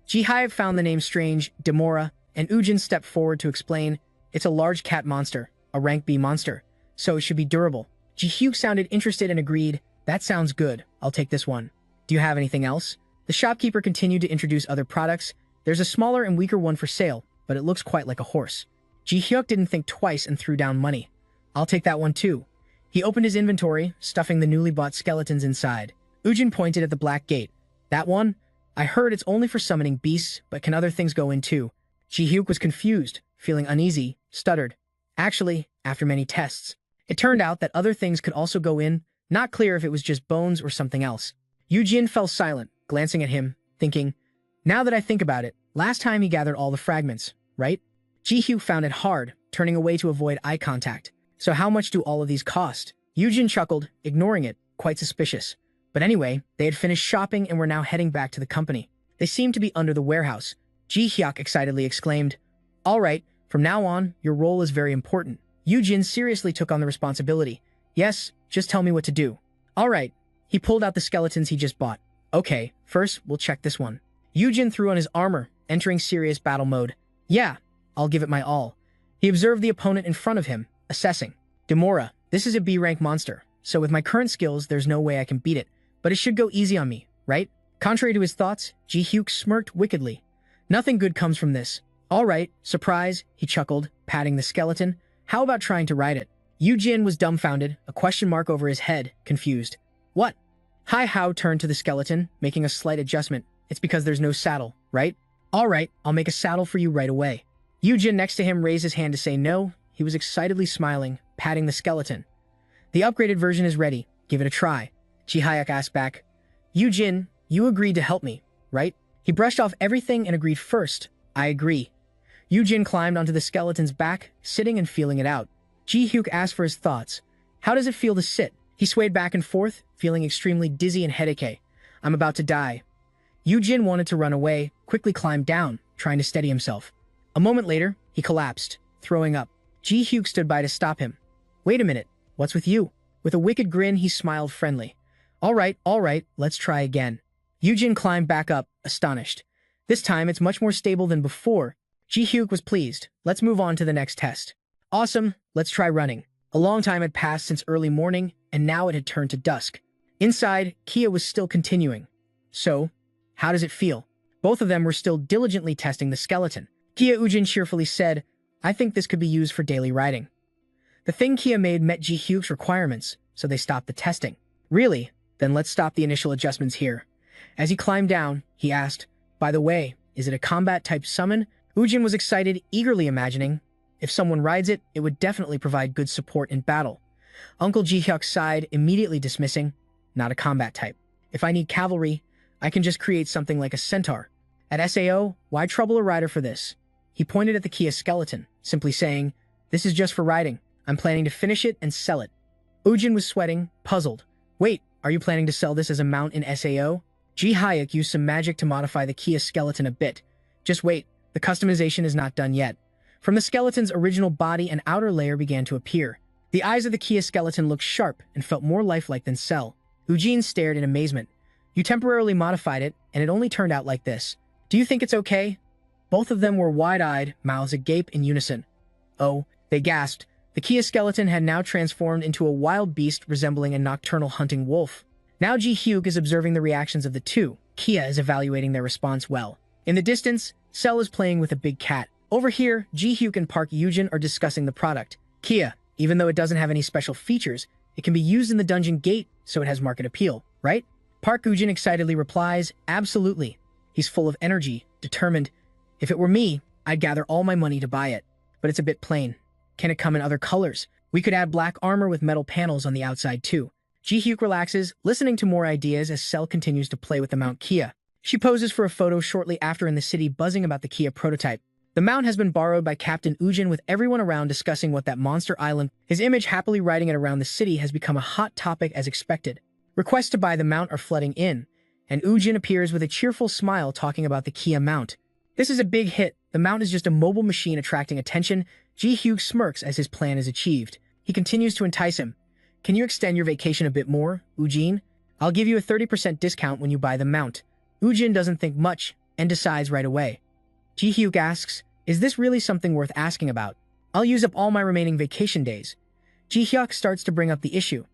Ji-hyuk found the name strange, Demora, and Hyujin stepped forward to explain, it's a large cat monster, a rank B monster, so it should be durable. Ji-hyuk sounded interested and agreed, that sounds good, I'll take this one. Do you have anything else? The shopkeeper continued to introduce other products. There's a smaller and weaker one for sale, but it looks quite like a horse. Ji-hyuk didn't think twice and threw down money. I'll take that one too. He opened his inventory, stuffing the newly bought skeletons inside. Hyujin pointed at the black gate. That one? I heard it's only for summoning beasts, but can other things go in too? Ji-hyuk was confused, feeling uneasy, stuttered. Actually, after many tests, it turned out that other things could also go in, not clear if it was just bones or something else. Hyujin fell silent, glancing at him, thinking, now that I think about it, last time he gathered all the fragments, right? Ji-hyuk found it hard, turning away to avoid eye contact. So how much do all of these cost? Yujin chuckled, ignoring it, quite suspicious. But anyway, they had finished shopping and were now heading back to the company. They seemed to be under the warehouse. Ji-hyuk excitedly exclaimed, "All right, from now on, your role is very important." Yujin seriously took on the responsibility. "Yes, just tell me what to do." "All right." He pulled out the skeletons he just bought. "Okay, first, we'll check this one." Yujin threw on his armor, entering serious battle mode. "Yeah, I'll give it my all." He observed the opponent in front of him, assessing. "Demora, this is a B-rank monster, so with my current skills, there's no way I can beat it, but it should go easy on me, right?" Contrary to his thoughts, Ji-hyuk smirked wickedly. "Nothing good comes from this." "All right, surprise," he chuckled, patting the skeleton. "How about trying to ride it?" Yujin was dumbfounded, a question mark over his head, confused. "What?" Hai Hao turned to the skeleton, making a slight adjustment. "It's because there's no saddle, right?" "All right, I'll make a saddle for you right away." Yujin next to him raised his hand to say no. He was excitedly smiling, patting the skeleton. "The upgraded version is ready. Give it a try." Ji-hyuk asked back. "Yujin, you agreed to help me, right?" He brushed off everything and agreed first. "I agree." Yujin climbed onto the skeleton's back, sitting and feeling it out. Ji-hyuk asked for his thoughts. "How does it feel to sit?" He swayed back and forth, feeling extremely dizzy and headachy. "I'm about to die." Yujin wanted to run away, quickly climbed down, trying to steady himself. A moment later, he collapsed, throwing up. Ji-hyuk stood by to stop him. "Wait a minute, what's with you?" With a wicked grin, he smiled friendly. All right, let's try again." Yujin climbed back up, astonished. This time, it's much more stable than before. Ji-hyuk was pleased. "Let's move on to the next test." "Awesome, let's try running." A long time had passed since early morning, and now it had turned to dusk. Inside, Kia was still continuing. "So, how does it feel?" Both of them were still diligently testing the skeleton. Kia Ujin cheerfully said, "I think this could be used for daily riding." The thing Kia made met Ji-hyuk's requirements, so they stopped the testing. "Really? Then let's stop the initial adjustments here." As he climbed down, he asked, "By the way, is it a combat-type summon?" Ujin was excited, eagerly imagining, if someone rides it, it would definitely provide good support in battle. Uncle Ji-hyuk sighed, immediately dismissing, "Not a combat type. If I need cavalry, I can just create something like a centaur. At SAO, why trouble a rider for this?" He pointed at the Kia skeleton, simply saying, "This is just for riding. I'm planning to finish it and sell it." Ujin was sweating, puzzled. "Wait, are you planning to sell this as a mount in SAO?" Ji-hyuk used some magic to modify the Kia skeleton a bit. "Just wait, the customization is not done yet." From the skeleton's original body, an outer layer began to appear. The eyes of the Kia skeleton looked sharp and felt more lifelike than cell. Ujin stared in amazement. "You temporarily modified it, and it only turned out like this. Do you think it's okay?" Both of them were wide-eyed, mouths agape in unison. "Oh," they gasped. The Kia skeleton had now transformed into a wild beast resembling a nocturnal hunting wolf. Now Ji-hyuk is observing the reactions of the two. Kia is evaluating their response well. In the distance, Cell is playing with a big cat. Over here, Ji-hyuk and Park Yujin are discussing the product. Kia, even though it doesn't have any special features, it can be used in the dungeon gate, so it has market appeal, right? Park Yujin excitedly replies, "Absolutely." He's full of energy, determined. "If it were me, I'd gather all my money to buy it. But it's a bit plain. Can it come in other colors? We could add black armor with metal panels on the outside too." Ji-hyuk relaxes, listening to more ideas as Cell continues to play with the Mount Kia. She poses for a photo shortly after in the city, buzzing about the Kia prototype. The mount has been borrowed by Captain Ujin, with everyone around discussing what that monster island. His image happily riding it around the city has become a hot topic as expected. Requests to buy the mount are flooding in, and Ujin appears with a cheerful smile talking about the Kia mount. This is a big hit. The mount is just a mobile machine attracting attention. Ji-hyuk smirks as his plan is achieved. He continues to entice him. "Can you extend your vacation a bit more, Ujin? I'll give you a 30% discount when you buy the mount." Ujin doesn't think much and decides right away. Ji-hyuk asks, "Is this really something worth asking about? I'll use up all my remaining vacation days." Ji-hyuk starts to bring up the issue.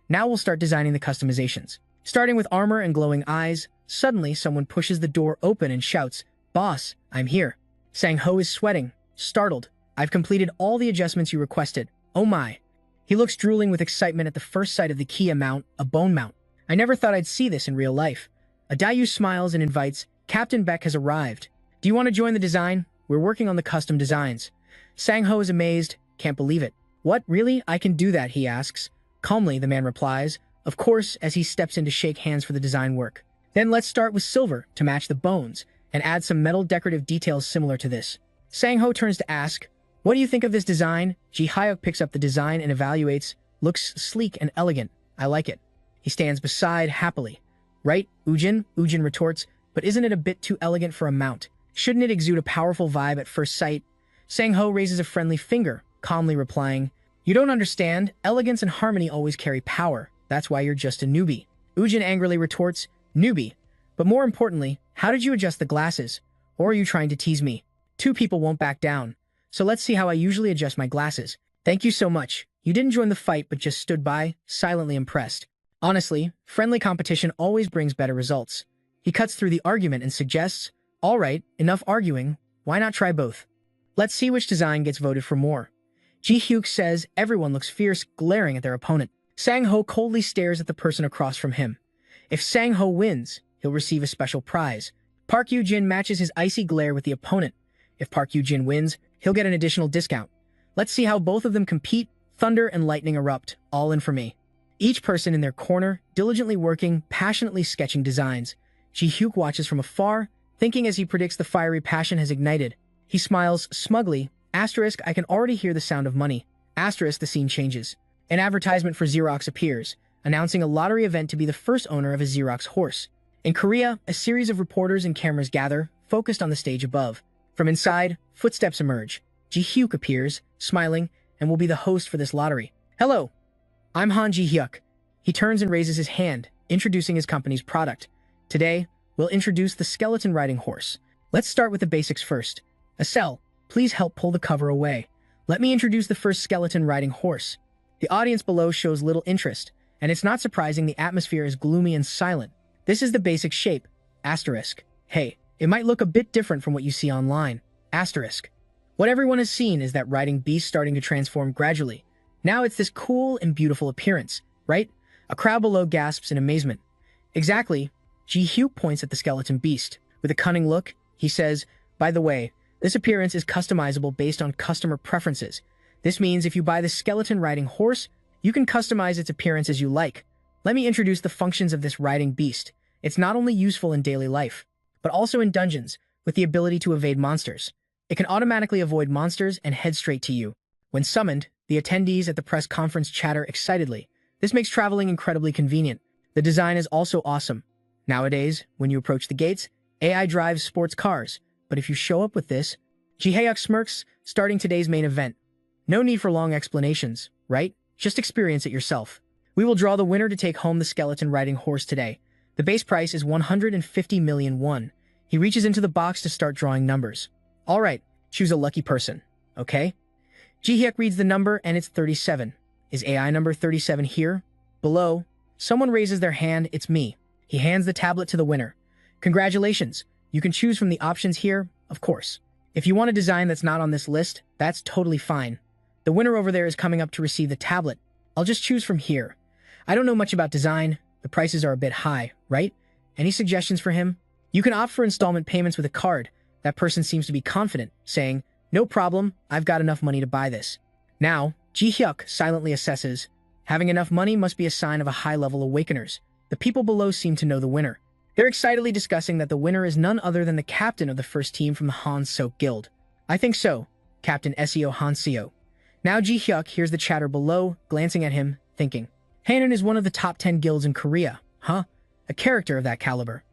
Now we'll start designing the customizations. Starting with armor and glowing eyes, suddenly someone pushes the door open and shouts, "Boss, I'm here." Sang-ho is sweating, startled. "I've completed all the adjustments you requested. Oh my." He looks drooling with excitement at the first sight of the Kia mount, a bone mount. "I never thought I'd see this in real life." Adayu smiles and invites, "Captain Beck has arrived. Do you want to join the design? We're working on the custom designs." Sang-ho is amazed, can't believe it. "What, really? I can do that?" he asks. Calmly, the man replies, "Of course," as he steps in to shake hands for the design work. "Then let's start with silver to match the bones, and add some metal decorative details similar to this." Sang-ho turns to ask, "What do you think of this design?" Ji-hyuk picks up the design and evaluates. "Looks sleek and elegant. I like it." He stands beside happily. "Right, Ujin?" Ujin retorts, "But isn't it a bit too elegant for a mount? Shouldn't it exude a powerful vibe at first sight?" Sang-ho raises a friendly finger, calmly replying, "You don't understand. Elegance and harmony always carry power. That's why you're just a newbie." Ujin angrily retorts, "Newbie? But more importantly, how did you adjust the glasses? Or are you trying to tease me? Two people won't back down. So let's see how I usually adjust my glasses." "Thank you so much. You didn't join the fight but just stood by, silently impressed." Honestly, friendly competition always brings better results. He cuts through the argument and suggests, "All right, enough arguing. Why not try both? Let's see which design gets voted for more." Ji-hyuk says everyone looks fierce, glaring at their opponent. Sang-ho coldly stares at the person across from him. If Sang-ho wins, he'll receive a special prize. Park Yoo-jin matches his icy glare with the opponent. If Park Yoo-jin wins, he'll get an additional discount. Let's see how both of them compete. Thunder and lightning erupt, all in for me. Each person in their corner, diligently working, passionately sketching designs. Ji-hyuk watches from afar, thinking as he predicts the fiery passion has ignited. He smiles smugly. Asterisk, I can already hear the sound of money. Asterisk, the scene changes. An advertisement for Xerox appears, announcing a lottery event to be the first owner of a Xerox horse. In Korea, a series of reporters and cameras gather, focused on the stage above. From inside, footsteps emerge. Ji-hyuk appears, smiling, and will be the host for this lottery. "Hello, I'm Han Ji-hyuk." He turns and raises his hand, introducing his company's product. "Today, we'll introduce the skeleton riding horse. Let's start with the basics first. Asel, please help pull the cover away. Let me introduce the first skeleton riding horse." The audience below shows little interest, and it's not surprising the atmosphere is gloomy and silent. This is the basic shape. Asterisk. Hey, it might look a bit different from what you see online. Asterisk. What everyone has seen is that riding beast starting to transform gradually. Now it's this cool and beautiful appearance, right? A crowd below gasps in amazement. Exactly. Ji-hyuk points at the skeleton beast. With a cunning look, he says, "By the way, this appearance is customizable based on customer preferences. This means if you buy the skeleton riding horse, you can customize its appearance as you like. Let me introduce the functions of this riding beast. It's not only useful in daily life, but also in dungeons, with the ability to evade monsters. It can automatically avoid monsters and head straight to you. When summoned, the attendees at the press conference chatter excitedly. This makes traveling incredibly convenient. The design is also awesome. Nowadays, when you approach the gates, AI drives sports cars. But if you show up with this..." Ji-hyuk smirks, starting today's main event. "No need for long explanations, right? Just experience it yourself. We will draw the winner to take home the skeleton riding horse today. The base price is 150 million won. He reaches into the box to start drawing numbers. "All right, choose a lucky person, okay?" Ji-hyuk reads the number and it's 37. Is AI number 37 here? Below, someone raises their hand. It's me. He hands the tablet to the winner. "Congratulations. You can choose from the options here, of course. If you want a design that's not on this list, that's totally fine. The winner over there is coming up to receive the tablet. I'll just choose from here. I don't know much about design. The prices are a bit high, right? Any suggestions for him?" You can opt for installment payments with a card. That person seems to be confident, saying, "No problem, I've got enough money to buy this." Now, Ji-hyuk silently assesses. Having enough money must be a sign of a high-level awakeners. The people below seem to know the winner. They're excitedly discussing that the winner is none other than the captain of the first team from the Han Soak Guild. "I think so, Captain Seo Han Seo." Now Ji-hyuk hears the chatter below, glancing at him, thinking, Hanon is one of the top 10 guilds in Korea, huh? A character of that caliber.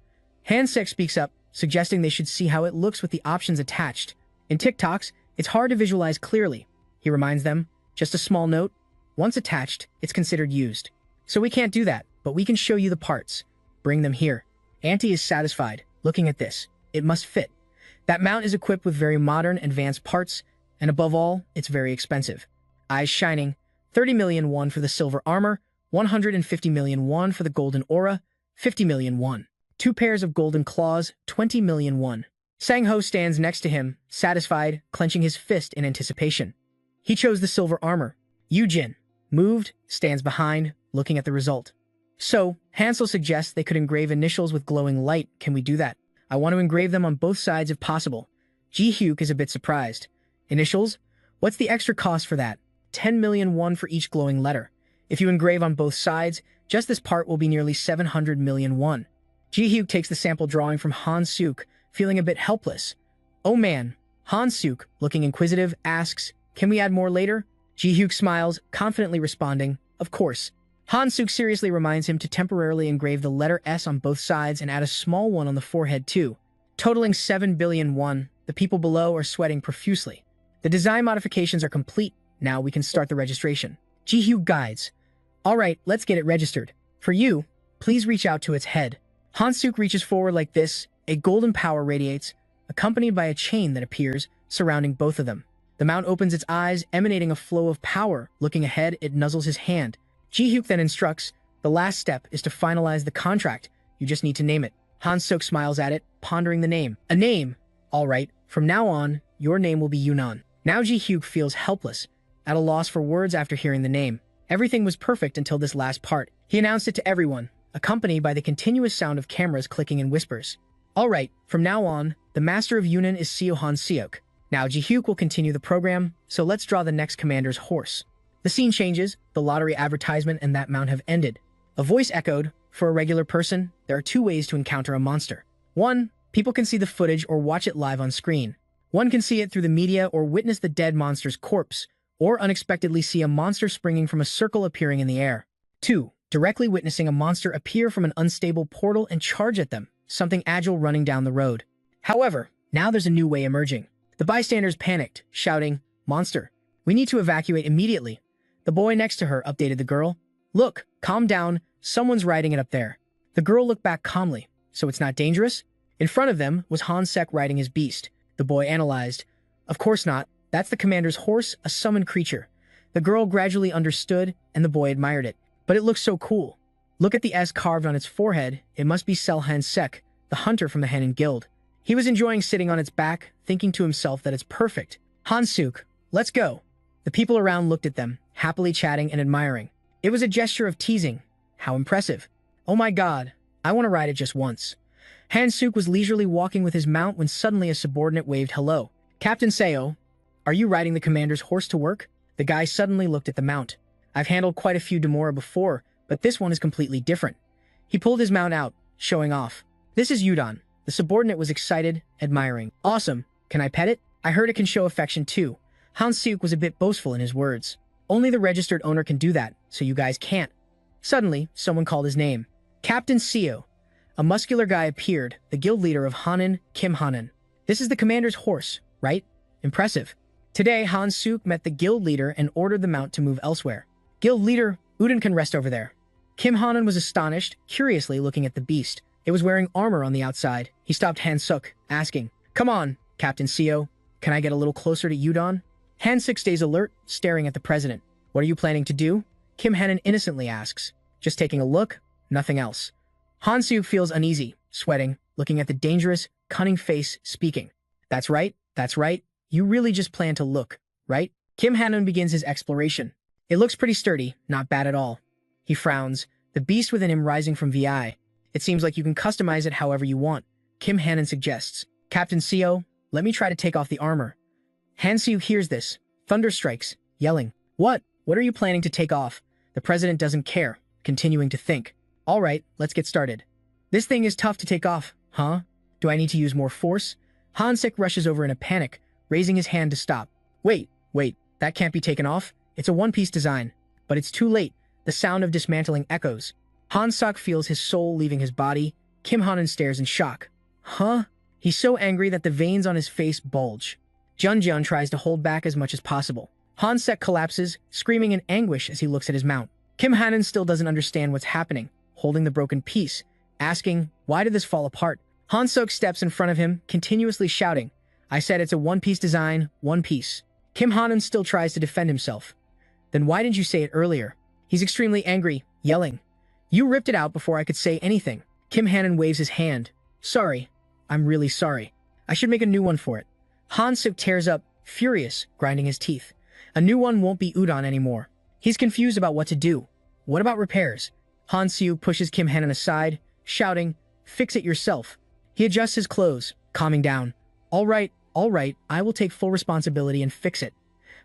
Hansek speaks up, suggesting they should see how it looks with the options attached. In TikToks, it's hard to visualize clearly. He reminds them, just a small note, once attached, it's considered used. So we can't do that, but we can show you the parts. Bring them here. Auntie is satisfied, looking at this. It must fit. That mount is equipped with very modern, advanced parts, and above all, it's very expensive. Eyes shining, 30 million won for the silver armor, 150 million won for the golden aura, 50 million won. 2 pairs of golden claws, 20 million won. Sang-ho stands next to him, satisfied, clenching his fist in anticipation. He chose the silver armor. Yoo-jin, moved, stands behind, looking at the result. So, Hansel suggests they could engrave initials with glowing light. Can we do that? I want to engrave them on both sides if possible. Ji-hyuk is a bit surprised. Initials? What's the extra cost for that? 10 million won for each glowing letter. If you engrave on both sides, just this part will be nearly 700 million won. Ji-hyuk takes the sample drawing from Han Suk, feeling a bit helpless. Oh man, Han-suk, looking inquisitive, asks, "Can we add more later?" Ji-hyuk smiles, confidently responding, "Of course." Han-suk seriously reminds him to temporarily engrave the letter S on both sides and add a small one on the forehead too. Totaling 7 billion won, the people below are sweating profusely. The design modifications are complete. Now we can start the registration. Ji-hyuk guides. "All right, let's get it registered. For you, please reach out to its head." Han-suk reaches forward like this. A golden power radiates, accompanied by a chain that appears, surrounding both of them. The mount opens its eyes, emanating a flow of power. Looking ahead, it nuzzles his hand. Ji-hyuk then instructs, "The last step is to finalize the contract. You just need to name it." Han-suk smiles at it, pondering the name. "A name? All right, from now on, your name will be Yunnan." Now Ji-hyuk feels helpless, at a loss for words after hearing the name. Everything was perfect until this last part. He announced it to everyone, accompanied by the continuous sound of cameras clicking in whispers. "All right, from now on, the master of Yunnan is Seo Han-seok. Now Ji-hyuk will continue the program, so let's draw the next commander's horse." The scene changes, the lottery advertisement and that mount have ended. A voice echoed, "For a regular person, there are two ways to encounter a monster. 1. People can see the footage or watch it live on screen. 1 can see it through the media or witness the dead monster's corpse, or unexpectedly see a monster springing from a circle appearing in the air. 2. Directly witnessing a monster appear from an unstable portal and charge at them, something agile running down the road. However, now there's a new way emerging. The bystanders panicked, shouting, "Monster! We need to evacuate immediately." The boy next to her updated the girl. "Look, calm down, someone's riding it up there." The girl looked back calmly. "So it's not dangerous?" In front of them was Han-sek riding his beast. The boy analyzed. "Of course not. That's the commander's horse, a summoned creature." The girl gradually understood, and the boy admired it. "But it looks so cool. Look at the S carved on its forehead. It must be Sel Han-sek, the hunter from the Hanan Guild." He was enjoying sitting on its back, thinking to himself that it's perfect. "Han-suk, let's go." The people around looked at them, happily chatting and admiring. It was a gesture of teasing. How impressive. "Oh my god, I want to ride it just once." Han-suk was leisurely walking with his mount when suddenly a subordinate waved hello. "Captain Seo, are you riding the commander's horse to work?" The guy suddenly looked at the mount. "I've handled quite a few Demora before, but this one is completely different." He pulled his mount out, showing off. "This is Yudon." The subordinate was excited, admiring. "Awesome. Can I pet it? I heard it can show affection too." Han-suk was a bit boastful in his words. "Only the registered owner can do that, so you guys can't." Suddenly, someone called his name. "Captain Seo." A muscular guy appeared, the guild leader of Hanan, Kim Hanan. "This is the commander's horse, right? Impressive." Today, Han-suk met the guild leader and ordered the mount to move elsewhere. "Guild leader, Udon can rest over there." Kim Hanan was astonished, curiously looking at the beast. It was wearing armor on the outside. He stopped Han-suk, asking, "Come on, Captain Seo. Can I get a little closer to Udon?" Han-suk stays alert, staring at the president. "What are you planning to do?" Kim Hanan innocently asks. "Just taking a look, nothing else." Han-suk feels uneasy, sweating, looking at the dangerous, cunning face, speaking. That's right. You really just plan to look, right?" Kim Hanan begins his exploration. "It looks pretty sturdy, not bad at all." He frowns, the beast within him rising from VI. "It seems like you can customize it however you want," Kim Hanan suggests. "Captain Seo, let me try to take off the armor." Han-suk hears this. Thunder strikes, yelling, What are you planning to take off?" The president doesn't care, continuing to think. "All right, let's get started." "This thing is tough to take off, huh? Do I need to use more force?" Han-suk rushes over in a panic, raising his hand to stop. Wait, that can't be taken off. It's a one-piece design." But it's too late. The sound of dismantling echoes. Han-suk feels his soul leaving his body. Kim Hanan stares in shock. Huh? He's so angry that the veins on his face bulge. Jun tries to hold back as much as possible. Han-suk collapses, screaming in anguish as he looks at his mount. Kim Hanan still doesn't understand what's happening, holding the broken piece, asking, "Why did this fall apart?" Han-suk steps in front of him, continuously shouting, "I said it's a one-piece design, one piece." Kim Hanan still tries to defend himself. "Then why didn't you say it earlier?" He's extremely angry, yelling, "You ripped it out before I could say anything." Kim Hanan waves his hand. "Sorry. I'm really sorry. I should make a new one for it." Han-suk tears up, furious, grinding his teeth. A new one won't be Udon anymore. He's confused about what to do. What about repairs? Han-suk pushes Kim Hanan aside, shouting, "Fix it yourself." He adjusts his clothes, calming down. All right, I will take full responsibility and fix it."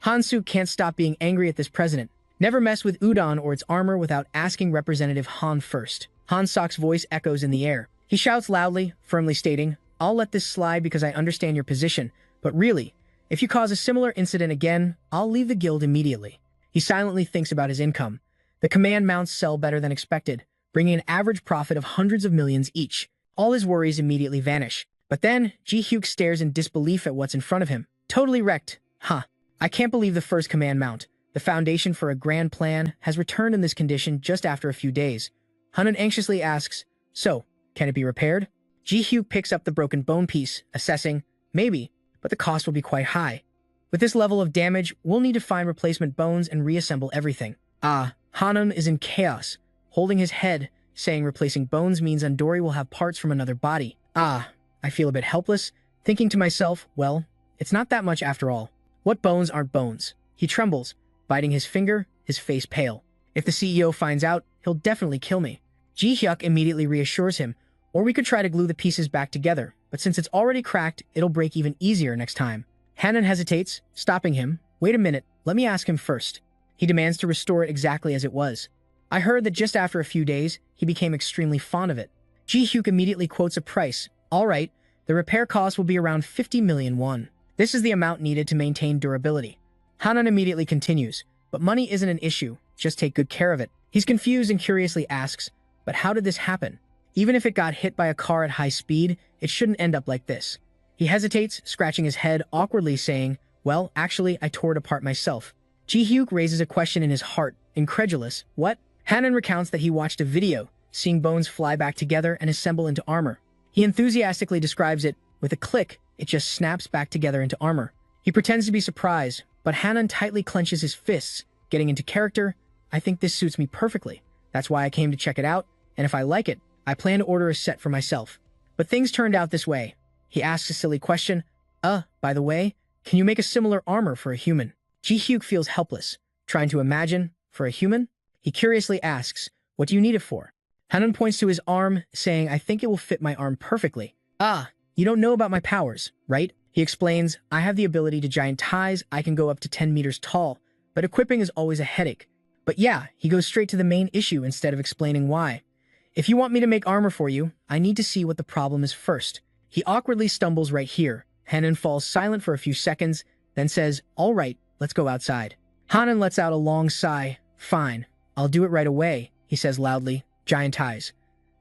Han-suk can't stop being angry at this president. Never mess with Udon or its armor without asking Representative Han first. Han-suk's voice echoes in the air. He shouts loudly, firmly stating, "I'll let this slide because I understand your position, But really, if you cause a similar incident again, I'll leave the guild immediately. He silently thinks about his income. The command mounts sell better than expected, bringing an average profit of hundreds of millions each. All his worries immediately vanish. But then, Ji-hyuk stares in disbelief at what's in front of him. Totally wrecked. Huh. I can't believe the first command mount, the foundation for a grand plan, has returned in this condition just after a few days. Hanan anxiously asks, so, can it be repaired? Ji-hyuk picks up the broken bone piece, assessing, maybe, but the cost will be quite high. With this level of damage, we'll need to find replacement bones and reassemble everything. Hanan is in chaos, holding his head, saying replacing bones means Andori will have parts from another body. I feel a bit helpless, thinking to myself, well, it's not that much after all. What bones aren't bones? He trembles, biting his finger, his face pale. If the CEO finds out, he'll definitely kill me. Ji-hyuk immediately reassures him, or we could try to glue the pieces back together, but since it's already cracked, it'll break even easier next time. Hanan hesitates, stopping him. Wait a minute, let me ask him first. He demands to restore it exactly as it was. I heard that just after a few days, he became extremely fond of it. Ji-hyuk immediately quotes a price. All right, the repair cost will be around 50 million won. This is the amount needed to maintain durability. Hanan immediately continues, but money isn't an issue, just take good care of it. He's confused and curiously asks, but how did this happen? Even if it got hit by a car at high speed, it shouldn't end up like this. He hesitates, scratching his head awkwardly saying, well, actually, I tore it apart myself. Ji-hyuk raises a question in his heart, incredulous. What? Hanan recounts that he watched a video, seeing bones fly back together and assemble into armor. He enthusiastically describes it. With a click, it just snaps back together into armor. He pretends to be surprised, but Hanan tightly clenches his fists, getting into character. I think this suits me perfectly. That's why I came to check it out, and if I like it, I plan to order a set for myself. But things turned out this way. He asks a silly question. By the way, can you make a similar armor for a human? Ji-hyuk feels helpless, trying to imagine, for a human? He curiously asks, what do you need it for? Hanan points to his arm, saying, I think it will fit my arm perfectly. You don't know about my powers, right? He explains, I have the ability to giantize, I can go up to 10 meters tall, but equipping is always a headache. But yeah, he goes straight to the main issue instead of explaining why. If you want me to make armor for you, I need to see what the problem is first. He awkwardly stumbles right here. Hanan falls silent for a few seconds, then says, all right, let's go outside. Hanan lets out a long sigh. Fine, I'll do it right away, he says loudly. Giantize.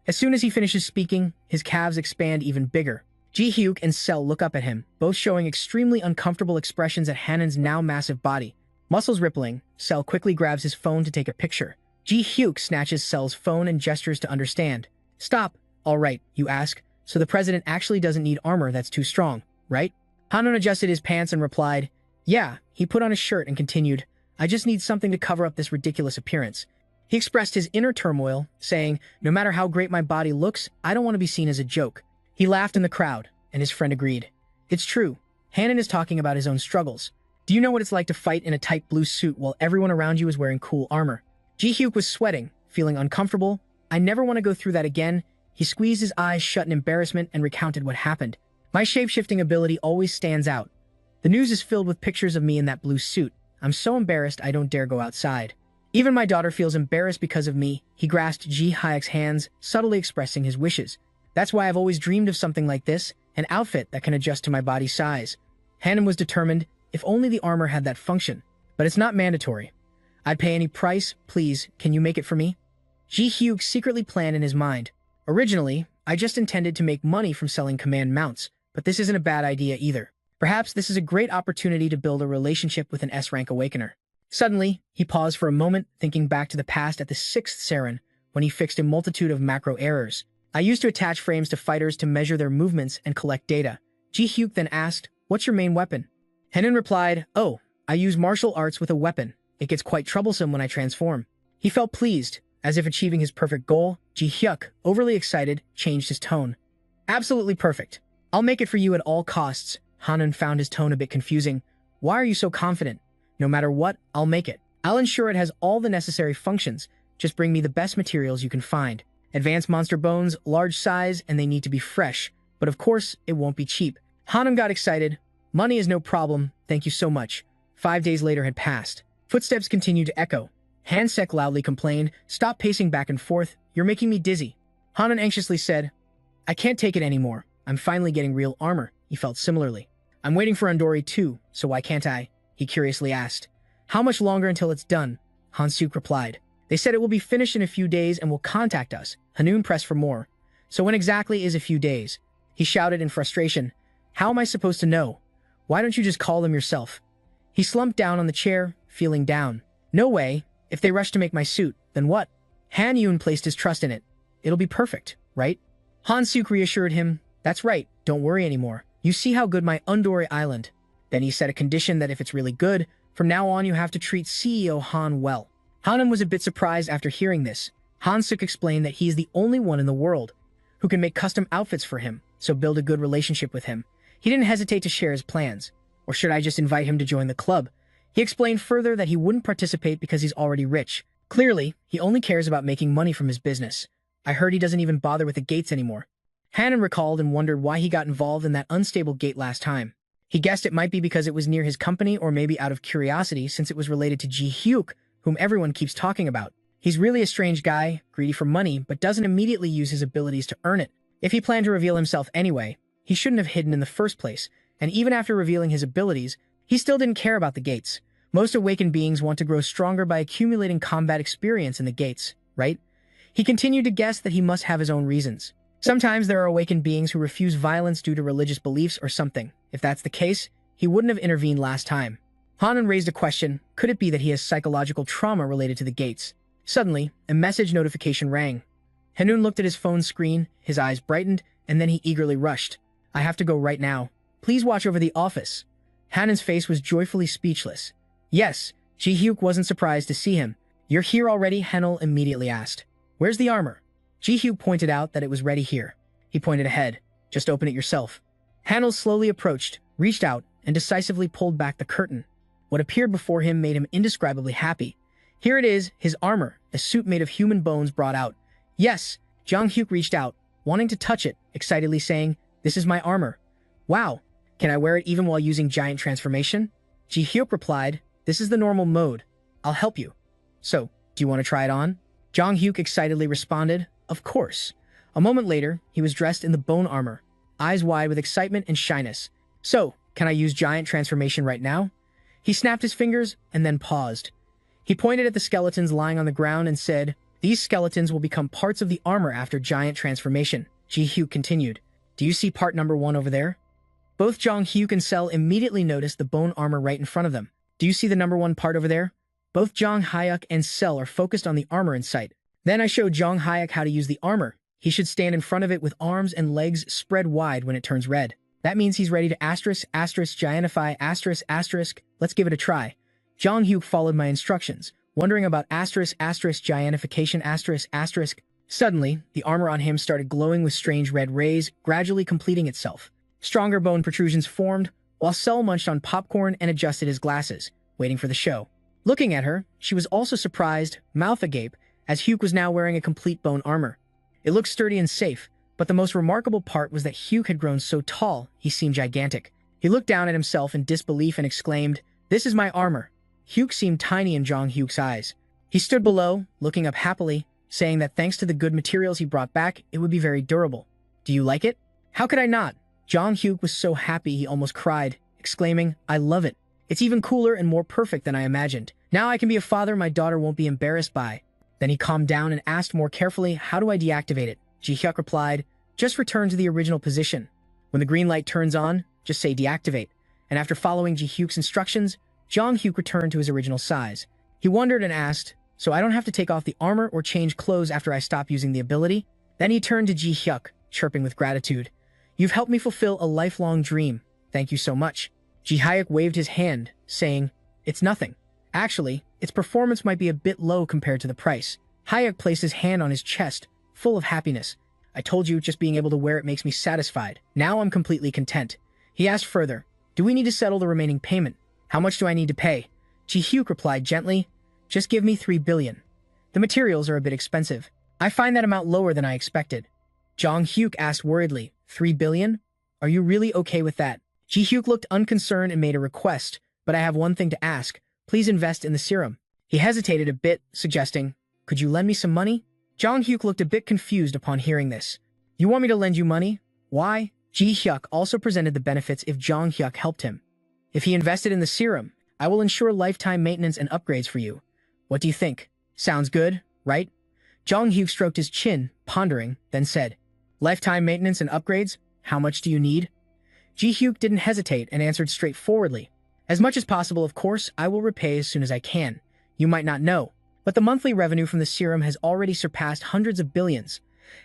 As soon as he finishes speaking, his calves expand even bigger. Ji-hyuk and Cell look up at him, both showing extremely uncomfortable expressions at Hanan's now massive body. Muscles rippling, Cell quickly grabs his phone to take a picture. Ji-hyuk snatches Cell's phone and gestures to understand. Stop. All right, you ask. So the president actually doesn't need armor that's too strong, right? Hanan adjusted his pants and replied, yeah. He put on a shirt and continued, I just need something to cover up this ridiculous appearance. He expressed his inner turmoil, saying, no matter how great my body looks, I don't want to be seen as a joke. He laughed in the crowd, and his friend agreed. It's true. Hanan is talking about his own struggles. Do you know what it's like to fight in a tight blue suit while everyone around you is wearing cool armor? Ji-hyuk was sweating, feeling uncomfortable. I never want to go through that again. He squeezed his eyes shut in embarrassment and recounted what happened. My shape-shifting ability always stands out. The news is filled with pictures of me in that blue suit. I'm so embarrassed I don't dare go outside. Even my daughter feels embarrassed because of me. He grasped Ji-hyuk's hands, subtly expressing his wishes. That's why I've always dreamed of something like this, an outfit that can adjust to my body size. Hanan was determined, if only the armor had that function. But it's not mandatory. I'd pay any price, please, can you make it for me? Ji-hyuk secretly planned in his mind. Originally, I just intended to make money from selling command mounts, but this isn't a bad idea either. Perhaps this is a great opportunity to build a relationship with an S-rank awakener. Suddenly, he paused for a moment, thinking back to the past at the 6th Saren, when he fixed a multitude of macro errors. I used to attach frames to fighters to measure their movements and collect data. Ji-hyuk then asked, what's your main weapon? Hanan replied, oh, I use martial arts with a weapon. It gets quite troublesome when I transform. He felt pleased, as if achieving his perfect goal. Ji-hyuk, overly excited, changed his tone. Absolutely perfect. I'll make it for you at all costs. Hanan found his tone a bit confusing. Why are you so confident? No matter what, I'll make it. I'll ensure it has all the necessary functions. Just bring me the best materials you can find. Advanced monster bones, large size, and they need to be fresh. But of course, it won't be cheap. Hanan got excited. Money is no problem. Thank you so much. 5 days later had passed. Footsteps continued to echo. Hansek loudly complained, stop pacing back and forth. You're making me dizzy. Hanan anxiously said, I can't take it anymore. I'm finally getting real armor. He felt similarly. I'm waiting for Andori too, so why can't I? He curiously asked. How much longer until it's done? Han-suk replied. They said it will be finished in a few days and will contact us. Hanun pressed for more. So when exactly is a few days? He shouted in frustration. How am I supposed to know? Why don't you just call them yourself? He slumped down on the chair, feeling down. No way. If they rush to make my suit, then what? Han Yun placed his trust in it. It'll be perfect, right? Han-suk reassured him. That's right, don't worry anymore. You see how good my Undori Island. Then he set a condition that if it's really good, from now on you have to treat CEO Han well. Hanun was a bit surprised after hearing this. Han-suk explained that he is the only one in the world who can make custom outfits for him, so build a good relationship with him. He didn't hesitate to share his plans. Or should I just invite him to join the club? He explained further that he wouldn't participate because he's already rich. Clearly, he only cares about making money from his business. I heard he doesn't even bother with the gates anymore. Hanun recalled and wondered why he got involved in that unstable gate last time. He guessed it might be because it was near his company or maybe out of curiosity since it was related to Ji-hyuk, whom everyone keeps talking about. He's really a strange guy, greedy for money, but doesn't immediately use his abilities to earn it. If he planned to reveal himself anyway, he shouldn't have hidden in the first place, and even after revealing his abilities, he still didn't care about the gates. Most awakened beings want to grow stronger by accumulating combat experience in the gates, right? He continued to guess that he must have his own reasons. Sometimes there are awakened beings who refuse violence due to religious beliefs or something. If that's the case, he wouldn't have intervened last time. Hanun raised a question. Could it be that he has psychological trauma related to the gates? Suddenly, a message notification rang. Hanun looked at his phone screen, his eyes brightened, and then he eagerly rushed. I have to go right now. Please watch over the office. Hanun's face was joyfully speechless. Yes, Ji-hyuk wasn't surprised to see him. You're here already? Hanul immediately asked. Where's the armor? Ji-hyuk pointed out that it was ready here. He pointed ahead. Just open it yourself. Hanul slowly approached, reached out, and decisively pulled back the curtain. What appeared before him made him indescribably happy. Here it is, his armor, a suit made of human bones brought out. Yes, Jong-hyuk reached out, wanting to touch it, excitedly saying, This is my armor. Wow, can I wear it even while using giant transformation? Ji-hyuk replied, This is the normal mode. I'll help you. So, do you want to try it on? Jong-hyuk excitedly responded, Of course. A moment later, he was dressed in the bone armor, eyes wide with excitement and shyness. So, can I use giant transformation right now? He snapped his fingers and then paused. He pointed at the skeletons lying on the ground and said, These skeletons will become parts of the armor after giant transformation. Ji-hyuk continued, Do you see part number 1 over there? Both Jong-hyuk and Sel immediately noticed the bone armor right in front of them. Do you see the number 1 part over there? Both Jong-hyuk and Sel are focused on the armor in sight. Then I showed Jong-hyuk how to use the armor. He should stand in front of it with arms and legs spread wide when it turns red. That means he's ready to giantify. Let's give it a try. Jong-hyuk followed my instructions, wondering about giantification. Suddenly, the armor on him started glowing with strange red rays, gradually completing itself. Stronger bone protrusions formed, while Sel munched on popcorn and adjusted his glasses, waiting for the show. Looking at her, she was also surprised, mouth agape, as Hyuk was now wearing a complete bone armor. It looked sturdy and safe, but the most remarkable part was that Hyuk had grown so tall, he seemed gigantic. He looked down at himself in disbelief and exclaimed, This is my armor. Hyuk seemed tiny in Jong-hyuk's eyes. He stood below, looking up happily, saying that thanks to the good materials he brought back, it would be very durable. Do you like it? How could I not? Jong-hyuk was so happy he almost cried, exclaiming, I love it. It's even cooler and more perfect than I imagined. Now I can be a father my daughter won't be embarrassed by. Then he calmed down and asked more carefully, How do I deactivate it? Ji-hyuk replied, Just return to the original position. When the green light turns on, just say deactivate. And after following Ji-hyuk's instructions, Jong-hyuk returned to his original size. He wondered and asked, So I don't have to take off the armor or change clothes after I stop using the ability? Then he turned to Ji-hyuk, chirping with gratitude. You've helped me fulfill a lifelong dream. Thank you so much. Ji-hyuk waved his hand, saying, It's nothing. Actually, its performance might be a bit low compared to the price. Hyuk placed his hand on his chest, full of happiness. I told you, just being able to wear it makes me satisfied. Now I'm completely content. He asked further, Do we need to settle the remaining payment? How much do I need to pay? Ji-hyuk replied gently, Just give me 3 billion. The materials are a bit expensive. I find that amount lower than I expected. Jong-hyuk asked worriedly, 3 billion? Are you really okay with that? Ji-hyuk looked unconcerned and made a request, but I have one thing to ask. Please invest in the serum. He hesitated a bit, suggesting, Could you lend me some money? Jong-hyuk looked a bit confused upon hearing this. You want me to lend you money? Why? Ji Hyuk also presented the benefits if Jong Hyuk helped him. If he invested in the serum, I will ensure lifetime maintenance and upgrades for you. What do you think? Sounds good, right? Jong Hyuk stroked his chin, pondering, then said, lifetime maintenance and upgrades? How much do you need? Ji Hyuk didn't hesitate and answered straightforwardly. As much as possible, of course, I will repay as soon as I can. You might not know, but the monthly revenue from the serum has already surpassed hundreds of billions.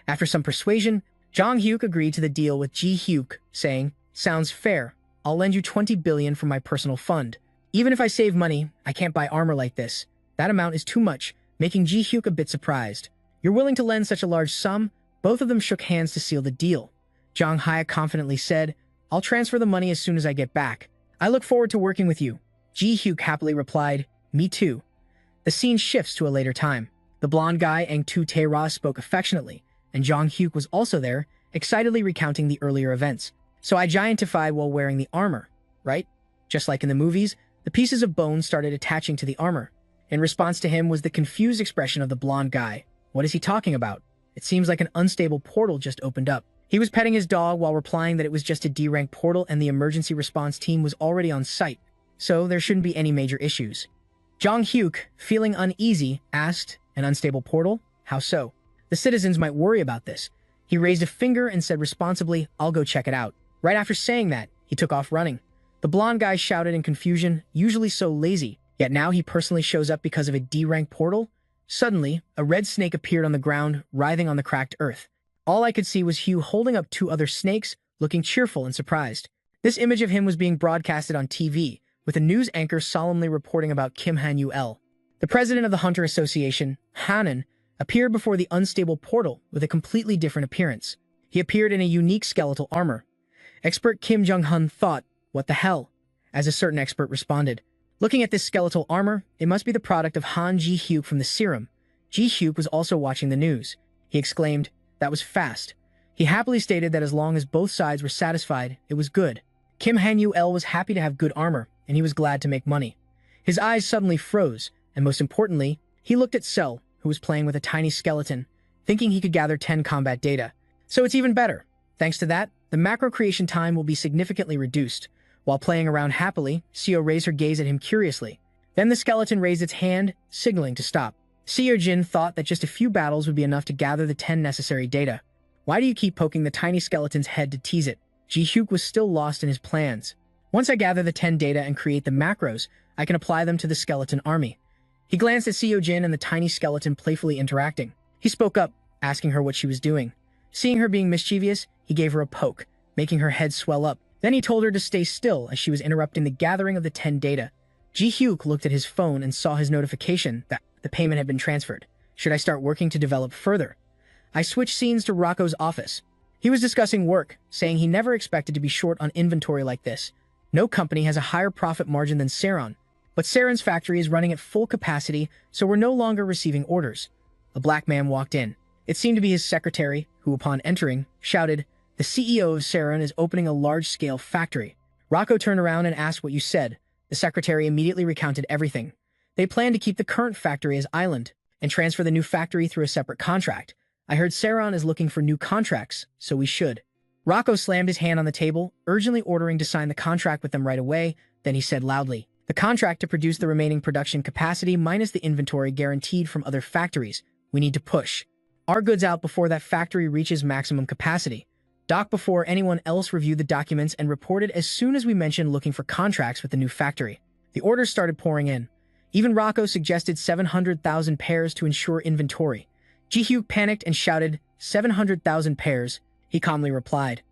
After some persuasion, Jong Hyuk agreed to the deal with Ji Hyuk, saying, sounds fair. I'll lend you 20 billion from my personal fund. Even if I save money, I can't buy armor like this. That amount is too much, making Ji Hyuk a bit surprised. You're willing to lend such a large sum? Both of them shook hands to seal the deal. Jong Hyuk confidently said, I'll transfer the money as soon as I get back. I look forward to working with you. Ji Hyuk happily replied, me too. The scene shifts to a later time. The blonde guy Ang Tu Tae-ra spoke affectionately, and Jong Hyuk was also there, excitedly recounting the earlier events. So I giantified while wearing the armor, right? Just like in the movies, the pieces of bone started attaching to the armor. In response to him was the confused expression of the blonde guy. What is he talking about? It seems like an unstable portal just opened up. He was petting his dog while replying that it was just a D-rank portal and the emergency response team was already on site, so there shouldn't be any major issues. Jong Hyuk, feeling uneasy, asked, an unstable portal? How so? The citizens might worry about this. He raised a finger and said responsibly, I'll go check it out. Right after saying that, he took off running. The blonde guy shouted in confusion, usually so lazy, yet now he personally shows up because of a D-rank portal? Suddenly, a red snake appeared on the ground, writhing on the cracked earth. All I could see was Hugh holding up two other snakes, looking cheerful and surprised. This image of him was being broadcasted on TV, with a news anchor solemnly reporting about Kim Han-ul. The president of the Hunter Association, Hanan, appeared before the unstable portal with a completely different appearance. He appeared in a unique skeletal armor. Expert Kim Jong-hun thought, what the hell? As a certain expert responded, looking at this skeletal armor, it must be the product of Han Ji Hyuk from the serum. Ji Hyuk was also watching the news. He exclaimed, that was fast. He happily stated that as long as both sides were satisfied, it was good. Kim Han-ul was happy to have good armor, and he was glad to make money. His eyes suddenly froze, and most importantly, he looked at Sel, who was playing with a tiny skeleton, thinking he could gather 10 combat data. So it's even better. Thanks to that, the macro creation time will be significantly reduced. While playing around happily, Seo raised her gaze at him curiously. Then the skeleton raised its hand, signaling to stop. Seo Jin thought that just a few battles would be enough to gather the 10 necessary data. Why do you keep poking the tiny skeleton's head to tease it? Ji Hyuk was still lost in his plans. Once I gather the 10 data and create the macros, I can apply them to the skeleton army. He glanced at Seo Jin and the tiny skeleton playfully interacting. He spoke up, asking her what she was doing. Seeing her being mischievous, he gave her a poke, making her head swell up. Then he told her to stay still as she was interrupting the gathering of the 10 data. Ji Hyuk looked at his phone and saw his notification that the payment had been transferred. Should I start working to develop further? I switched scenes to Rocco's office. He was discussing work, saying he never expected to be short on inventory like this. No company has a higher profit margin than Saron, but Saron's factory is running at full capacity, so we're no longer receiving orders. A black man walked in. It seemed to be his secretary, who upon entering, shouted, the CEO of Saron is opening a large-scale factory. Rocco turned around and asked what you said. The secretary immediately recounted everything. They plan to keep the current factory as island and transfer the new factory through a separate contract. I heard Saron is looking for new contracts, so we should. Rocco slammed his hand on the table, urgently ordering to sign the contract with them right away. Then he said loudly, the contract to produce the remaining production capacity minus the inventory guaranteed from other factories. We need to push our goods out before that factory reaches maximum capacity. Doc before anyone else reviewed the documents and reported as soon as we mentioned looking for contracts with the new factory. The orders started pouring in. Even Rocco suggested 700,000 pairs to ensure inventory. Ji Hyuk panicked and shouted, 700,000 pairs. He calmly replied,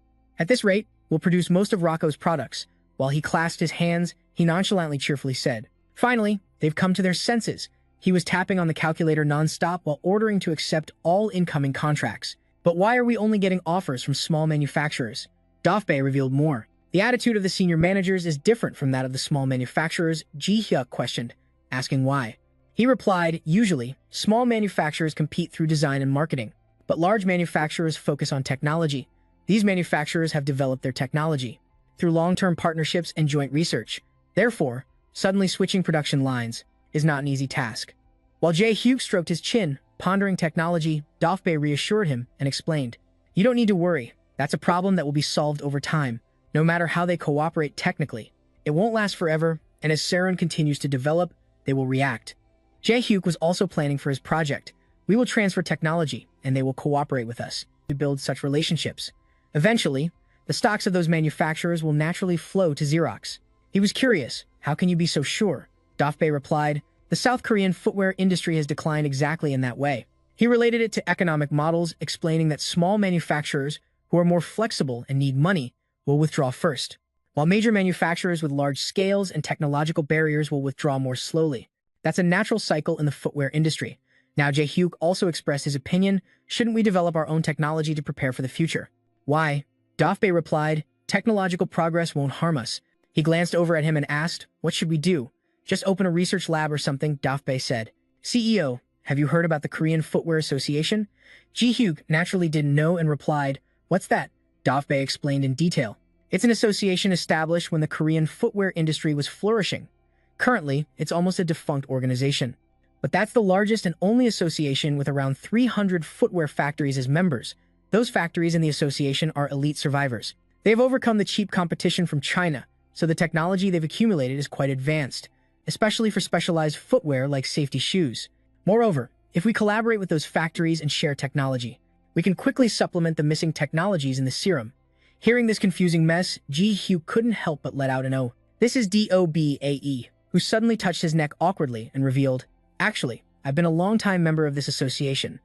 at this rate, we'll produce most of Rocco's products. While he clasped his hands, he nonchalantly cheerfully said, finally, they've come to their senses. He was tapping on the calculator non-stop while ordering to accept all incoming contracts. But why are we only getting offers from small manufacturers? Dofbei revealed more. The attitude of the senior managers is different from that of the small manufacturers, Ji Hyuk questioned, asking why. He replied, usually, small manufacturers compete through design and marketing, but large manufacturers focus on technology. These manufacturers have developed their technology through long-term partnerships and joint research. Therefore, suddenly switching production lines is not an easy task. While Jae Hyuk stroked his chin, pondering technology, Dofbei reassured him and explained, you don't need to worry. That's a problem that will be solved over time, no matter how they cooperate technically. It won't last forever, and as Saren continues to develop, they will react. Jae-hyuk was also planning for his project. We will transfer technology, and they will cooperate with us to build such relationships. Eventually, the stocks of those manufacturers will naturally flow to Xerox. He was curious, how can you be so sure? Dafbei replied, the South Korean footwear industry has declined exactly in that way. He related it to economic models, explaining that small manufacturers who are more flexible and need money will withdraw first, while major manufacturers with large scales and technological barriers will withdraw more slowly. That's a natural cycle in the footwear industry. Now Jae-hyuk also expressed his opinion, shouldn't we develop our own technology to prepare for the future? Why? Dafbei replied, technological progress won't harm us. He glanced over at him and asked, what should we do? Just open a research lab or something, Dafbei said. CEO, have you heard about the Korean Footwear Association? Jae-hyuk naturally didn't know and replied, what's that? Dafbei explained in detail. It's an association established when the Korean footwear industry was flourishing. Currently, it's almost a defunct organization. But that's the largest and only association with around 300 footwear factories as members. Those factories in the association are elite survivors. They have overcome the cheap competition from China, so the technology they've accumulated is quite advanced, especially for specialized footwear like safety shoes. Moreover, if we collaborate with those factories and share technology, we can quickly supplement the missing technologies in the serum. Hearing this confusing mess, Jae-hyuk couldn't help but let out an O. This is Dobae, who suddenly touched his neck awkwardly and revealed, actually, I've been a long-time member of this association.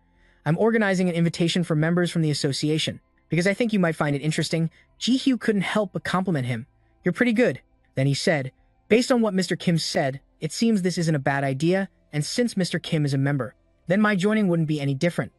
I'm organizing an invitation for members from the association, because I think you might find it interesting. Jae-hyuk couldn't help but compliment him. You're pretty good. Then he said, based on what Mr. Kim said, it seems this isn't a bad idea, and since Mr. Kim is a member, then my joining wouldn't be any different.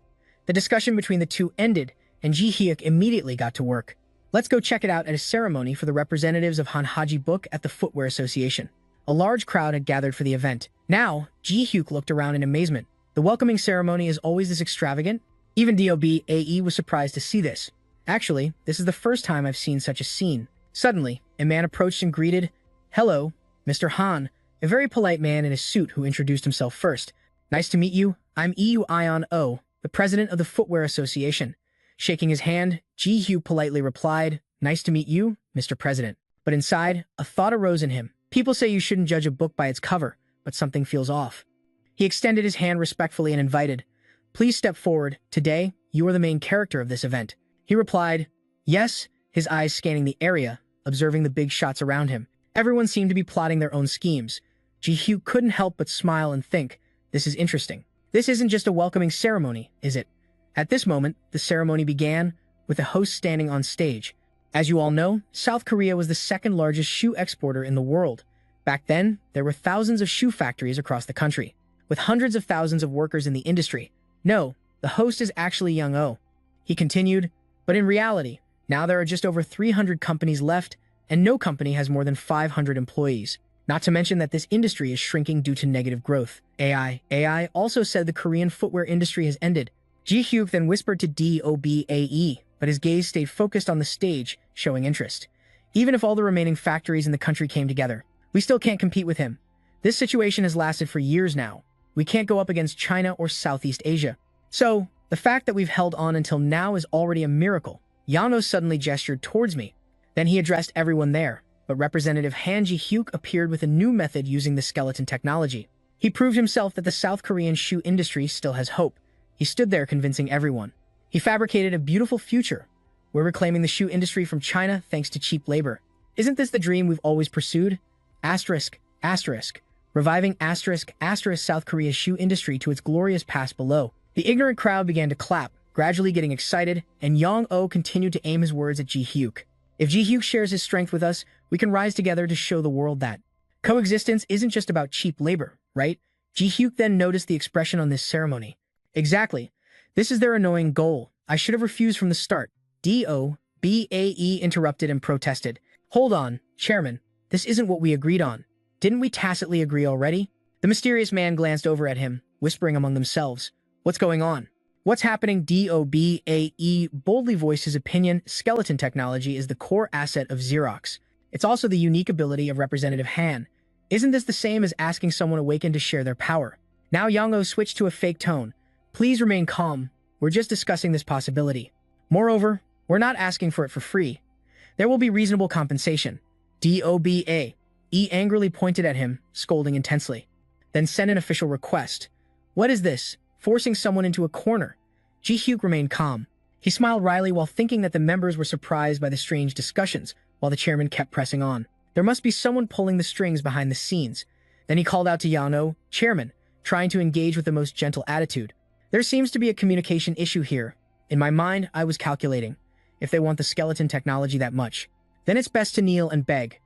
The discussion between the two ended, and Jae-hyuk immediately got to work. Let's go check it out at a ceremony for the representatives of Hanhaji Book at the Footwear Association. A large crowd had gathered for the event. Now, Jae-hyuk looked around in amazement. The welcoming ceremony is always this extravagant? Even Dobae was surprised to see this. Actually, this is the first time I've seen such a scene. Suddenly, a man approached and greeted, hello, Mr. Han, a very polite man in a suit who introduced himself first. Nice to meet you. I'm Eu Ion O, the president of the Footwear Association. Shaking his hand, Jae-hyuk politely replied, nice to meet you, Mr. President. But inside, a thought arose in him. People say you shouldn't judge a book by its cover, but something feels off. He extended his hand respectfully and invited, please step forward. Today, you are the main character of this event. He replied, yes, his eyes scanning the area, observing the big shots around him. Everyone seemed to be plotting their own schemes. Jae-hyuk couldn't help but smile and think, this is interesting. This isn't just a welcoming ceremony, is it? At this moment, the ceremony began, with the host standing on stage. As you all know, South Korea was the second largest shoe exporter in the world. Back then, there were thousands of shoe factories across the country, with hundreds of thousands of workers in the industry. No, the host is actually Young Oh. He continued, but in reality, now there are just over 300 companies left, and no company has more than 500 employees. Not to mention that this industry is shrinking due to negative growth. AI also said the Korean footwear industry has ended. Jae-hyuk then whispered to Dobae, but his gaze stayed focused on the stage, showing interest. Even if all the remaining factories in the country came together, we still can't compete with him. This situation has lasted for years now. We can't go up against China or Southeast Asia. So, the fact that we've held on until now is already a miracle. Yano suddenly gestured towards me. Then he addressed everyone there, but Representative Han Jae-hyuk appeared with a new method using the skeleton technology. He proved himself that the South Korean shoe industry still has hope. He stood there convincing everyone. He fabricated a beautiful future. We're reclaiming the shoe industry from China thanks to cheap labor. Isn't this the dream we've always pursued? Asterisk, asterisk. Reviving asterisk, asterisk South Korea's shoe industry to its glorious past below. The ignorant crowd began to clap, gradually getting excited, and Young Oh continued to aim his words at Jae-hyuk. If Jae-hyuk shares his strength with us, we can rise together to show the world that coexistence isn't just about cheap labor, right? Jae-hyuk then noticed the expression on this ceremony. Exactly. This is their annoying goal. I should have refused from the start. Dobae interrupted and protested. Hold on, Chairman. This isn't what we agreed on. Didn't we tacitly agree already? The mysterious man glanced over at him, whispering among themselves. What's going on? What's happening? Dobae boldly voiced his opinion. Skeleton technology is the core asset of Xerox. It's also the unique ability of Representative Han. Isn't this the same as asking someone awakened to share their power? Now Yang-Oh switched to a fake tone. Please remain calm. We're just discussing this possibility. Moreover, We're not asking for it for free. There will be reasonable compensation. DOBA. E angrily pointed at him, scolding intensely. Then sent an official request. What is this? Forcing someone into a corner. Ji-hyuk remained calm. He smiled wryly while thinking that the members were surprised by the strange discussions, while the chairman kept pressing on. There must be someone pulling the strings behind the scenes. Then he called out to Yano, Chairman, trying to engage with the most gentle attitude. There seems to be a communication issue here. In my mind, I was calculating. If they want the skeleton technology that much, then it's best to kneel and beg.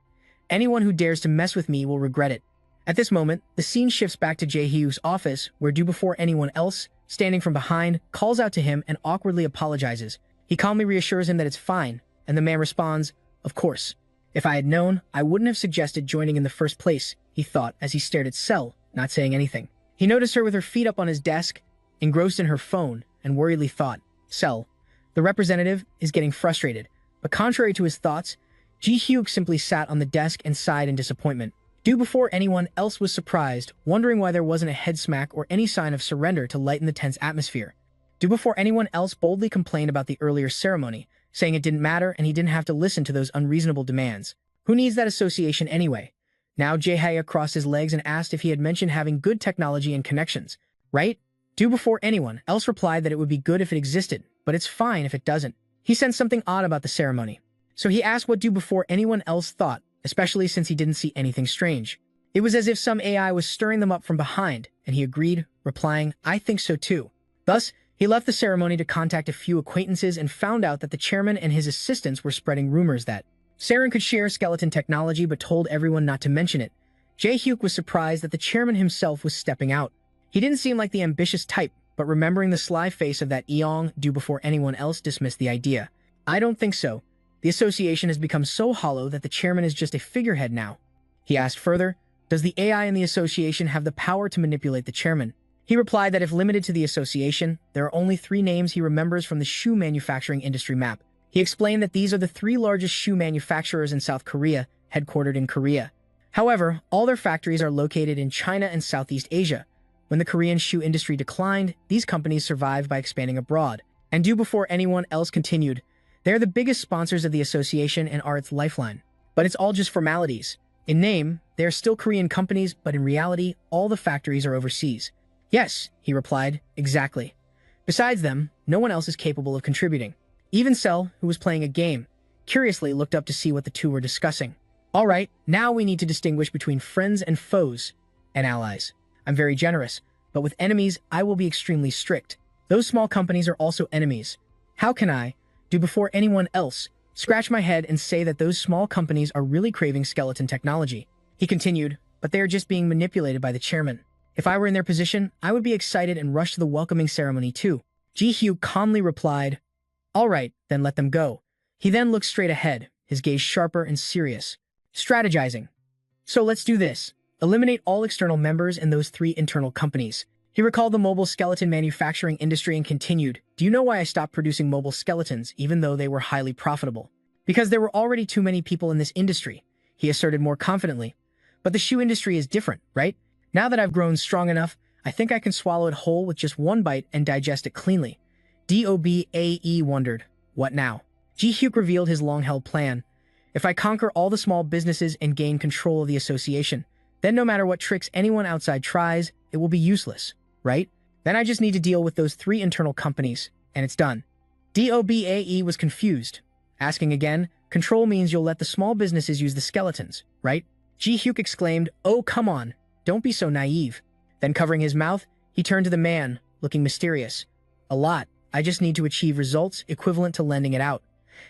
Anyone who dares to mess with me will regret it. At this moment, the scene shifts back to Jae-hyuk's office, where before anyone else, standing from behind, calls out to him and awkwardly apologizes. He calmly reassures him that it's fine, and the man responds, Of course. If I had known, I wouldn't have suggested joining in the first place, he thought as he stared at Cell, not saying anything. He noticed her with her feet up on his desk, engrossed in her phone, and worriedly thought, Cell, the representative, is getting frustrated. But contrary to his thoughts, Ji-hyuk simply sat on the desk and sighed in disappointment. Before anyone else was surprised, wondering why there wasn't a head smack or any sign of surrender to lighten the tense atmosphere. Before anyone else boldly complained about the earlier ceremony, saying it didn't matter and he didn't have to listen to those unreasonable demands. Who needs that association anyway? Now Jae-hyuk crossed his legs and asked if he had mentioned having good technology and connections. Right? Before anyone else replied that it would be good if it existed, but it's fine if it doesn't. He sensed something odd about the ceremony. So he asked what before anyone else thought, especially since he didn't see anything strange. It was as if some AI was stirring them up from behind, and he agreed, replying, I think so too. Thus, he left the ceremony to contact a few acquaintances and found out that the chairman and his assistants were spreading rumors that Saren could share skeleton technology but told everyone not to mention it. Jae-hyuk was surprised that the chairman himself was stepping out. He didn't seem like the ambitious type, but remembering the sly face of that Eong before anyone else dismissed the idea. I don't think so. The association has become so hollow that the chairman is just a figurehead now. He asked further, does the AI in the association have the power to manipulate the chairman? He replied that if limited to the association, there are only 3 names he remembers from the shoe manufacturing industry map. He explained that these are the 3 largest shoe manufacturers in South Korea, headquartered in Korea. However, all their factories are located in China and Southeast Asia. When the Korean shoe industry declined, these companies survived by expanding abroad. And before anyone else continued, they are the biggest sponsors of the association and are its lifeline. But it's all just formalities. In name, they are still Korean companies, but in reality, all the factories are overseas. Yes, he replied, exactly. Besides them, no one else is capable of contributing. Even Cell, who was playing a game, curiously looked up to see what the two were discussing. All right, now we need to distinguish between friends and foes and allies. I'm very generous, but with enemies, I will be extremely strict. Those small companies are also enemies. How can I, before anyone else, scratch my head and say that those small companies are really craving skeleton technology? He continued, but they are just being manipulated by the chairman. If I were in their position, I would be excited and rush to the welcoming ceremony too. Ji-hyuk calmly replied, all right, then let them go. He then looked straight ahead, his gaze sharper and serious. Strategizing. So let's do this. Eliminate all external members and those 3 internal companies. He recalled the mobile skeleton manufacturing industry and continued, do you know why I stopped producing mobile skeletons even though they were highly profitable? Because there were already too many people in this industry, he asserted more confidently. But the shoe industry is different, right? Now that I've grown strong enough, I think I can swallow it whole with just one bite and digest it cleanly. DOBAE wondered, what now? Ji-hyuk revealed his long-held plan. If I conquer all the small businesses and gain control of the association, then no matter what tricks anyone outside tries, it will be useless, right? Then I just need to deal with those 3 internal companies, and it's done. DOBAE was confused. Asking again, control means you'll let the small businesses use the skeletons, right? Ji-hyuk exclaimed, oh, come on, don't be so naive. Then covering his mouth, he turned to the man, looking mysterious. A lot. I just need to achieve results equivalent to lending it out.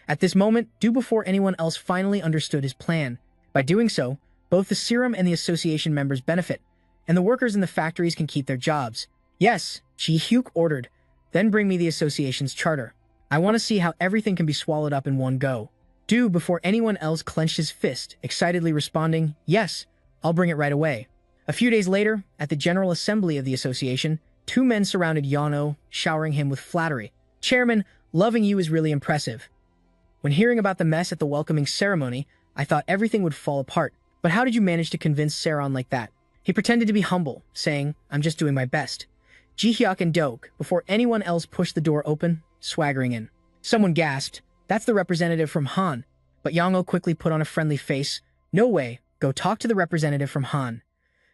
At this moment, before anyone else finally understood his plan. By doing so, both the serum and the association members benefit, and the workers in the factories can keep their jobs. Yes, Ji-hyuk ordered. Then bring me the association's charter. I want to see how everything can be swallowed up in one go. Before anyone else clenched his fist, excitedly responding, yes, I'll bring it right away. A few days later, at the General Assembly of the association, 2 men surrounded Yano, showering him with flattery. Chairman, loving you is really impressive. When hearing about the mess at the welcoming ceremony, I thought everything would fall apart. But how did you manage to convince Saron like that? He pretended to be humble, saying, I'm just doing my best. Ji-hyuk and Doak, before anyone else pushed the door open, swaggering in. Someone gasped, That's the representative from Han. But Yang quickly put on a friendly face. No way, go talk to the representative from Han.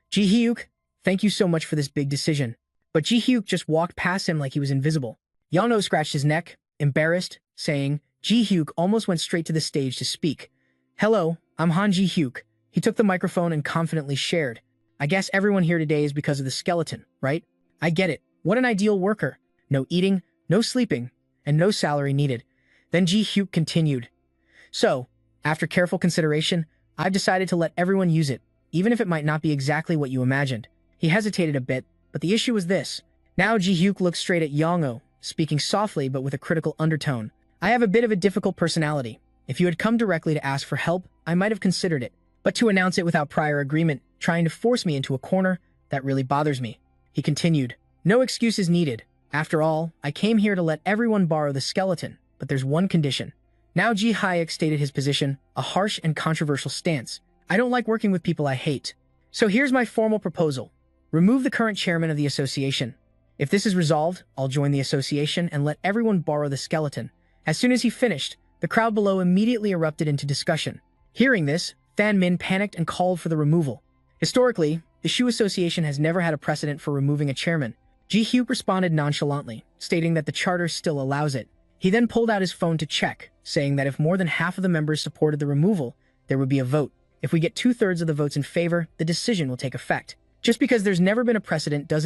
Ji-hyuk, thank you so much for this big decision. But Ji-hyuk just walked past him like he was invisible. Yang scratched his neck, embarrassed, saying, Ji-hyuk almost went straight to the stage to speak. Hello, I'm Han Ji-hyuk. He took the microphone and confidently shared. I guess everyone here today is because of the skeleton, right? I get it. What an ideal worker. No eating, no sleeping, and no salary needed. Then Ji-hyuk continued. So, after careful consideration, I've decided to let everyone use it, even if it might not be exactly what you imagined. He hesitated a bit, but the issue was this. Now Ji-hyuk looked straight at Yang, speaking softly but with a critical undertone. I have a bit of a difficult personality. If you had come directly to ask for help, I might have considered it. But to announce it without prior agreement, trying to force me into a corner, that really bothers me. He continued. No excuses needed. After all, I came here to let everyone borrow the skeleton, but there's one condition. Now Ji-hyuk stated his position, a harsh and controversial stance. I don't like working with people I hate. So here's my formal proposal. Remove the current chairman of the association. If this is resolved, I'll join the association and let everyone borrow the skeleton. As soon as he finished, the crowd below immediately erupted into discussion. Hearing this, Fan Min panicked and called for the removal. Historically, the Shu Association has never had a precedent for removing a chairman. Ji-hyuk responded nonchalantly, stating that the charter still allows it. He then pulled out his phone to check, saying that if more than half of the members supported the removal, there would be a vote. If we get 2/3 of the votes in favor, the decision will take effect. Just because there's never been a precedent doesn't